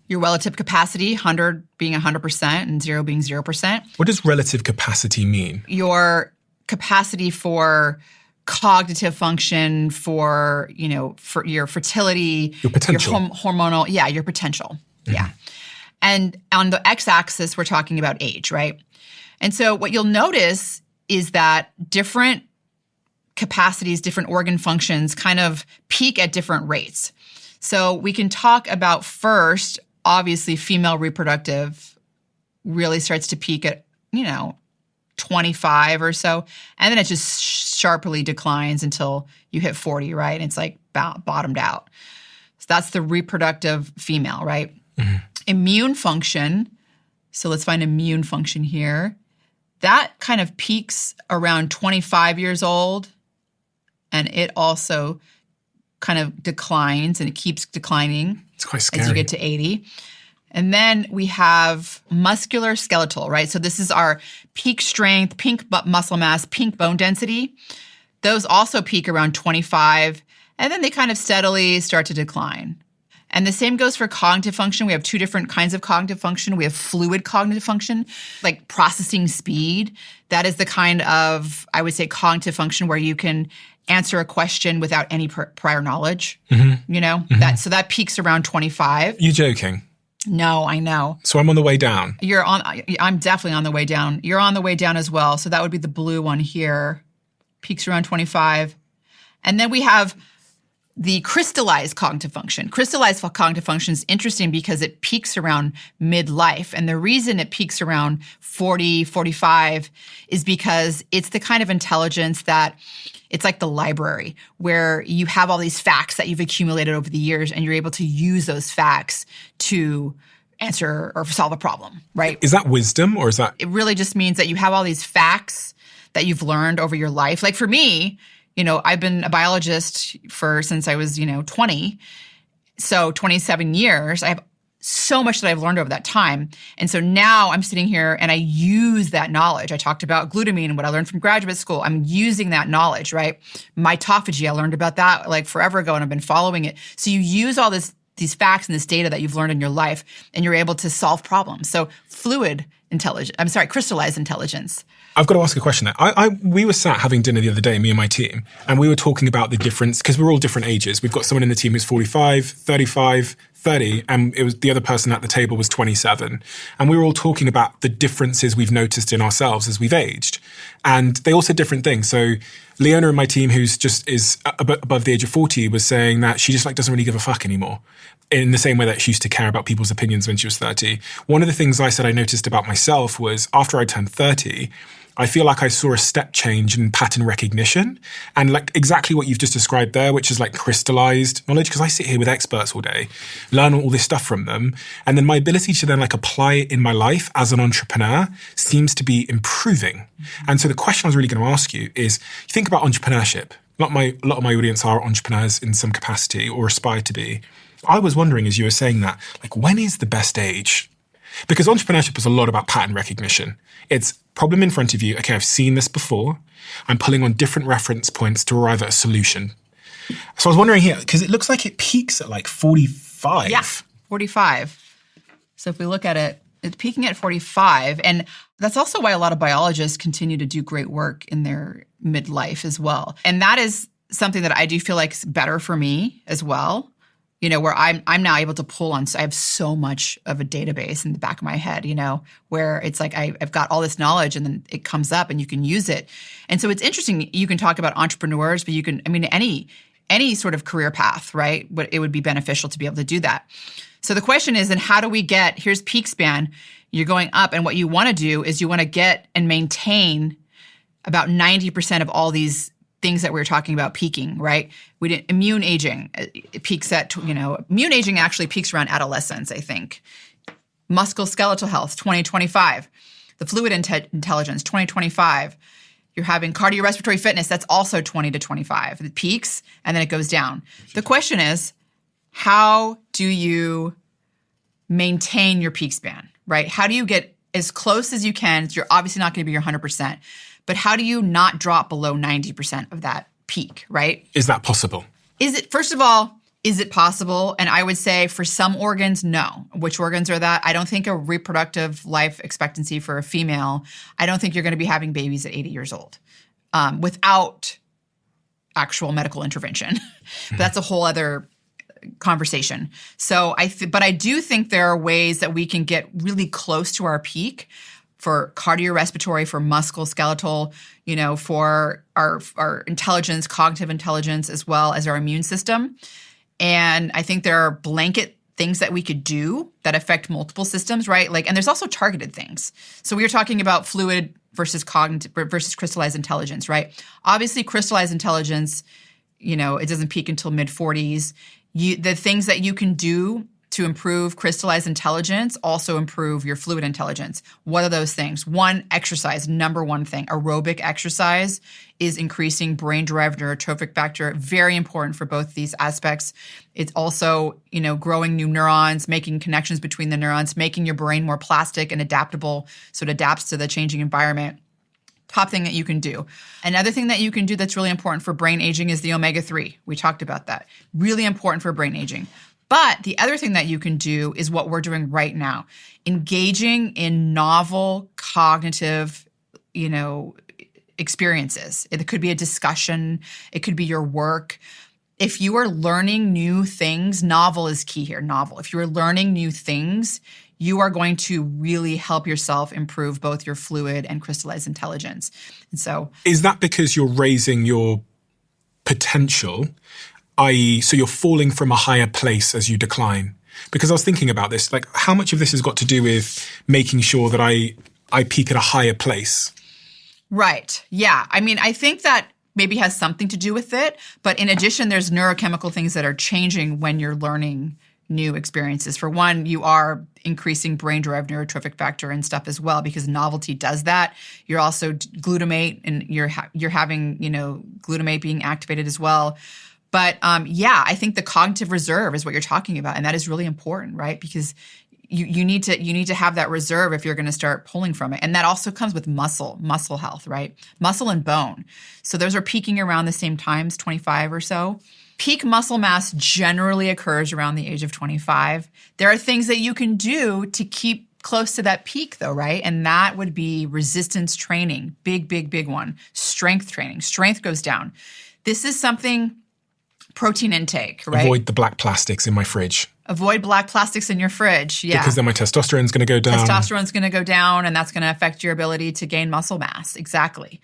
Your relative capacity, 100 being 100% and 0 being 0%. What does relative capacity mean? Your capacity for cognitive function, for your fertility, your potential, your hormonal, your potential, yeah. And on the x-axis, we're talking about age, right? And so what you'll notice is that different capacities, different organ functions kind of peak at different rates. So we can talk about first, obviously, female reproductive really starts to peak at, 25 or so. And then it just sharply declines until you hit 40, right? And it's like bottomed out. So that's the reproductive female, right? Mm-hmm. Immune function. So let's find immune function here. That kind of peaks around 25 years old. And it also kind of declines, and it keeps declining. It's quite scary. As you get to 80. And then we have muscular skeletal, right? So this is our peak strength, peak muscle mass, peak bone density. Those also peak around 25, and then they kind of steadily start to decline. And the same goes for cognitive function. We have two different kinds of cognitive function. We have fluid cognitive function, like processing speed. That is the kind of, I would say, cognitive function where you can answer a question without any prior knowledge. Mm-hmm. So that peaks around 25. You're joking? No, I know. So I'm on the way down. I'm definitely on the way down. You're on the way down as well. So that would be the blue one here. Peaks around 25. And then we have the crystallized cognitive function. Crystallized cognitive function is interesting because it peaks around midlife. And the reason it peaks around 40, 45 is because it's the kind of intelligence that it's like the library where you have all these facts that you've accumulated over the years and you're able to use those facts to answer or solve a problem, right? Is that wisdom or is that? It really just means that you have all these facts that you've learned over your life. Like for me, I've been a biologist since I was, 20. So 27 years. I have so much that I've learned over that time. And so now I'm sitting here and I use that knowledge. I talked about glutamine and what I learned from graduate school. I'm using that knowledge, right? Mitophagy, I learned about that like forever ago and I've been following it. So you use all these facts and this data that you've learned in your life and you're able to solve problems. So crystallized intelligence. I've got to ask a question there. We were sat having dinner the other day, me and my team, and we were talking about the difference, because we're all different ages. We've got someone in the team who's 45, 35, 30, and it was the other person at the table was 27. And we were all talking about the differences we've noticed in ourselves as we've aged. And they all said different things. So Leona in my team, who's just is above the age of 40, was saying that she just doesn't really give a fuck anymore, in the same way that she used to care about people's opinions when she was 30. One of the things I said I noticed about myself was after I turned 30, I feel like I saw a step change in pattern recognition and like exactly what you've just described there, which is like crystallized knowledge. Because I sit here with experts all day, learn all this stuff from them. And then my ability to then like apply it in my life as an entrepreneur seems to be improving. And so the question I was really going to ask you is, you think about entrepreneurship. A lot of my audience are entrepreneurs in some capacity or aspire to be. I was wondering, as you were saying that, like, when is the best age? Because entrepreneurship is a lot about pattern recognition. It's problem in front of you. Okay, I've seen this before. I'm pulling on different reference points to arrive at a solution. So I was wondering here, because it looks like it peaks at like 45. Yeah, 45. So if we look at it, it's peaking at 45. And that's also why a lot of biologists continue to do great work in their midlife as well. And that is something that I do feel like is better for me as well. You know, where I'm now able to pull on, so I have so much of a database in the back of my head, you know, where it's like I've got all this knowledge and then it comes up and you can use it. And so it's interesting, you can talk about entrepreneurs, but you can, I mean, any sort of career path, right? But it would be beneficial to be able to do that. So the question is, then how do we get, here's Peakspan, you're going up, and what you want to do is you want to get and maintain about 90% of all these things that we were talking about peaking, right? Immune aging, it peaks at, immune aging actually peaks around adolescence, I think. Musculoskeletal health, 2025. The fluid intelligence, 2025. You're having cardiorespiratory fitness, that's also 20 to 25. It peaks, and then it goes down. The question is, how do you maintain your peak span, right? How do you get as close as you can? You're obviously not going to be your 100%. But how do you not drop below 90% of that peak, right? Is that possible? First of all, is it possible? And I would say for some organs, no. Which organs are that? I don't think a reproductive life expectancy for a female, I don't think you're going to be having babies at 80 years old without actual medical intervention. But that's a whole other conversation. So but I do think there are ways that we can get really close to our peak for cardiorespiratory, for musculoskeletal, for our intelligence, cognitive intelligence, as well as our immune system. And I think there are blanket things that we could do that affect multiple systems, right? And there's also targeted things. So we were talking about fluid versus cognitive versus crystallized intelligence, right? Obviously, crystallized intelligence, it doesn't peak until mid-40s. The things that you can do to improve crystallized intelligence also improve your fluid intelligence. What are those things? One, exercise, number one thing. Aerobic exercise is increasing brain-derived neurotrophic factor, very important for both these aspects. It's also, growing new neurons, making connections between the neurons, making your brain more plastic and adaptable so it adapts to the changing environment. Top thing that you can do. Another thing that you can do that's really important for brain aging is the omega-3. We talked about that. Really important for brain aging. But the other thing that you can do is what we're doing right now, engaging in novel cognitive, experiences. It could be a discussion. It could be your work. If you are learning new things, novel is key here, novel. If you're learning new things, you are going to really help yourself improve both your fluid and crystallized intelligence. And so, is that because you're raising your potential, i.e., so you're falling from a higher place as you decline? Because I was thinking about this, how much of this has got to do with making sure that I peak at a higher place? Right. Yeah. I mean, I think that maybe has something to do with it. But in addition, there's neurochemical things that are changing when you're learning new experiences. For one, you are increasing brain-derived neurotrophic factor and stuff as well, because novelty does that. You're also glutamate, and you're having, glutamate being activated as well. But I think the cognitive reserve is what you're talking about, and that is really important, right? Because you need to have that reserve if you're going to start pulling from it, and that also comes with muscle health, right? Muscle and bone. So those are peaking around the same times, 25 or so. Peak muscle mass generally occurs around the age of 25. There are things that you can do to keep close to that peak though, right? And that would be resistance training, big one. Strength training. Strength goes down. This is something. Protein intake, right? Avoid the black plastics in my fridge. Avoid black plastics in your fridge, yeah. Because then my testosterone's going to go down. Testosterone's going to go down, and that's going to affect your ability to gain muscle mass. Exactly.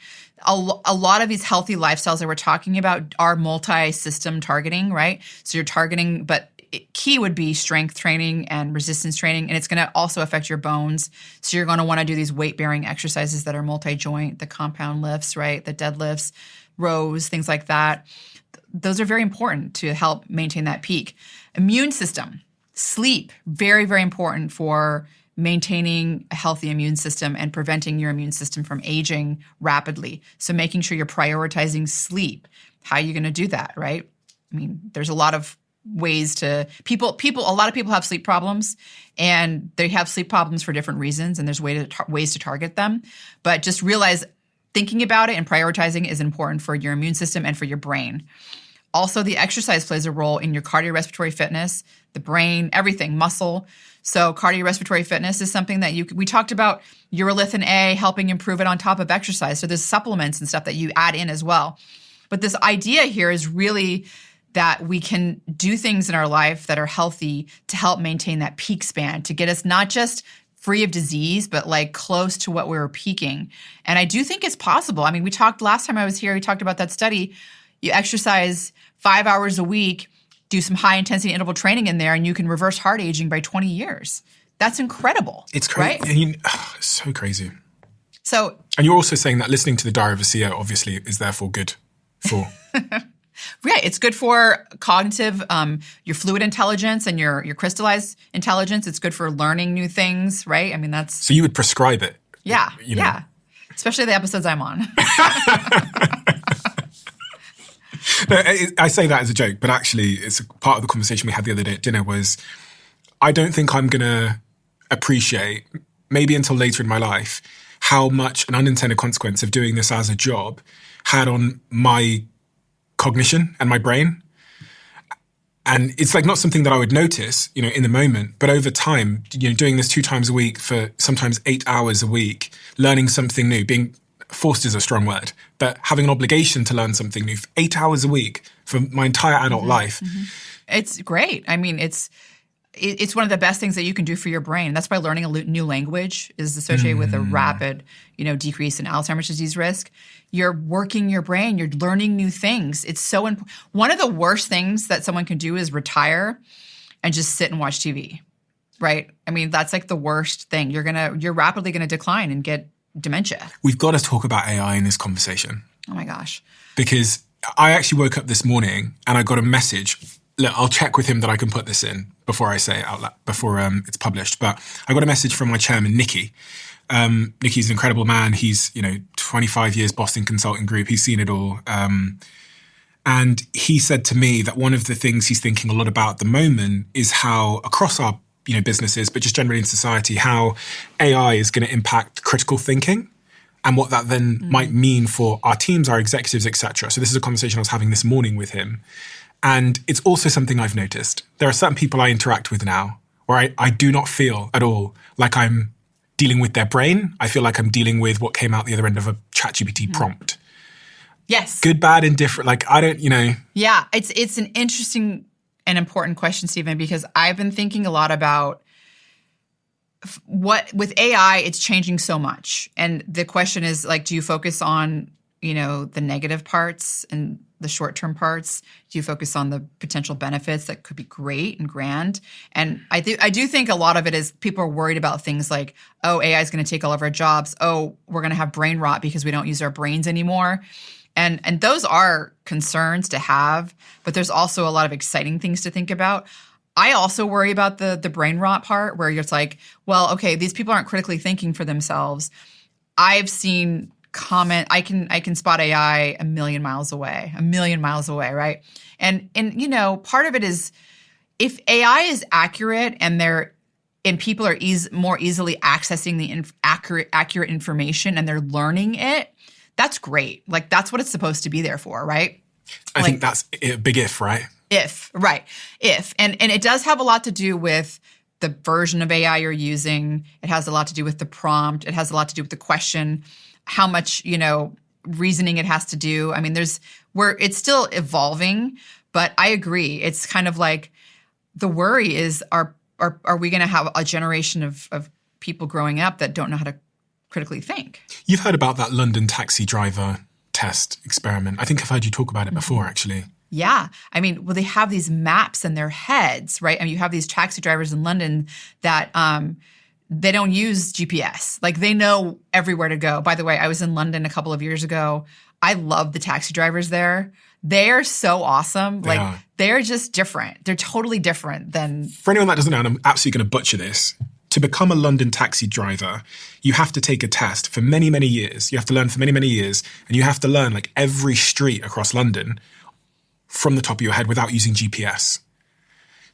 A lot of these healthy lifestyles that we're talking about are multi-system targeting, right? So you're targeting, but key would be strength training and resistance training, and it's going to also affect your bones. So you're going to want to do these weight-bearing exercises that are multi-joint, the compound lifts, right, the deadlifts, rows, things like that. Those are very important to help maintain that peak. Immune system, sleep, very, very important for maintaining a healthy immune system and preventing your immune system from aging rapidly. So making sure you're prioritizing sleep. How are you going to do that, right? I mean, there's a lot of ways to a lot of people have sleep problems, and they have sleep problems for different reasons, and there's ways to target them. But just realize thinking about it and prioritizing is important for your immune system and for your brain. Also, the exercise plays a role in your cardiorespiratory fitness, the brain, everything, muscle. So cardiorespiratory fitness is something that we talked about urolithin A, helping improve it on top of exercise. So there's supplements and stuff that you add in as well. But this idea here is really that we can do things in our life that are healthy to help maintain that peak span, to get us not just free of disease, but like close to what we were peaking. And I do think it's possible. I mean, we talked last time I was here, we talked about that study. You exercise 5 hours a week, do some high intensity interval training in there, and you can reverse heart aging by 20 years. That's incredible. It's crazy. Right? It's so crazy. So, and you're also saying that listening to the Diary of a CEO obviously is therefore good for... Yeah, it's good for cognitive, your fluid intelligence and your crystallized intelligence. It's good for learning new things, right? I mean, that's... So you would prescribe it? Yeah, yeah. Especially the episodes I'm on. No, I say that as a joke, but actually it's a part of the conversation we had the other day at dinner was I don't think I'm going to appreciate, maybe until later in my life, how much an unintended consequence of doing this as a job had on my cognition and my brain. And it's like not something that I would notice, in the moment, but over time, doing this 2 times a week for sometimes 8 hours a week, learning something new, being forced is a strong word, but having an obligation to learn something new for 8 hours a week for my entire adult life. Mm-hmm. It's great. I mean, it's one of the best things that you can do for your brain. That's why learning a new language is associated with a rapid, decrease in Alzheimer's disease risk. You're working your brain. You're learning new things. It's so important. One of the worst things that someone can do is retire and just sit and watch TV, right? I mean, that's like the worst thing. You're rapidly going to decline and get dementia. We've got to talk about AI in this conversation. Oh my gosh. Because I actually woke up this morning and I got a message. Look, I'll check with him that I can put this in before I say it out loud, before it's published. But I got a message from my chairman, Nicky. Nicky's an incredible man. He's, 25 years Boston Consulting Group. He's seen it all. And he said to me that one of the things he's thinking a lot about at the moment is how across our businesses, but just generally in society, how AI is going to impact critical thinking and what that then might mean for our teams, our executives, etc. So this is a conversation I was having this morning with him. And it's also something I've noticed. There are certain people I interact with now where I do not feel at all like I'm dealing with their brain. I feel like I'm dealing with what came out the other end of a ChatGPT prompt. Yes. Good, bad, indifferent. Like, I don't, Yeah, it's an interesting and important question, Stephen, because I've been thinking a lot about with AI, it's changing so much. And the question is, like, do you focus on, the negative parts and the short-term parts? Do you focus on the potential benefits that could be great and grand? And I do think a lot of it is people are worried about things like, oh, AI is going to take all of our jobs. Oh, we're going to have brain rot because we don't use our brains anymore. And those are concerns to have, but there's also a lot of exciting things to think about. I also worry about the brain rot part where you're like, well, okay, these people aren't critically thinking for themselves. I've seen I can spot AI a million miles away, right? And part of it is if AI is accurate and people are more easily accessing the accurate information and they're learning it, that's great. Like, that's what it's supposed to be there for, right? I think that's a big if, right? If. And it does have a lot to do with the version of AI you're using. It has a lot to do with the prompt. It has a lot to do with the question, how much, reasoning it has to do. I mean, it's still evolving, but I agree. It's kind of like the worry is, are we going to have a generation of people growing up that don't know how to critically think? You've heard about that London taxi driver test experiment. I think I've heard you talk about it before, actually. Yeah. I mean, well, they have these maps in their heads, right? I mean, you have these taxi drivers in London that they don't use GPS. Like, they know everywhere to go. By the way, I was in London a couple of years ago. I love the taxi drivers there. They're so awesome. They're just different. They're totally different than... For anyone that doesn't know, and I'm absolutely going to butcher this, to become a London taxi driver, you have to take a test for many, many years. You have to learn for many, many years. And you have to learn like every street across London from the top of your head without using GPS.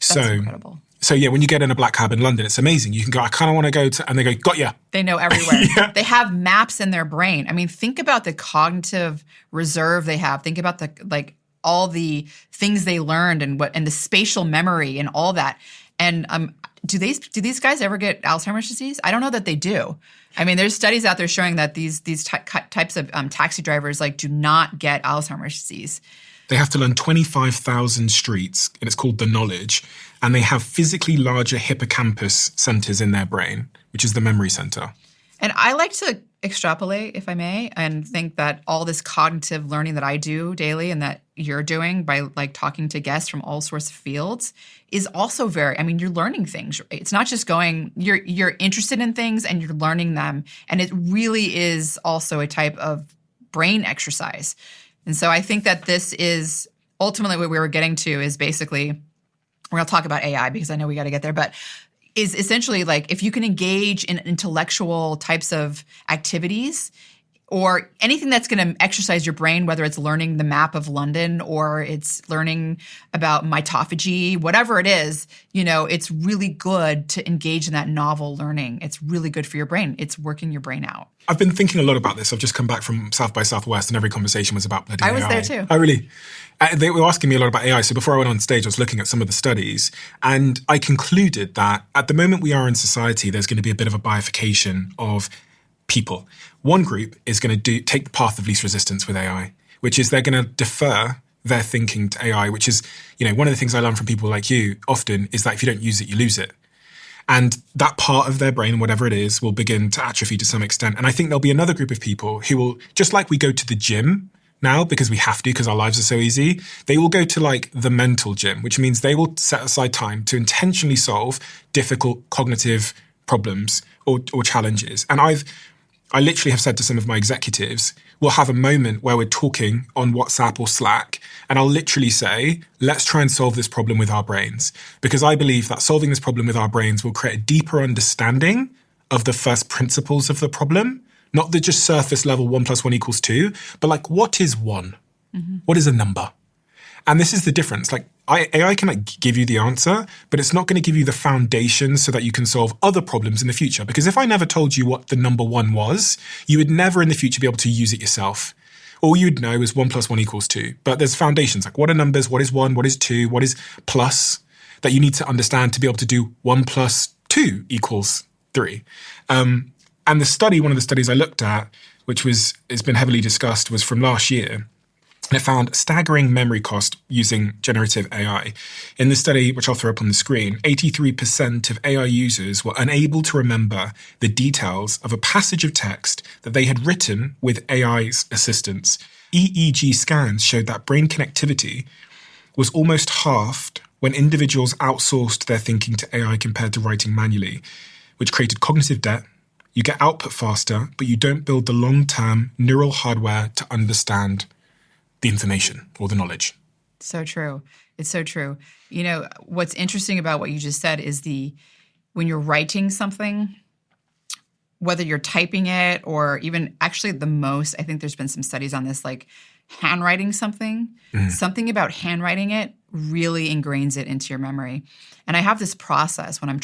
That's incredible. So yeah, when you get in a black cab in London, it's amazing. You can go, I kind of want to go to, and they go, got ya. They know everywhere. Yeah. They have maps in their brain. I mean, think about the cognitive reserve they have. Think about all the things they learned and the spatial memory and all that. And do these guys ever get Alzheimer's disease? I don't know that they do. I mean, there's studies out there showing that these types of taxi drivers do not get Alzheimer's disease. They have to learn 25,000 streets, and it's called the knowledge. And they have physically larger hippocampus centers in their brain, which is the memory center. And I like to extrapolate, if I may, and think that all this cognitive learning that I do daily and that you're doing by talking to guests from all sorts of fields is also you're learning things. Right? It's not just you're interested in things and you're learning them. And it really is also a type of brain exercise. And so I think that this is ultimately what we were getting to is basically, we're going to talk about AI because I know we got to get there, but is essentially if you can engage in intellectual types of activities or anything that's going to exercise your brain, whether it's learning the map of London or it's learning about mitophagy, whatever it is, it's really good to engage in that novel learning. It's really good for your brain. It's working your brain out. I've been thinking a lot about this. I've just come back from South by Southwest and every conversation was about bloody AI. I was there too. Oh, really? They were asking me a lot about AI. So before I went on stage, I was looking at some of the studies and I concluded that at the moment we are in society, there's going to be a bit of a bifurcation of people. One group is going to take the path of least resistance with AI, which is they're going to defer their thinking to AI, which is, one of the things I learn from people like you often is that if you don't use it, you lose it. And that part of their brain, whatever it is, will begin to atrophy to some extent. And I think there'll be another group of people who will, just like we go to the gym now because we have to, because our lives are so easy, they will go to the mental gym, which means they will set aside time to intentionally solve difficult cognitive problems or challenges. And I literally have said to some of my executives, we'll have a moment where we're talking on WhatsApp or Slack, and I'll literally say, let's try and solve this problem with our brains. Because I believe that solving this problem with our brains will create a deeper understanding of the first principles of the problem, not the just surface level 1 + 1 = 2, but what is 1? Mm-hmm. What is a number? And this is the difference. AI can give you the answer, but it's not going to give you the foundation so that you can solve other problems in the future. Because if I never told you what the number 1 was, you would never in the future be able to use it yourself. All you'd know is 1 + 1 = 2. But there's foundations what are numbers, what is 1, what is 2, what is plus, that you need to understand to be able to do 1 + 2 = 3. And one of the studies I looked at, which has been heavily discussed, was from last year. And it found staggering memory cost using generative AI. In the study, which I'll throw up on the screen, 83% of AI users were unable to remember the details of a passage of text that they had written with AI's assistance. EEG scans showed that brain connectivity was almost halved when individuals outsourced their thinking to AI compared to writing manually, which created cognitive debt. You get output faster, but you don't build the long-term neural hardware to understand the information or the knowledge. So true. It's so true. What's interesting about what you just said is when you're writing something, whether you're typing it or even actually I think there's been some studies on this, handwriting something, something about handwriting it really ingrains it into your memory. And I have this process when I'm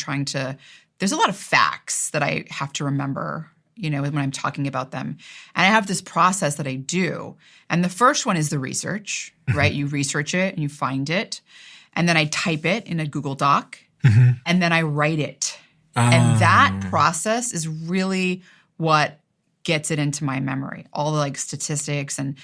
there's a lot of facts that I have to remember when I'm talking about them. And I have this process that I do. And the first one is the research, right? You research it and you find it. And then I type it in a Google Doc. Mm-hmm. And then I write it. And that process is really what gets it into my memory. All the statistics and,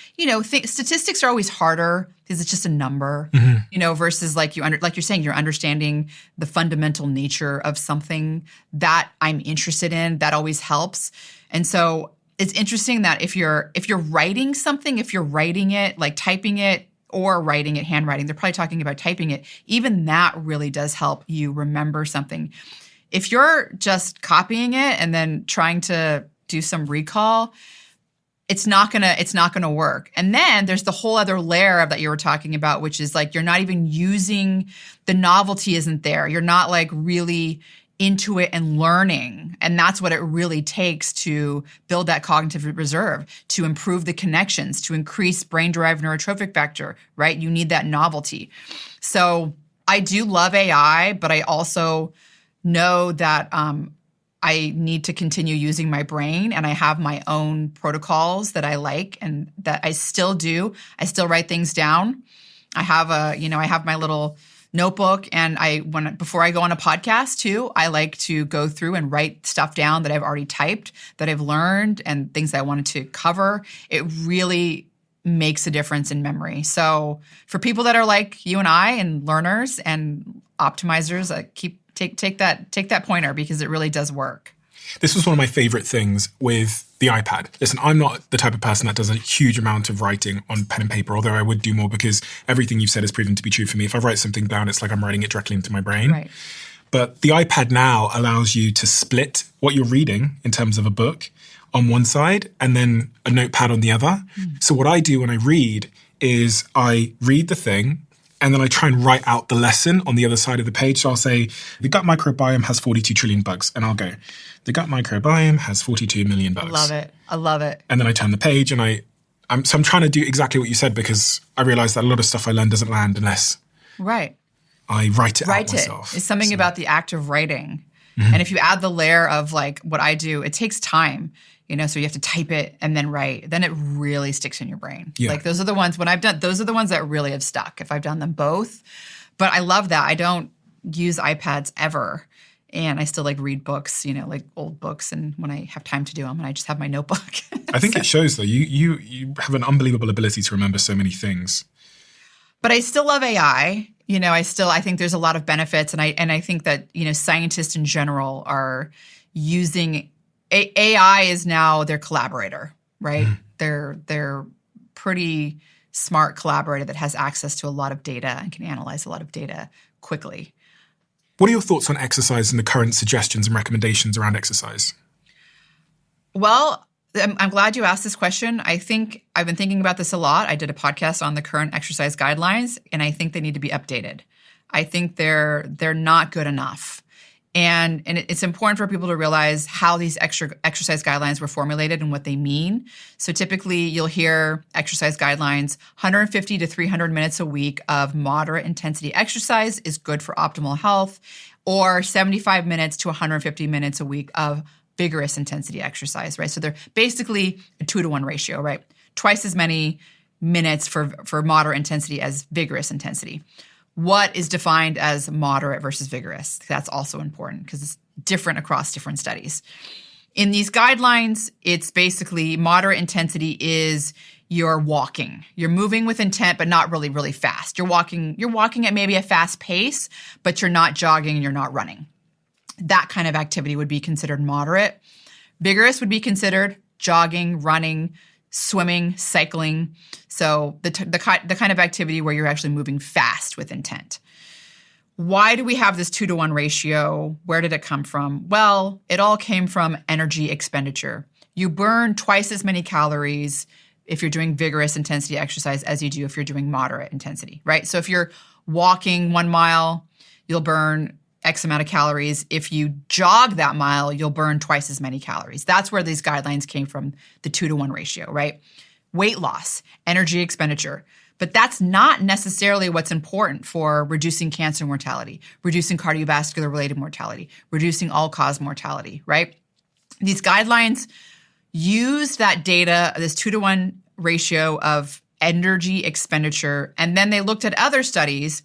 statistics are always harder because it's just a number, versus you're saying, you're understanding the fundamental nature of something that I'm interested in. That always helps. And so it's interesting that if you're writing something, if you're writing it, typing it, or writing it, handwriting. They're probably talking about typing it. Even that really does help you remember something. If you're just copying it and then trying to do some recall, it's not gonna work. And then there's the whole other layer of that you were talking about, which is like you're not even using, the novelty isn't there. You're not like really into it and learning. And that's what it really takes to build that cognitive reserve, to improve the connections, to increase brain-derived neurotrophic factor, right? You need that novelty. So I do love AI, but I also know that I need to continue using my brain, and I have my own protocols that I like and that I still do. I still write things down. I have my little notebook, and before I go on a podcast too, I like to go through and write stuff down that I've already typed, that I've learned, and things that I wanted to cover. It really makes a difference in memory. So for people that are like you and I, and learners and optimizers, take that pointer, because it really does work. This was one of my favorite things with the iPad. Listen, I'm not the type of person that does a huge amount of writing on pen and paper, although I would do more because everything you've said has proven to be true for me. If I write something down, it's like I'm writing it directly into my brain. Right. But the iPad now allows you to split what you're reading in terms of a book on one side and then a notepad on the other. So what I do when I read is I read the thing, and then I try and write out the lesson on the other side of the page. So I'll say, the gut microbiome has 42 trillion bugs. And I'll go, the gut microbiome has 42 million bugs. I love it. And then I turn the page, and I'm trying to do exactly what you said, because I realize that a lot of stuff I learn doesn't land unless I write it out myself. It's something about the act of writing. And if you add the layer of like what I do, it takes time. So you have to type it and then write. Then it really sticks in your brain. Yeah. Like those are the ones those are the ones that really have stuck if I've done them both. But I love that. I don't use iPads ever. And I still like read books, like old books. And when I have time to do them, and I just have my notebook. I think it shows though. You have an unbelievable ability to remember so many things. But I still love AI. I think there's a lot of benefits. And I think that, scientists in general are using AI is now their collaborator, right? They're pretty smart collaborator that has access to a lot of data and can analyze a lot of data quickly. What are your thoughts on exercise and the current suggestions and recommendations around exercise? Well, I'm glad you asked this question. I think I've been thinking about this a lot. I did a podcast on the current exercise guidelines, and I think they need to be updated. I think they're not good enough. And it's important for people to realize how these exercise guidelines were formulated and what they mean. So typically you'll hear exercise guidelines, 150 to 300 minutes a week of moderate intensity exercise is good for optimal health, or 75 minutes to 150 minutes a week of vigorous intensity exercise, right? So they're basically a 2-to-1 ratio, right? Twice as many minutes for moderate intensity as vigorous intensity. What is defined as moderate versus vigorous? That's also important because it's different across different studies. In these guidelines, it's basically moderate intensity is you're walking. You're moving with intent, but not really, really fast. You're walking at maybe a fast pace, but you're not jogging and you're not running. That kind of activity would be considered moderate. Vigorous would be considered jogging, running, swimming, cycling. So the kind of activity where you're actually moving fast with intent. Why do we have this 2-to-1 ratio? Where did it come from? Well, it all came from energy expenditure. You burn twice as many calories if you're doing vigorous intensity exercise as you do if you're doing moderate intensity, right? So if you're walking 1 mile, you'll burn X amount of calories. If you jog that mile, you'll burn twice as many calories. That's where these guidelines came from, the 2-to-1 ratio, right? Weight loss, energy expenditure. But that's not necessarily what's important for reducing cancer mortality, reducing cardiovascular related mortality, reducing all-cause mortality, right? These guidelines use that data, this 2-to-1 ratio of energy expenditure, and then they looked at other studies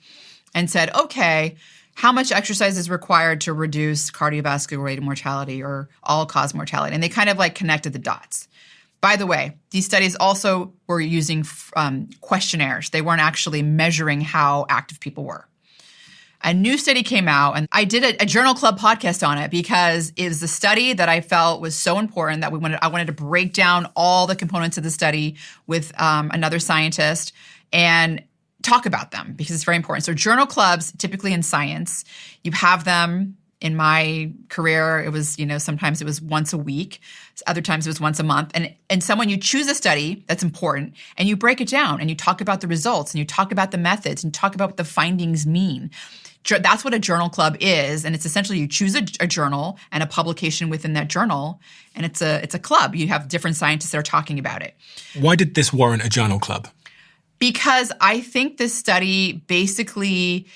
and said, okay, how much exercise is required to reduce cardiovascular-related mortality or all-cause mortality? And they kind of like connected the dots. By the way, these studies also were using questionnaires. They weren't actually measuring how active people were. A new study came out, and I did a Journal Club podcast on it because it was a study that I felt was so important that I wanted to break down all the components of the study with another scientist. And talk about them because it's very important. So journal clubs, typically in science, you have them. In my career, it was, sometimes it was once a week. Other times it was once a month. And someone, you choose a study that's important and you break it down and you talk about the results and you talk about the methods and talk about what the findings mean. That's what a journal club is. And it's essentially you choose a journal and a publication within that journal. And it's a club. You have different scientists that are talking about it. Why did this warrant a journal club? Because I think this study basically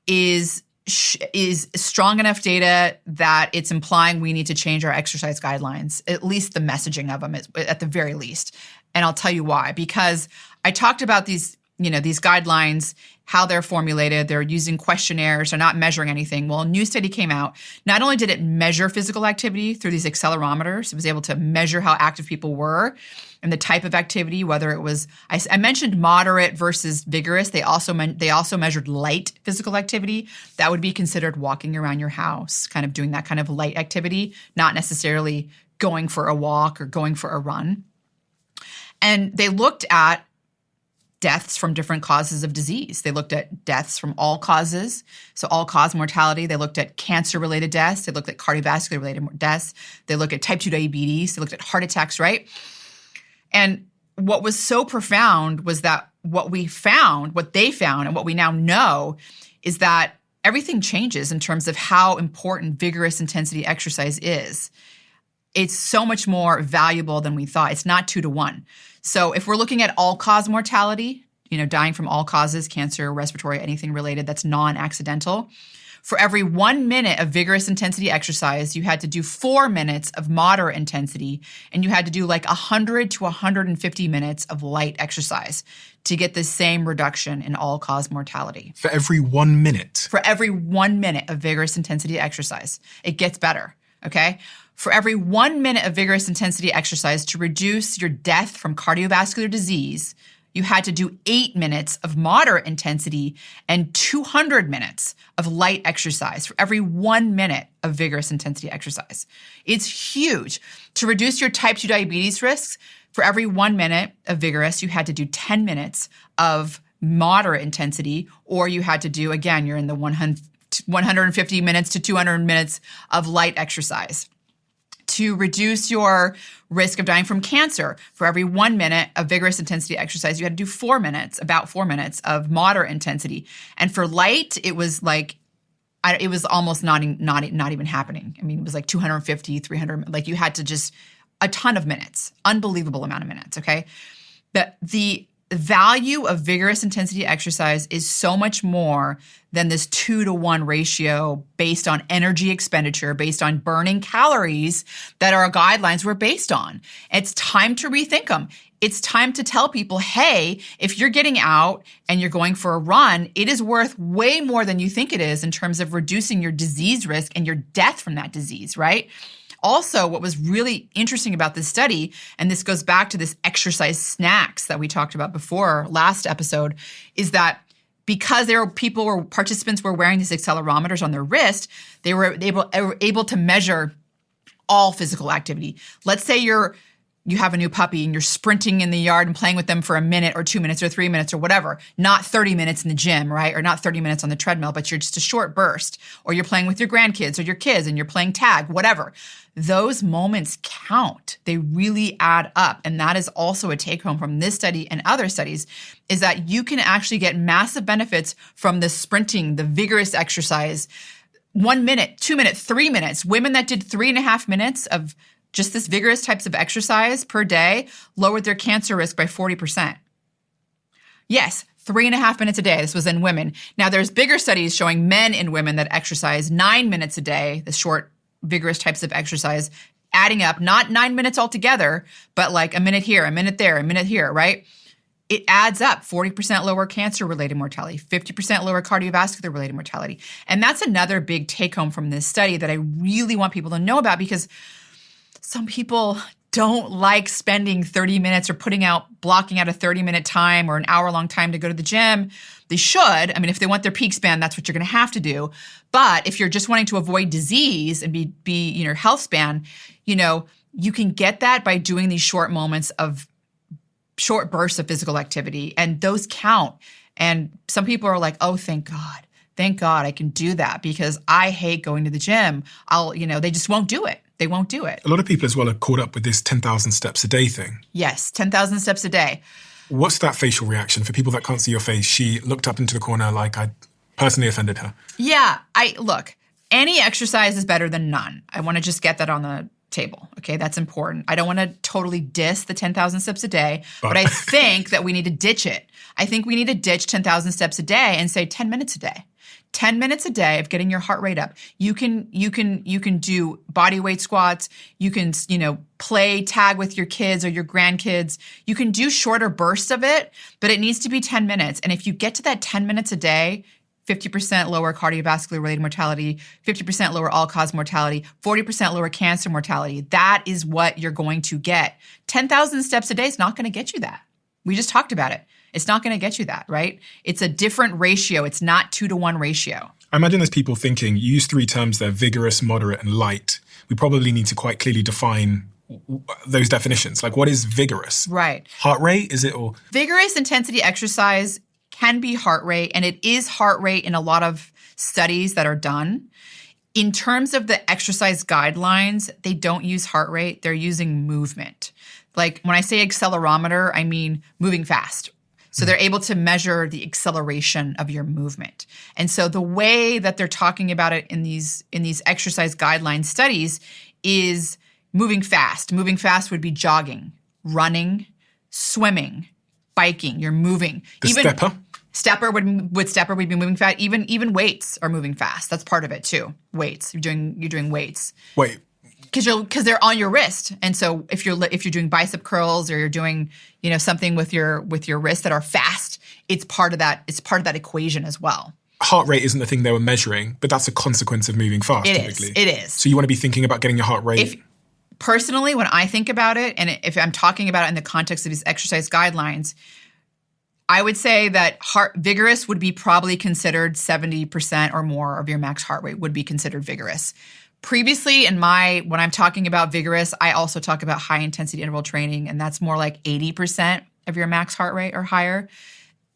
is strong enough data that it's implying we need to change our exercise guidelines, at least the messaging of them at the very least. And I'll tell you why. Because I talked about these guidelines, how they're formulated. They're using questionnaires. They're not measuring anything. Well, a new study came out. Not only did it measure physical activity through these accelerometers, it was able to measure how active people were and the type of activity, whether it was, I mentioned moderate versus vigorous. They also measured light physical activity. That would be considered walking around your house, kind of doing that kind of light activity, not necessarily going for a walk or going for a run. And they looked at deaths from different causes of disease. They looked at deaths from all causes, so all-cause mortality. They looked at cancer-related deaths. They looked at cardiovascular-related deaths. They looked at type 2 diabetes. They looked at heart attacks, right? And what was so profound was that what they found, and what we now know is that everything changes in terms of how important vigorous intensity exercise is. It's so much more valuable than we thought. It's not 2-to-1. So if we're looking at all-cause mortality, dying from all causes, cancer, respiratory, anything related that's non-accidental, for every 1 minute of vigorous intensity exercise, you had to do 4 minutes of moderate intensity, and you had to do like 100 to 150 minutes of light exercise to get the same reduction in all-cause mortality. For every 1 minute? For every 1 minute of vigorous intensity exercise. It gets better, okay? For every 1 minute of vigorous intensity exercise to reduce your death from cardiovascular disease, you had to do 8 minutes of moderate intensity and 200 minutes of light exercise for every 1 minute of vigorous intensity exercise. It's huge. To reduce your type 2 diabetes risks, for every 1 minute of vigorous, you had to do 10 minutes of moderate intensity, or you had to do, again, you're in the 150 minutes to 200 minutes of light exercise. To reduce your risk of dying from cancer, for every 1 minute of vigorous intensity exercise, you had to do 4 minutes, about 4 minutes of moderate intensity. And for light, it was like, it was almost not even happening. I mean, it was like 250, 300, like you had to just, a ton of minutes, unbelievable amount of minutes, okay? But the value of vigorous intensity exercise is so much more than this 2-to-1 ratio based on energy expenditure, based on burning calories that our guidelines were based on. It's time to rethink them. It's time to tell people, hey, if you're getting out and you're going for a run, it is worth way more than you think it is in terms of reducing your disease risk and your death from that disease, right? Also, what was really interesting about this study, and this goes back to this exercise snacks that we talked about before last episode, is that because participants were wearing these accelerometers on their wrist, they were able to measure all physical activity. Let's say you have a new puppy and you're sprinting in the yard and playing with them for a minute or 2 minutes or 3 minutes or whatever, not 30 minutes in the gym, right? Or not 30 minutes on the treadmill, but you're just a short burst. Or you're playing with your grandkids or your kids and you're playing tag, whatever. Those moments count. They really add up. And that is also a take home from this study and other studies, is that you can actually get massive benefits from the sprinting, the vigorous exercise, 1 minute, 2 minutes, 3 minutes. Women that did 3.5 minutes of just this vigorous types of exercise per day lowered their cancer risk by 40%. Yes, 3.5 minutes a day. This was in women. Now, there's bigger studies showing men and women that exercise 9 minutes a day, the short, vigorous types of exercise, adding up, not 9 minutes altogether, but like a minute here, a minute there, a minute here, right? It adds up. 40% lower cancer-related mortality, 50% lower cardiovascular-related mortality. And that's another big take-home from this study that I really want people to know about, because some people don't like spending 30 minutes or blocking out a 30-minute time or an hour-long time to go to the gym. They should. I mean, if they want their Peakspan, that's what you're going to have to do. But if you're just wanting to avoid disease and be health span, you can get that by doing these short moments of short bursts of physical activity. And those count. And some people are like, oh, thank God I can do that because I hate going to the gym. They just won't do it. They won't do it. A lot of people as well are caught up with this 10,000 steps a day thing. Yes, 10,000 steps a day. What's that facial reaction? For people that can't see your face, she looked up into the corner like I personally offended her. Yeah, look, any exercise is better than none. I want to just get that on the table. Okay, that's important. I don't want to totally diss the 10,000 steps a day, but I think that we need to ditch it. I think we need to ditch 10,000 steps a day and say 10 minutes a day. 10 minutes a day of getting your heart rate up. You can do body weight squats. You can, play tag with your kids or your grandkids. You can do shorter bursts of it, but it needs to be 10 minutes. And if you get to that 10 minutes a day, 50% lower cardiovascular related mortality, 50% lower all-cause mortality, 40% lower cancer mortality. That is what you're going to get. 10,000 steps a day is not going to get you that. We just talked about it. It's not going to get you that, right? It's a different ratio. It's not 2-to-1 ratio. I imagine there's people thinking, you use 3 terms there, vigorous, moderate, and light. We probably need to quite clearly define those definitions. Like, what is vigorous? Right. Heart rate, is it? Or vigorous intensity exercise can be heart rate, and it is heart rate in a lot of studies that are done. In terms of the exercise guidelines, they don't use heart rate. They're using movement. Like when I say accelerometer, I mean moving fast. So they're able to measure the acceleration of your movement. And so the way that they're talking about it in these exercise guideline studies is moving fast. Moving fast would be jogging, running, swimming, biking. You're moving. Stepper would be moving fast. Even weights are moving fast. That's part of it too. Weights. You're doing weights. Wait. Because they're on your wrist, and so if you're doing bicep curls or you're doing something with your wrists that are fast, it's part of that. It's part of that equation as well. Heart rate isn't the thing they were measuring, but that's a consequence of moving fast. Typically. It is. So you want to be thinking about getting your heart rate. Personally, when I think about it, and if I'm talking about it in the context of these exercise guidelines, I would say that vigorous would be probably considered 70% or more of your max heart rate would be considered vigorous. Previously, when I'm talking about vigorous, I also talk about high intensity interval training, and that's more like 80% of your max heart rate or higher.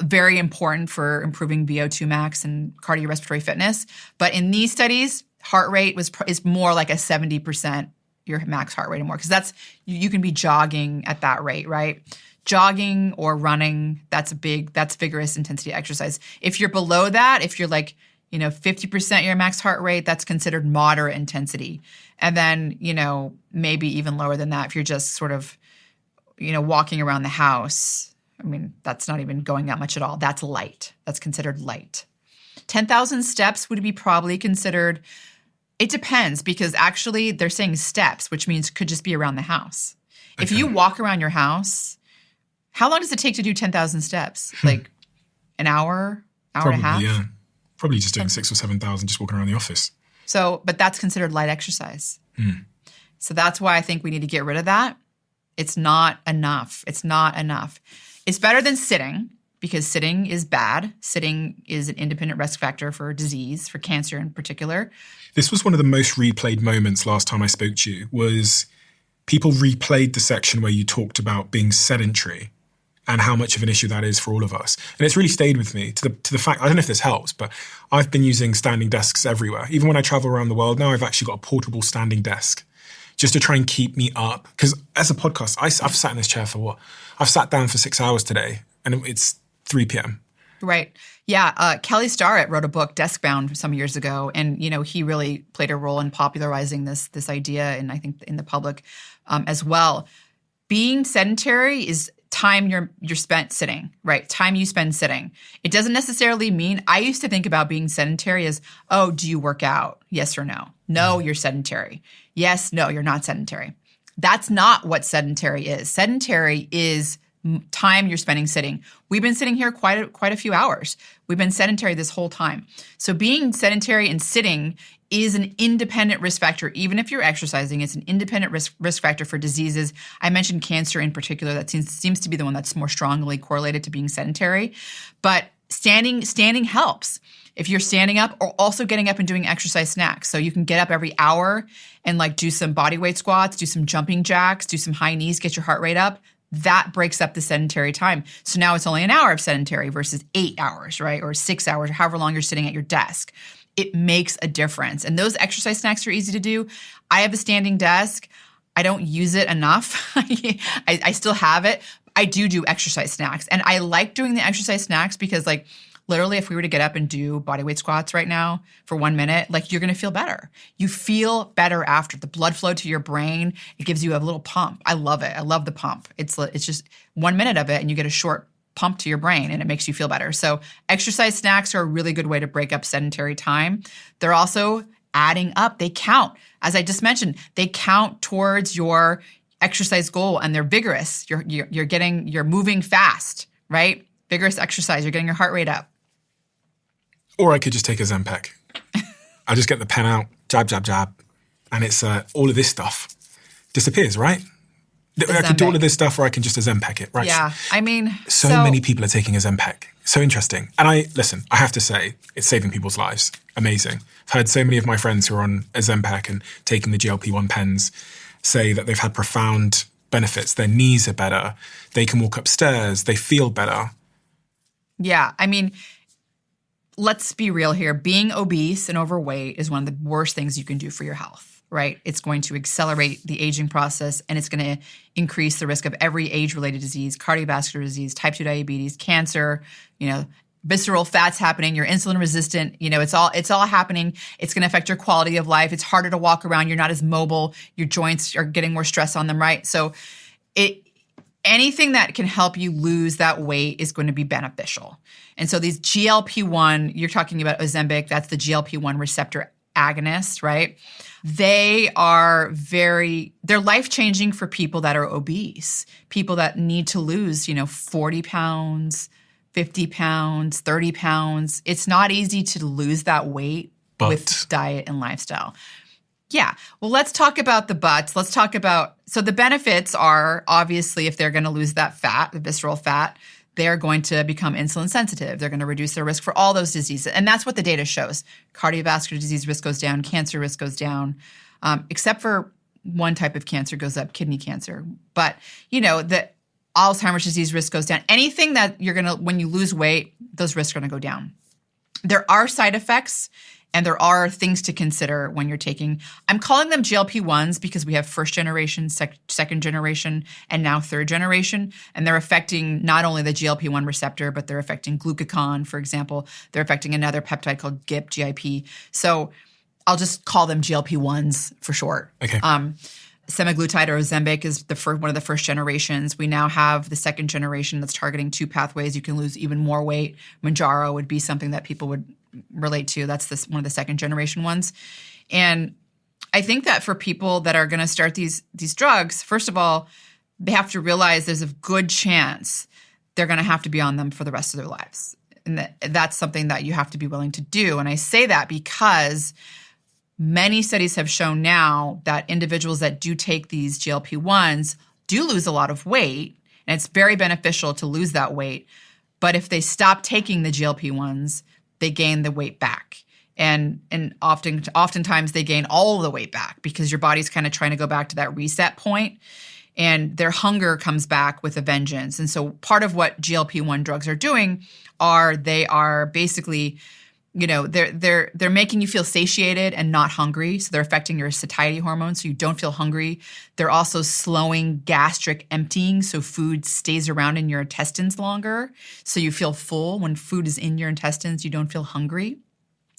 Very important for improving VO2 max and cardiorespiratory fitness. But in these studies, heart rate is more like a 70% your max heart rate or more, because that's you can be jogging at that rate, right? Jogging or running, that's vigorous intensity exercise. If you're below that, if you're like 50% your max heart rate, that's considered moderate intensity. And then, maybe even lower than that if you're just sort of, walking around the house. I mean, that's not even going that much at all. That's light. That's considered light. 10,000 steps would be probably considered, it depends, because actually they're saying steps, which means could just be around the house. Okay. If you walk around your house, how long does it take to do 10,000 steps? Like an hour Probably, and a half? Yeah. Probably just doing 6,000 or 7,000, just walking around the office. So, but that's considered light exercise. So that's why I think we need to get rid of that. It's not enough. It's not enough. It's better than sitting, because sitting is bad. Sitting is an independent risk factor for disease, for cancer in particular. This was one of the most replayed moments last time I spoke to you, was people replayed the section where you talked about being sedentary and how much of an issue that is for all of us. And it's really stayed with me to the fact, I don't know if this helps, but I've been using standing desks everywhere. Even when I travel around the world now, I've actually got a portable standing desk just to try and keep me up. Because as a podcast, I've sat in this chair for what? I've sat down for 6 hours today, and it's 3 p.m. Right. Yeah. Kelly Starrett wrote a book, Desk Bound, some years ago. And, he really played a role in popularizing this idea, and I think in the public as well. Being sedentary is time you're spent sitting, right? Time you spend sitting. It doesn't necessarily mean, I used to think about being sedentary as, oh, do you work out? Yes or no? No, you're sedentary. Yes, no, you're not sedentary. That's not what sedentary is. Sedentary is time you're spending sitting. We've been sitting here quite a few hours. We've been sedentary this whole time. So being sedentary and sitting is an independent risk factor. Even if you're exercising, it's an independent risk factor for diseases. I mentioned cancer in particular. That seems to be the one that's more strongly correlated to being sedentary. But standing helps. If you're standing up, or also getting up and doing exercise snacks. So you can get up every hour and do some body weight squats, do some jumping jacks, do some high knees, get your heart rate up. that breaks up the sedentary time. So now it's only an hour of sedentary versus 8 hours, right? Or 6 hours, or however long you're sitting at your desk. It makes a difference. And those exercise snacks are easy to do. I have a standing desk. I don't use it enough. I still have it. I do exercise snacks. And I like doing the exercise snacks because like literally if we were to get up and do bodyweight squats right now for 1 minute, like you're going to feel better. You feel better after. The blood flow to your brain, it gives you a little pump. I love it. I love the pump. It's just 1 minute of it and you get a short pump to your brain and it makes you feel better. So exercise snacks are a really good way to break up sedentary time. They're also adding up. They count. As I just mentioned, they count towards your exercise goal and they're vigorous. You're moving fast, right? Vigorous exercise. You're getting your heart rate up. Or I could just take a Ozempic. I just get the pen out, jab, jab, jab, and it's all of this stuff disappears, right? I could do all of this stuff, or I can just Ozempic it, right? Yeah, I mean, so many people are taking Ozempic. So interesting. And I have to say, it's saving people's lives. Amazing. I've heard so many of my friends who are on Ozempic and taking the GLP-1 pens say that they've had profound benefits. Their knees are better. They can walk upstairs. They feel better. Yeah, I mean, let's be real here. Being obese and overweight is one of the worst things you can do for your health, right? It's going to accelerate the aging process and it's going to increase the risk of every age-related disease, cardiovascular disease, type 2 diabetes, cancer, visceral fat's happening, you're insulin resistant, it's all happening. It's going to affect your quality of life. It's harder to walk around. You're not as mobile. Your joints are getting more stress on them, right? So anything that can help you lose that weight is going to be beneficial. And so these GLP-1, you're talking about Ozempic, that's the GLP-1 receptor agonist, right? They're life-changing for people that are obese, people that need to lose, 40 pounds, 50 pounds, 30 pounds. It's not easy to lose that weight with diet and lifestyle. Yeah. Well, let's talk about the buts. So the benefits are obviously if they're going to lose that fat, the visceral fat, they're going to become insulin sensitive. They're going to reduce their risk for all those diseases. And that's what the data shows. Cardiovascular disease risk goes down, cancer risk goes down, except for one type of cancer goes up, kidney cancer. But, the Alzheimer's disease risk goes down. Anything that when you lose weight, those risks are going to go down. There are side effects. And there are things to consider when you're taking, I'm calling them GLP-1s because we have first generation, second generation, and now third generation. And they're affecting not only the GLP-1 receptor, but they're affecting glucagon, for example. They're affecting another peptide called GIP. So I'll just call them GLP-1s for short. Okay. Semaglutide or Ozempic is one of the first generations. We now have the second generation that's targeting two pathways. You can lose even more weight. Mounjaro would be something that people would relate to. That's one of the second generation ones. And I think that for people that are going to start these drugs, first of all, they have to realize there's a good chance they're going to have to be on them for the rest of their lives. And that's something that you have to be willing to do. And I say that because many studies have shown now that individuals that do take these GLP-1s do lose a lot of weight, and it's very beneficial to lose that weight. But if they stop taking the GLP-1s, they gain the weight back. And oftentimes they gain all of the weight back because your body's kind of trying to go back to that reset point, and their hunger comes back with a vengeance. And so part of what GLP-1 drugs are doing they are basically, they're making you feel satiated and not hungry. So they're affecting your satiety hormone so you don't feel hungry. They're also slowing gastric emptying so food stays around in your intestines longer. So you feel full. When food is in your intestines, you don't feel hungry.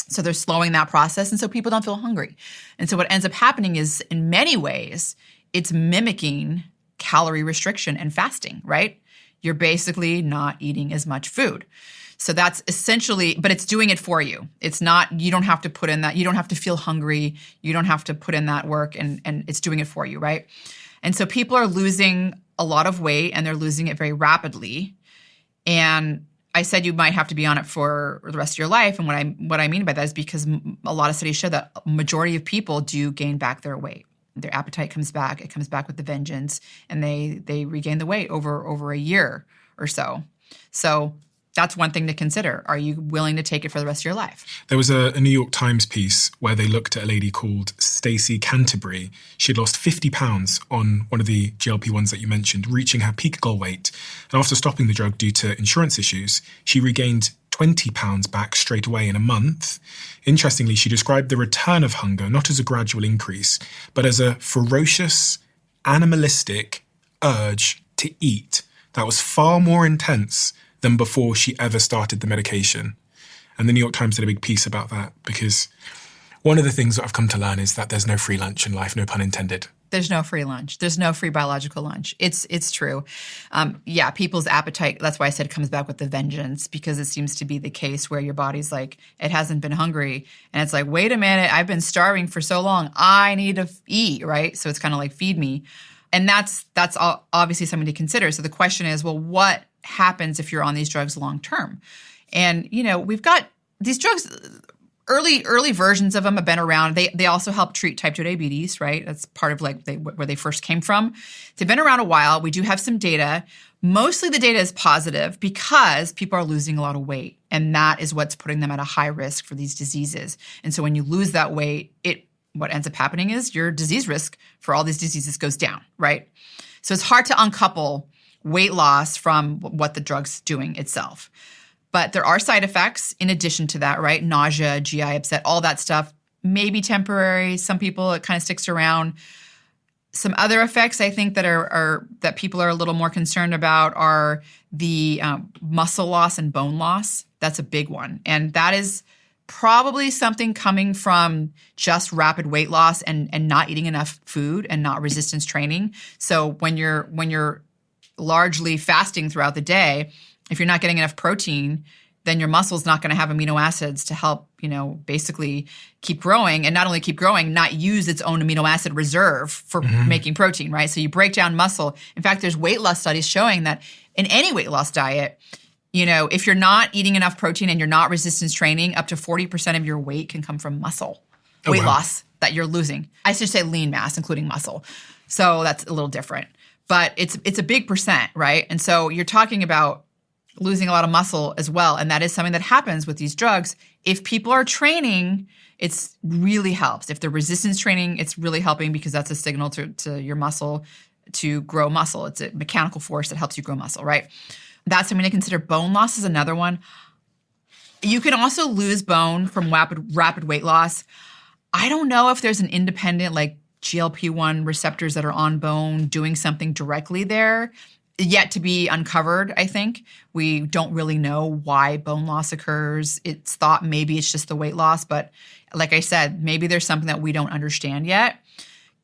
So they're slowing that process, and so people don't feel hungry. And so what ends up happening is, in many ways, it's mimicking calorie restriction and fasting, right? You're basically not eating as much food. So that's essentially, but it's doing it for you. It's not, you don't have to put in that, you don't have to feel hungry, you don't have to put in that work, and it's doing it for you, right? And so people are losing a lot of weight, and they're losing it very rapidly. And I said you might have to be on it for the rest of your life. And what I mean by that is because a lot of studies show that a majority of people do gain back their weight. Their appetite comes back. It comes back with the vengeance, and they regain the weight over a year or so. So that's one thing to consider. Are you willing to take it for the rest of your life? There was a New York Times piece where they looked at a lady called Stacey Canterbury. She'd lost 50 pounds on one of the GLP-1s that you mentioned, reaching her peak goal weight. And after stopping the drug due to insurance issues, she regained 20 pounds back straight away in a month. Interestingly, she described the return of hunger not as a gradual increase, but as a ferocious, animalistic urge to eat that was far more intense than before she ever started the medication. And the New York Times did a big piece about that, because one of the things that I've come to learn is that there's no free lunch in life, no pun intended. There's no free lunch. There's no free biological lunch. It's true. People's appetite, that's why I said it comes back with the vengeance, because it seems to be the case where your body's like, it hasn't been hungry. And it's like, wait a minute, I've been starving for so long. I need to eat, right? So it's kind of like, feed me. And that's obviously something to consider. So the question is, well, what happens if you're on these drugs long term? And, we've got these drugs, early versions of them have been around. They also help treat type 2 diabetes, right? That's part of where they first came from. They've been around a while. We do have some data. Mostly the data is positive because people are losing a lot of weight, and that is what's putting them at a high risk for these diseases. And so when you lose that weight, what ends up happening is your disease risk for all these diseases goes down, right? So it's hard to uncouple weight loss from what the drug's doing itself. But there are side effects in addition to that, right? Nausea, GI upset, all that stuff may be temporary. Some people, it kind of sticks around. Some other effects I think that that people are a little more concerned about are the muscle loss and bone loss. That's a big one. And that is probably something coming from just rapid weight loss and not eating enough food and not resistance training. So when you're largely fasting throughout the day, if you're not getting enough protein, then your muscle's not going to have amino acids to help, basically keep growing, and not only keep growing, not use its own amino acid reserve for making protein, right? So you break down muscle. In fact, there's weight loss studies showing that in any weight loss diet, if you're not eating enough protein and you're not resistance training, up to 40% of your weight can come from muscle weight loss that you're losing. I should say lean mass, including muscle. So that's a little different. But it's a big percent, right? And so you're talking about losing a lot of muscle as well. And that is something that happens with these drugs. If people are training, it really helps. If they're resistance training, it's really helping because that's a signal to your muscle to grow muscle. It's a mechanical force that helps you grow muscle, right? That's something to consider. Bone loss is another one. You can also lose bone from rapid weight loss. I don't know if there's an independent GLP-1 receptors that are on bone doing something directly there. Yet to be uncovered, I think. We don't really know why bone loss occurs. It's thought maybe it's just the weight loss, but like I said, maybe there's something that we don't understand yet.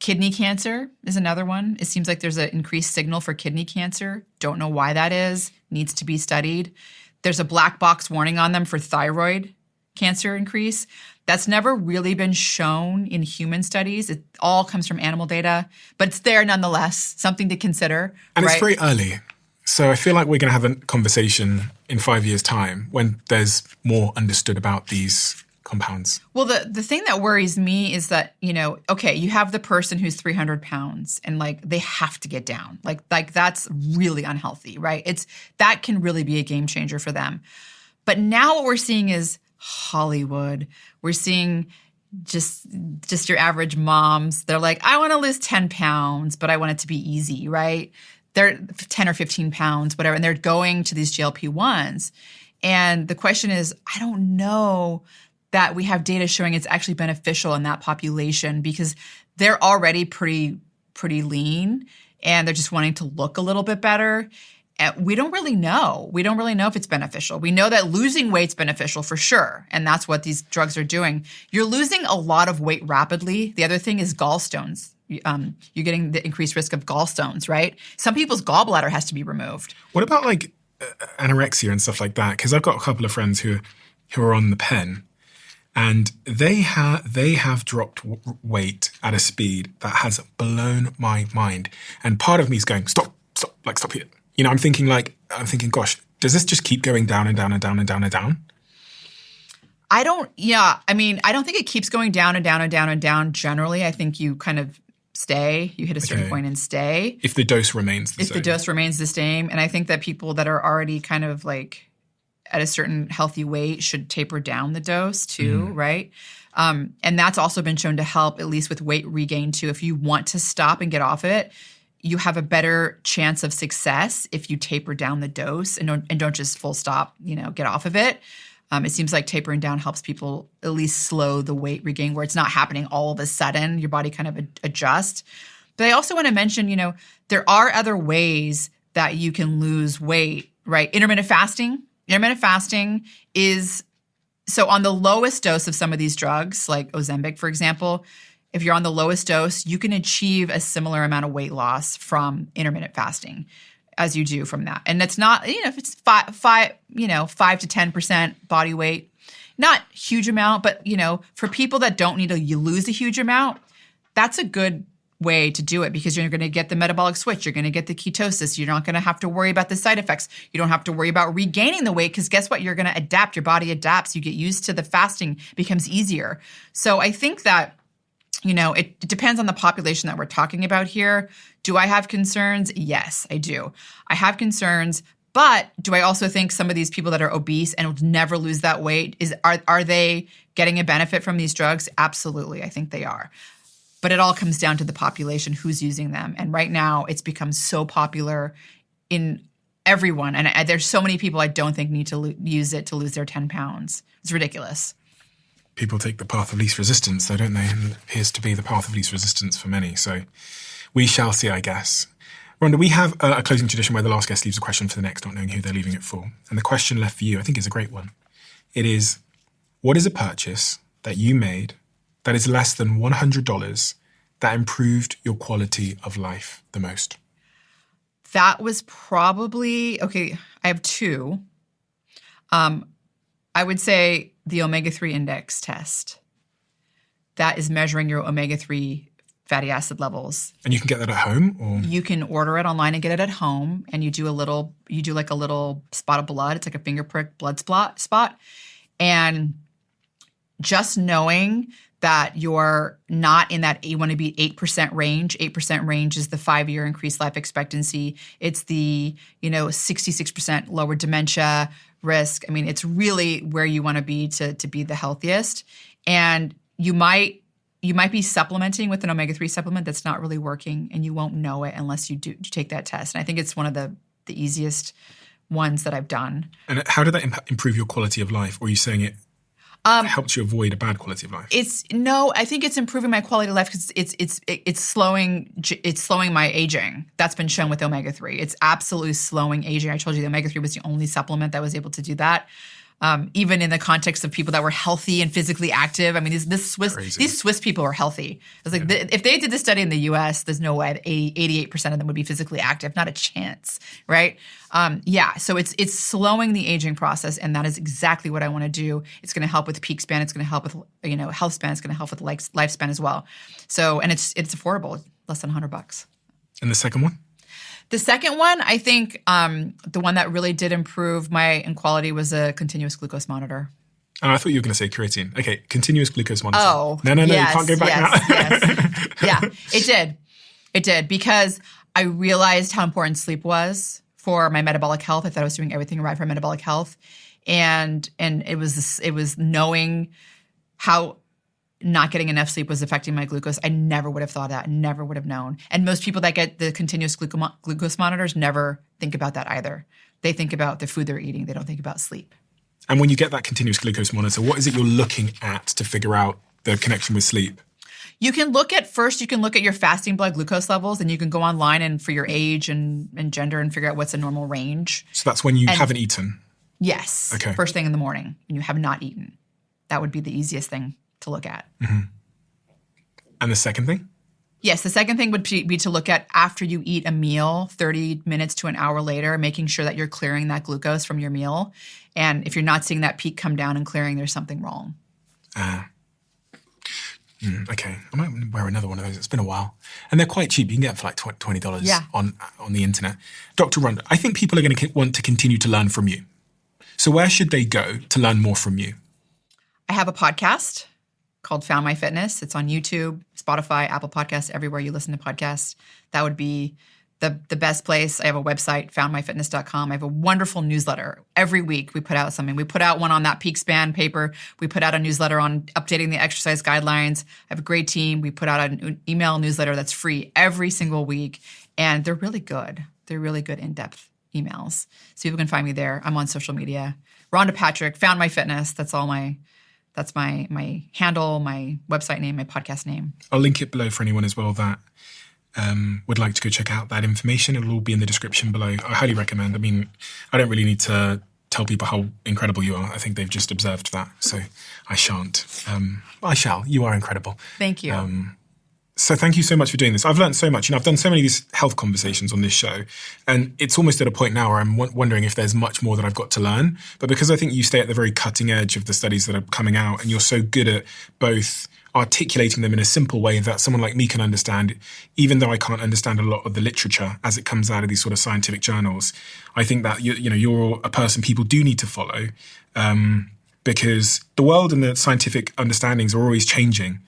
Kidney cancer is another one. It seems like there's an increased signal for kidney cancer. Don't know why that is. Needs to be studied. There's a black box warning on them for thyroid cancer increase. That's never really been shown in human studies. It all comes from animal data, but it's there nonetheless, something to consider. And it's very early. So I feel like we're going to have a conversation in 5 years' time when there's more understood about these compounds. Well, the thing that worries me is that, okay, you have the person who's 300 pounds and they have to get down. Like that's really unhealthy, right? That can really be a game changer for them. But now what we're seeing is Hollywood. We're seeing just your average moms. They're like, I want to lose 10 pounds, but I want it to be easy, right? They're 10 or 15 pounds, whatever. And they're going to these GLP-1s. And the question is, I don't know that we have data showing it's actually beneficial in that population because they're already pretty lean and they're just wanting to look a little bit better. And we don't really know. We don't really know if it's beneficial. We know that losing weight's beneficial for sure, and that's what these drugs are doing. You're losing a lot of weight rapidly. The other thing is gallstones. You're getting the increased risk of gallstones, right? Some people's gallbladder has to be removed. What about anorexia and stuff like that? Because I've got a couple of friends who are on the pen, and they have dropped weight at a speed that has blown my mind. And part of me is going, stop here. I'm thinking, gosh, does this just keep going down and down and down and down and down? I don't think it keeps going down and down and down and down generally. I think you kind of stay. You hit a certain point and stay. If the dose remains the same. If the dose remains the same. And I think that people that are already kind of at a certain healthy weight should taper down the dose too, right? And that's also been shown to help, at least with weight regain too. If you want to stop and get off it, you have a better chance of success if you taper down the dose and don't just full stop, get off of it. It seems like tapering down helps people at least slow the weight regain where it's not happening all of a sudden. Your body kind of adjusts. But I also want to mention, there are other ways that you can lose weight, right? Intermittent fasting. Intermittent fasting is, so on the lowest dose of some of these drugs, like Ozempic, for example, if you're on the lowest dose, you can achieve a similar amount of weight loss from intermittent fasting as you do from that. And it's not, if it's 5 to 10% body weight, not huge amount, but, for people that don't need to lose a huge amount, that's a good way to do it because you're going to get the metabolic switch. You're going to get the ketosis. You're not going to have to worry about the side effects. You don't have to worry about regaining the weight because guess what? You're going to adapt. Your body adapts. You get used to the fasting. It becomes easier. So I think that, it depends on the population that we're talking about here. Do I have concerns? Yes, I do. I have concerns, but do I also think some of these people that are obese and will never lose that weight, are they getting a benefit from these drugs? Absolutely, I think they are. But it all comes down to the population who's using them. And right now, it's become so popular in everyone. And there's so many people I don't think need to use it to lose their 10 pounds. It's ridiculous. People take the path of least resistance, though, don't they? And it appears to be the path of least resistance for many. So we shall see, I guess. Rhonda, we have a closing tradition where the last guest leaves a question for the next, not knowing who they're leaving it for. And the question left for you, I think, is a great one. It is, what is a purchase that you made that is less than $100 that improved your quality of life the most? That was probably, I have two. I would say the omega-3 index test. That is measuring your omega-3 fatty acid levels. And you can get that at home? Or? You can order it online and get it at home. And you do like a little spot of blood. It's like a finger prick blood spot. And just knowing that you're not in that, you want to be 8% range. 8% range is the 5-year increased life expectancy. It's the, 66% lower dementia risk. I mean, it's really where you want to be to be the healthiest. And you might be supplementing with an omega-3 supplement that's not really working, and you won't know it unless you take that test. And I think it's one of the easiest ones that I've done. And how did that improve your quality of life? Or are you saying it helps you avoid a bad quality of life? I think it's improving my quality of life because it's slowing my aging. That's been shown with omega-3. It's absolutely slowing aging. I told you the omega-3 was the only supplement that was able to do that. Even in the context of people that were healthy and physically active. I mean, these Swiss people are healthy. It's like if they did this study in the U.S., there's no way 88% of them would be physically active. Not a chance, right? So it's slowing the aging process, and that is exactly what I want to do. It's going to help with Peakspan. It's going to help with health span. It's going to help with lifespan as well. So, and it's affordable, less than $100. And the second one? The second one, I think the one that really did improve my quality was a continuous glucose monitor. Oh, I thought you were going to say creatine. Okay, continuous glucose monitor. Oh. No, yes, you can't go back now. Yeah, it did because I realized how important sleep was for my metabolic health. I thought I was doing everything right for metabolic health. And it was knowing how not getting enough sleep was affecting my glucose. I never would have thought that, never would have known. And most people that get the continuous glucose monitors never think about that either. They think about the food they're eating. They don't think about sleep. And when you get that continuous glucose monitor, what is it you're looking at to figure out the connection with sleep? You can look at your fasting blood glucose levels, and you can go online and for your age and gender and figure out what's a normal range. So that's when you haven't eaten? Yes. Okay. First thing in the morning when you have not eaten. That would be the easiest thing to look at. Mm-hmm. And the second thing? Yes, the second thing would be to look at after you eat a meal, 30 minutes to an hour later, making sure that you're clearing that glucose from your meal. And if you're not seeing that peak come down and clearing, there's something wrong. Okay. I might wear another one of those. It's been a while. And they're quite cheap. You can get them for like $20 on the internet. Dr. Rhonda, I think people are going to want to continue to learn from you. So where should they go to learn more from you? I have a podcast called FoundMyFitness. It's on YouTube, Spotify, Apple Podcasts, everywhere you listen to podcasts. That would be the best place. I have a website, FoundMyFitness.com. I have a wonderful newsletter. Every week we put out something. We put out one on that Peakspan paper. We put out a newsletter on updating the exercise guidelines. I have a great team. We put out an email newsletter that's free every single week. And they're really good. They're really good in-depth emails. So people can find me there. I'm on social media. Rhonda Patrick, FoundMyFitness. That's my handle, my website name, my podcast name. I'll link it below for anyone as well that would like to go check out that information. It'll all be in the description below. I highly recommend. I mean, I don't really need to tell people how incredible you are. I think they've just observed that. So I shan't. I shall. You are incredible. Thank you. So thank you so much for doing this. I've learned so much. I've done so many of these health conversations on this show, and it's almost at a point now where I'm wondering if there's much more that I've got to learn. But because I think you stay at the very cutting edge of the studies that are coming out, and you're so good at both articulating them in a simple way that someone like me can understand, even though I can't understand a lot of the literature as it comes out of these sort of scientific journals, I think that you're a person people do need to follow, because the world and the scientific understandings are always changing.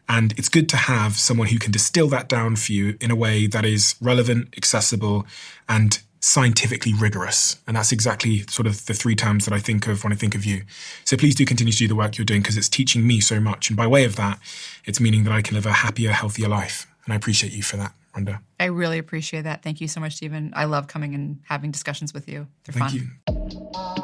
And it's good to have someone who can distill that down for you in a way that is relevant, accessible, and scientifically rigorous. And that's exactly sort of the three terms that I think of when I think of you. So please do continue to do the work you're doing, because it's teaching me so much. And by way of that, it's meaning that I can live a happier, healthier life. And I appreciate you for that, Rhonda. I really appreciate that. Thank you so much, Stephen. I love coming and having discussions with you. They're fun. Thank you.